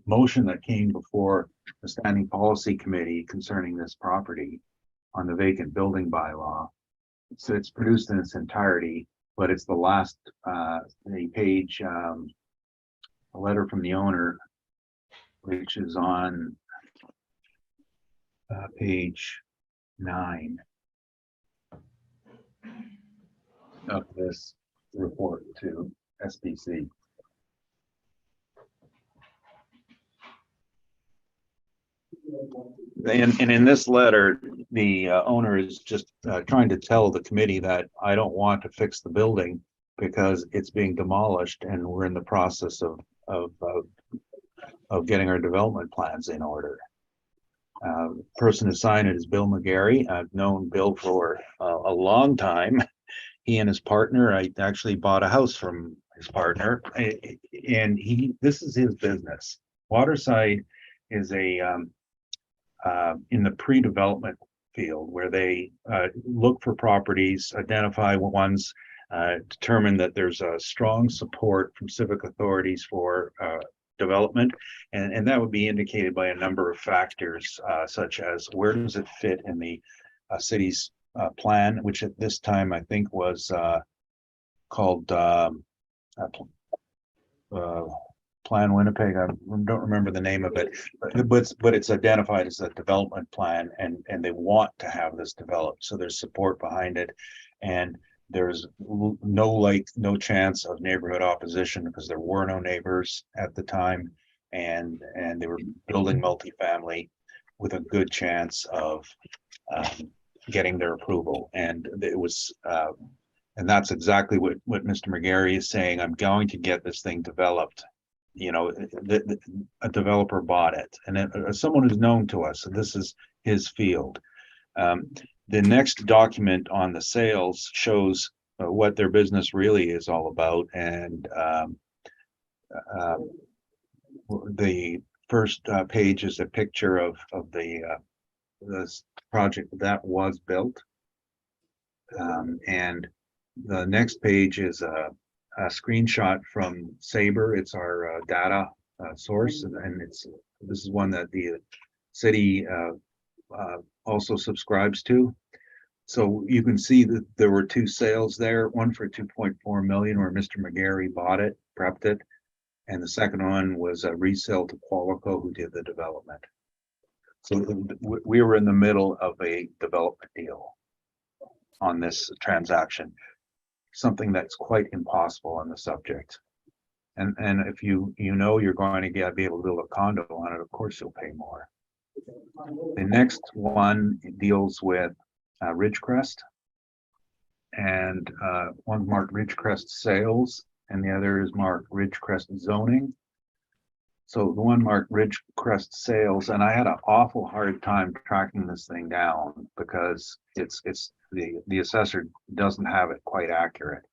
S7: motion that came before the Standing Policy Committee concerning this property on the vacant building bylaw. So it's produced in its entirety, but it's the last the page, a letter from the owner, which is on page 9 of this report to SPC. And in this letter, the owner is just trying to tell the committee that I don't want to fix the building because it's being demolished and we're in the process of getting our development plans in order. Person who signed it is Bill McGarry. I've known Bill for a long time. He and his partner, I actually bought a house from his partner, and this is his business. Waterside is in the pre-development field where they look for properties, identify ones, determine that there's a strong support from civic authorities for development, and that would be indicated by a number of factors, such as where does it fit in the city's plan, which at this time I think was called Plan Winnipeg. I don't remember the name of it, but it's identified as a development plan, and they want to have this developed. So there's support behind it, and there's no chance of neighborhood opposition because there were no neighbors at the time, and they were building multifamily with a good chance of getting their approval. And it was and that's exactly what Mr. McGarry is saying. I'm going to get this thing developed. You know, a developer bought it, and someone who's known to us, so this is his field. The next document on the sales shows what their business really is all about, and the first page is a picture of this project that was built, and the next page is a screenshot from Sabre. It's our data source, and this is one that the city also subscribes to. So you can see that there were two sales there, one for 2.4 million where Mr. McGarry bought it, prepped it, and the second one was a resale to Qualico, who did the development. So we were in the middle of a development deal on this transaction, something that's quite impossible on the subject. And if you know you're going to be able to build a condo on it, of course you'll pay more. The next one deals with Ridgecrest, and one's marked Ridgecrest sales and the other is marked Ridgecrest zoning. So the one marked Ridgecrest sales, and I had an awful hard time tracking this thing down because it's the assessor doesn't have it quite accurate.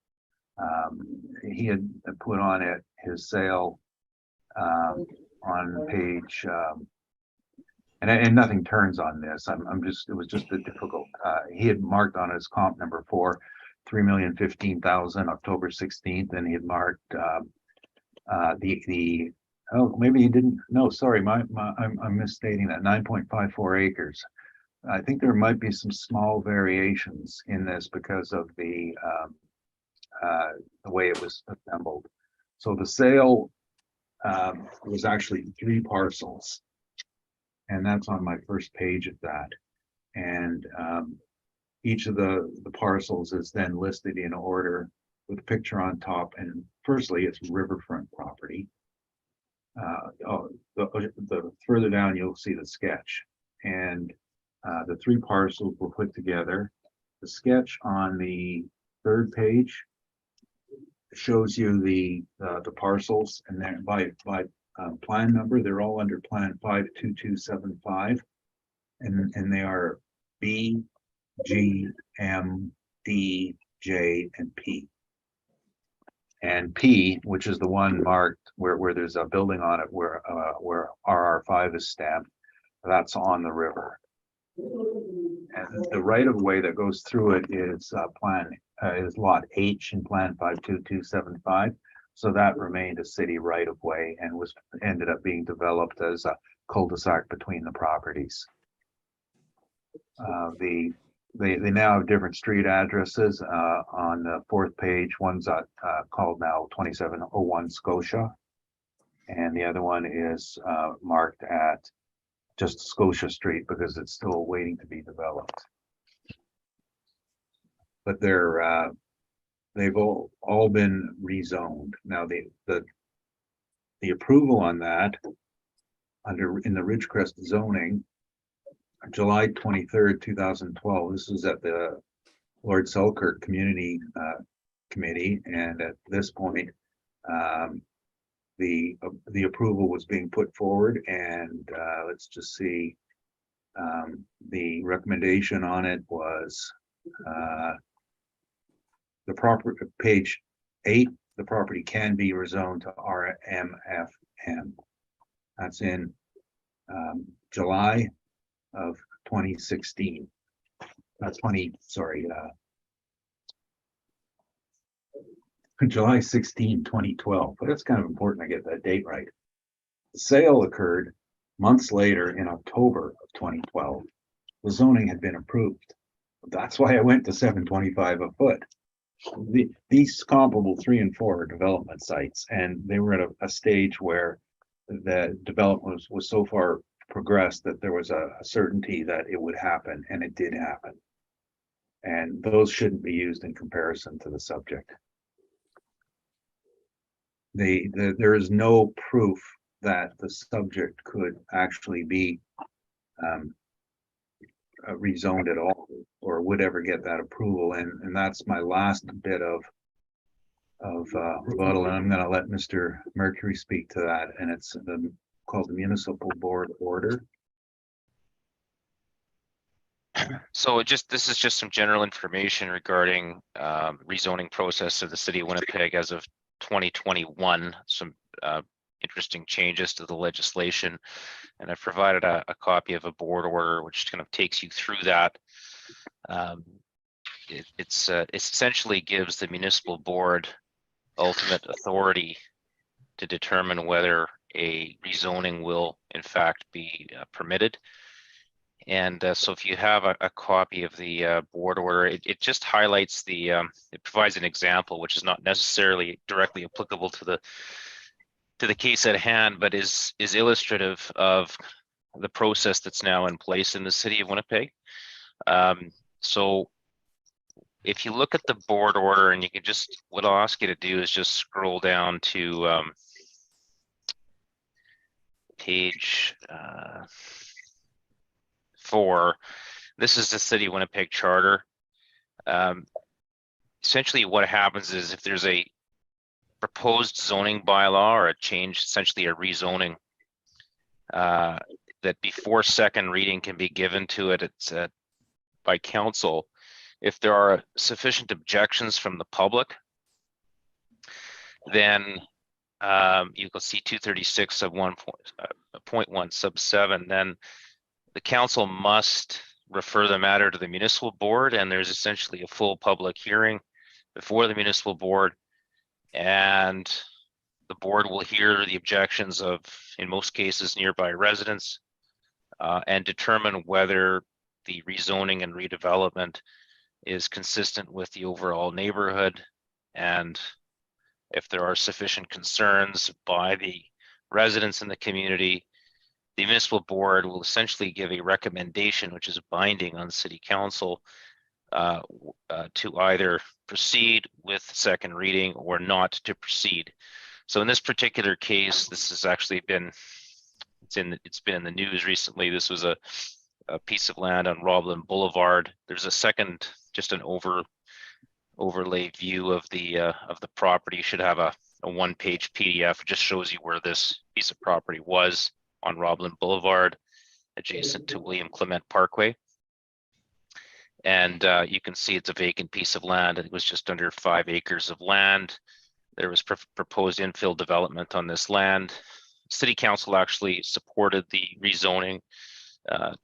S7: He had put on it his sale on page and nothing turns on this. It was just a difficult. He had marked on his comp number 4, 3,015,000 October 16th, and he had marked oh, maybe he didn't. No, sorry, I'm misstating that. 9.54 acres. I think there might be some small variations in this because of the way it was assembled. So the sale was actually 3 parcels, and that's on my first page of that. And each of the parcels is then listed in order with a picture on top. And firstly, it's riverfront property. The further down, you'll see the sketch, and the 3 parcels were put together. The sketch on the 3rd page shows you the parcels, and then by plan number, they're all under plan 52275, and they are B, G, M, D, J, and P. And P, which is the one marked where there's a building on it where RR5 is stamped, that's on the river. And the right of way that goes through it is is lot H in plan 52275. So that remained a city right of way and ended up being developed as a cul-de-sac between the properties. They now have different street addresses on the 4th page. One's called now 2701 Scotia, and the other one is marked at just Scotia Street because it's still waiting to be developed. But they've all been rezoned. Now the approval on that in the Ridgecrest zoning, July 23rd, 2012. This was at the Lord Selkirk Community Committee, and at this point, the approval was being put forward, and let's just see. The recommendation on it was the proper page 8. The property can be rezoned to RMFM. That's in July of 2016. July 16, 2012. But it's kind of important I get that date right. The sale occurred months later in October of 2012. The zoning had been approved. That's why I went to 725 a foot. These comparable 3 and 4 are development sites, and they were at a stage where the development was so far progressed that there was a certainty that it would happen, and it did happen. And those shouldn't be used in comparison to the subject. There is no proof that the subject could actually be rezoned at all, or would ever get that approval, and that's my last bit of rebuttal, and I'm going to let Mr. Mercury speak to that, and it's called the Municipal Board Order.
S8: So this is just some general information regarding rezoning process of the city of Winnipeg as of 2021. Some interesting changes to the legislation, and I've provided a copy of a board order which kind of takes you through that. It essentially gives the municipal board ultimate authority to determine whether a rezoning will in fact be permitted. And so if you have a copy of the board order, it just highlights it provides an example which is not necessarily directly applicable to the case at hand, but is illustrative of the process that's now in place in the city of Winnipeg. So if you look at the board order, and you can just, what I'll ask you to do is just scroll down to page 4. This is the city of Winnipeg charter. Essentially what happens is if there's a proposed zoning bylaw or a change, essentially a rezoning, that before second reading can be given to it, it's by council. If there are sufficient objections from the public, then you can see 236 of 1.1 sub 7, then the council must refer the matter to the municipal board, and there's essentially a full public hearing before the municipal board, and the board will hear the objections of, in most cases, nearby residents, and determine whether the rezoning and redevelopment is consistent with the overall neighborhood, and if there are sufficient concerns by the residents in the community, the municipal board will essentially give a recommendation, which is binding on city council, to either proceed with second reading or not to proceed. So in this particular case, this has actually been, it's been in the news recently. This was a piece of land on Roblin Boulevard. There's a second, just an overlay view of the property. You should have a one-page PDF. It just shows you where this piece of property was on Roblin Boulevard, adjacent to William Clement Parkway. And you can see it's a vacant piece of land. It was just under 5 acres of land. There was proposed infill development on this land. City Council actually supported the rezoning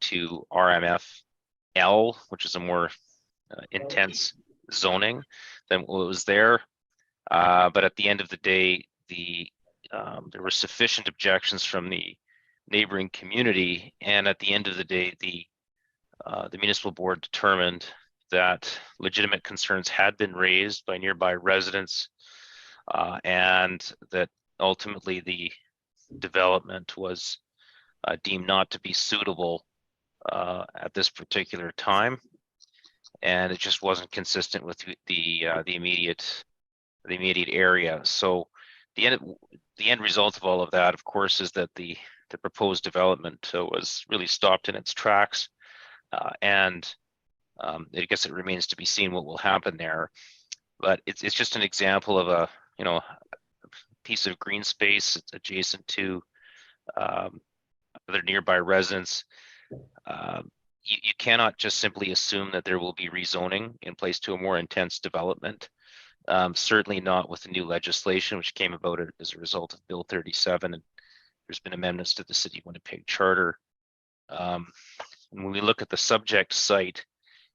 S8: to RMFL, which is a more intense zoning than what was there. But at the end of the day, there were sufficient objections from the neighboring community, and at the end of the day, the municipal board determined that legitimate concerns had been raised by nearby residents, and that ultimately the development was deemed not to be suitable at this particular time, and it just wasn't consistent with the immediate area. So the end result of all of that, of course, is that the the proposed development was really stopped in its tracks. And I guess it remains to be seen what will happen there. But it's just an example of a, you know, piece of green space adjacent to other nearby residents. You cannot just simply assume that there will be rezoning in place to a more intense development. Certainly not with the new legislation, which came about as a result of Bill 37. And there's been amendments to the City of Winnipeg Charter. And when we look at the subject site,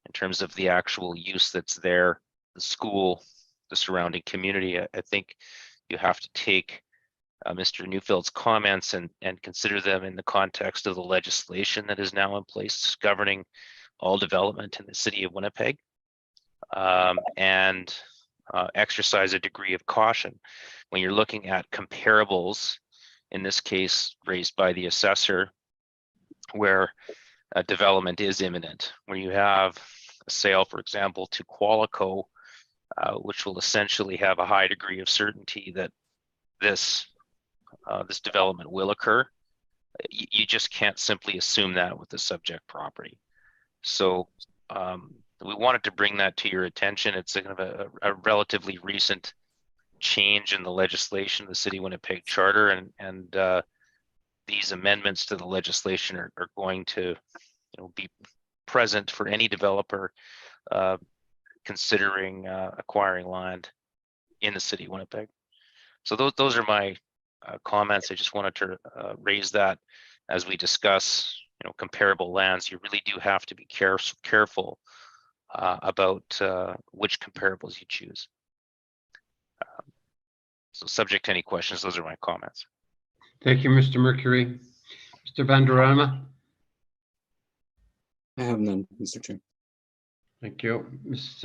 S8: in terms of the actual use that's there, the school, the surrounding community, I think you have to take Mr. Neufeld's comments and consider them in the context of the legislation that is now in place governing all development in the City of Winnipeg, and exercise a degree of caution when you're looking at comparables, in this case raised by the assessor, where development is imminent, where you have a sale, for example, to Qualico, which will essentially have a high degree of certainty that this development will occur. You just can't simply assume that with the subject property. So we wanted to bring that to your attention. It's kind of a relatively recent change in the legislation, the City of Winnipeg Charter, and these amendments to the legislation are going to, be present for any developer considering acquiring land in the City of Winnipeg. So those are my comments. I just wanted to raise that as we discuss, comparable lands. You really do have to be careful about which comparables you choose. So subject to any questions, those are my comments.
S2: Thank you, Mr. Mercury. Mr. Vanderama?
S3: I have none, Mr. Chair.
S2: Thank you. Ms.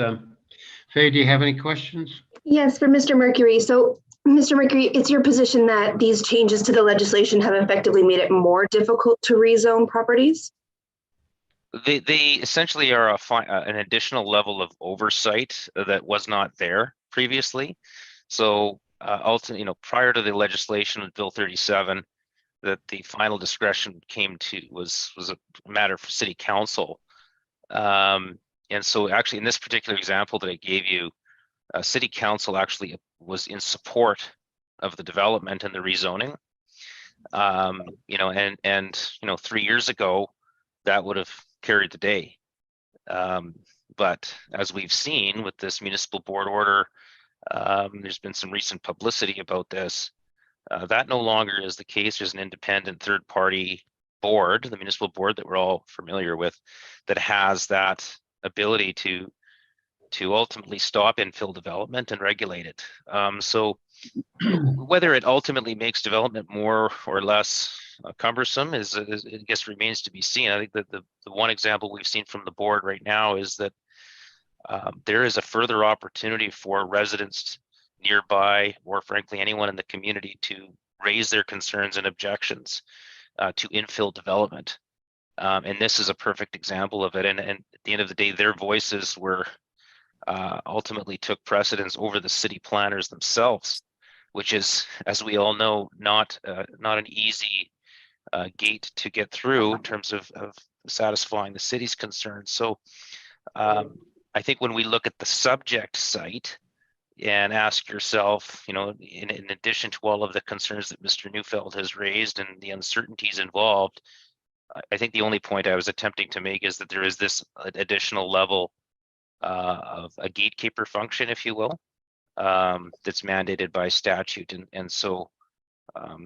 S2: Fay, do you have any questions?
S5: Yes, for Mr. Mercury. So, Mr. Mercury, it's your position that these changes to the legislation have effectively made it more difficult to rezone properties?
S8: They essentially are an additional level of oversight that was not there previously. So ultimately, prior to the legislation with Bill 37, that the final discretion came to was a matter for City Council. And so actually in this particular example that I gave you, City Council actually was in support of the development and the rezoning. And 3 years ago, that would have carried the day. But as we've seen with this municipal board order, there's been some recent publicity about this. That no longer is the case. There's an independent third-party board, the municipal board that we're all familiar with, that has that ability to ultimately stop infill development and regulate it. So whether it ultimately makes development more or less cumbersome is I guess remains to be seen. I think that the one example we've seen from the board right now is that there is a further opportunity for residents nearby, or frankly anyone in the community, to raise their concerns and objections to infill development. And this is a perfect example of it. And at the end of the day, their voices were ultimately took precedence over the city planners themselves, which is, as we all know, not an easy gate to get through in terms of satisfying the city's concerns. So I think when we look at the subject site and ask yourself, in addition to all of the concerns that Mr. Neufeld has raised and the uncertainties involved, I think the only point I was attempting to make is that there is this additional level of a gatekeeper function, if you will, that's mandated by statute. And so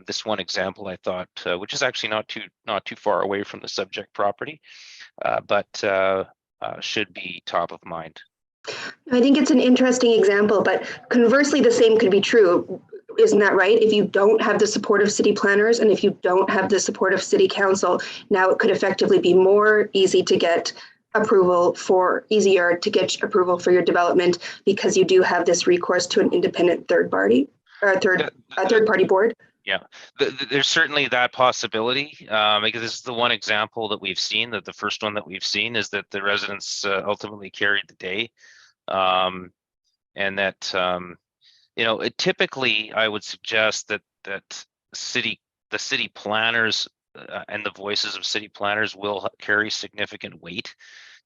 S8: this one example, I thought, which is actually not too far away from the subject property, but should be top of mind.
S5: I think it's an interesting example, but conversely, the same could be true. Isn't that right? If you don't have the support of city planners and if you don't have the support of city council, now it could effectively be easier to get approval for your development because you do have this recourse to an independent third party or a third party board.
S8: Yeah, there's certainly that possibility, because this is the one example that we've seen, that the first one that we've seen is that the residents ultimately carried the day. And that, typically I would suggest that the city planners and the voices of city planners will carry significant weight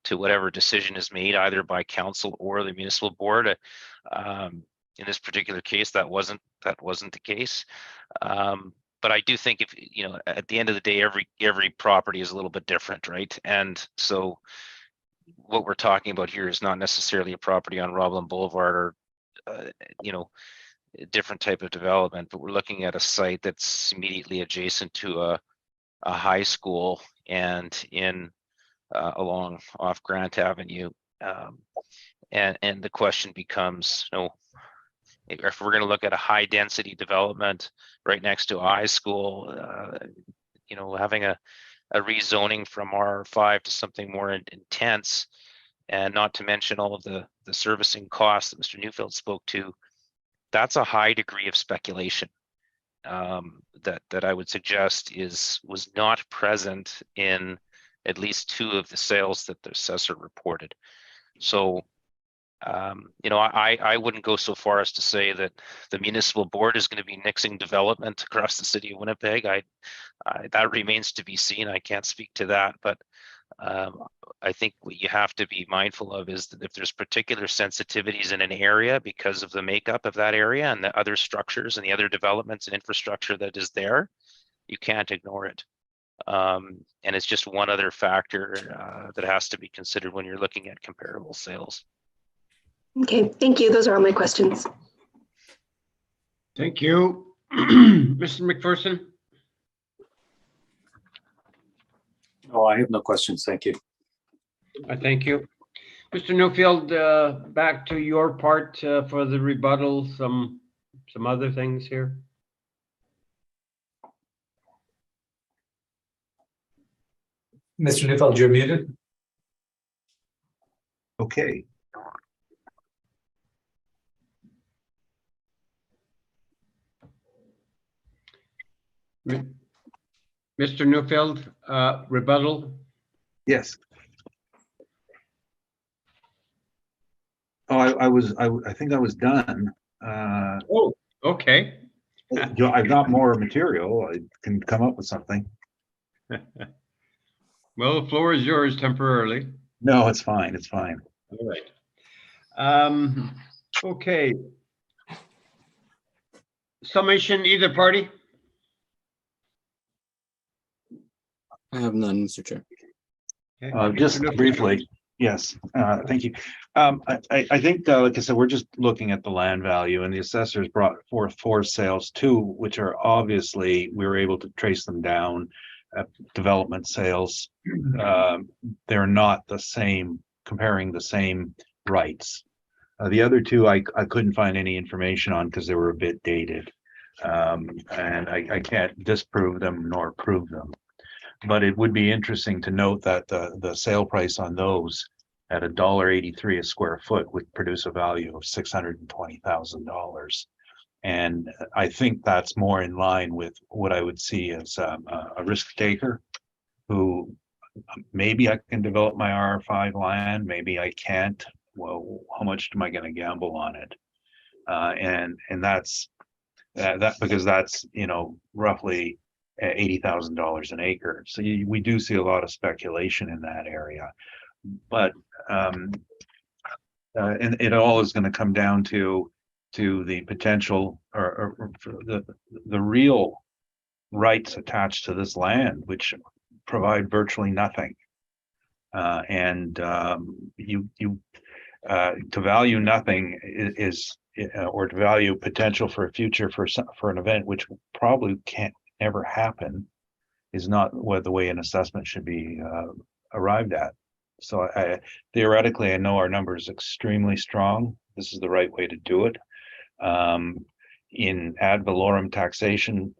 S8: to whatever decision is made either by council or the municipal board. In this particular case, that wasn't the case. But I do think if, you know, at the end of the day, every property is a little bit different, right? And so what we're talking about here is not necessarily a property on Roblin Boulevard or, you know, a different type of development, but we're looking at a site that's immediately adjacent to a high school and in along off Grant Avenue. And the question becomes, you know, if we're going to look at a high density development right next to a high school, you know, having a rezoning from R5 to something more intense, and not to mention all of the servicing costs that Mr. Neufeld spoke to, that's a high degree of speculation that I would suggest was not present in at least 2 of the sales that the assessor reported. So, you know, I wouldn't go so far as to say that the municipal board is going to be nixing development across the city of Winnipeg. That remains to be seen. I can't speak to that, but I think what you have to be mindful of is that if there's particular sensitivities in an area because of the makeup of that area and the other structures and the other developments and infrastructure that is there, you can't ignore it. And it's just one other factor that has to be considered when you're looking at comparable sales.
S5: Okay, thank you. Those are all my questions.
S2: Thank you. Mr. McPherson?
S6: No, I have no questions. Thank you.
S2: I thank you. Mr. Neufeld, back to your part for the rebuttal, some other things here.
S1: Mr. Neufeld, you're muted.
S7: Okay.
S2: Mr. Neufeld, rebuttal.
S7: Yes. Oh, I think I was done.
S2: Oh, okay.
S7: I got more material. I can come up with something.
S2: Well, the floor is yours temporarily.
S7: No, it's fine. It's fine.
S2: All right. Okay. Summation, either party?
S3: I have none, Mr. Chair.
S2: Okay.
S7: Just
S2: Mr. Neufeld.
S7: briefly, yes, thank you. I think, like I said, we're just looking at the land value, and the assessors brought forth 4 sales, 2, which are obviously, we were able to trace them down. Development sales, they're not the same, comparing the same rights. The other 2, I couldn't find any information on because they were a bit dated. And I can't disprove them nor prove them. But it would be interesting to note that the sale price on those at $1.83 a square foot would produce a value of $620,000. And I think that's more in line with what I would see as a risk taker who maybe I can develop my R5 land, maybe I can't. Well, how much am I going to gamble on it? And that's that because that's, you know, roughly $80,000 an acre. So we do see a lot of speculation in that area, but and it all is going to come down to the potential or the real rights attached to this land, which provide virtually nothing. And to value nothing is or to value potential for a future for an event which probably can't never happen is not what the way an assessment should be arrived at. So theoretically, I know our number is extremely strong. This is the right way to do it. In ad valorem taxation,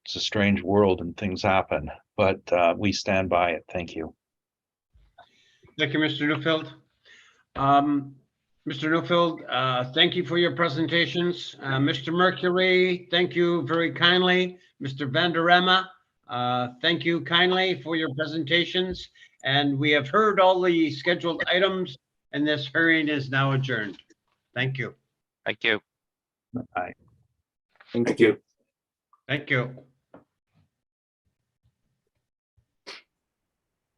S7: it's a strange world and things happen, but we stand by it. Thank you.
S2: Thank you, Mr. Neufeld. Mr. Neufeld, thank you for your presentations. Mr. Mercury, thank you very kindly. Mr. Vanderama, thank you kindly for your presentations. And we have heard all the scheduled items, and this hearing is now adjourned. Thank you.
S8: Thank you.
S7: Bye.
S3: Thank you.
S2: Thank you.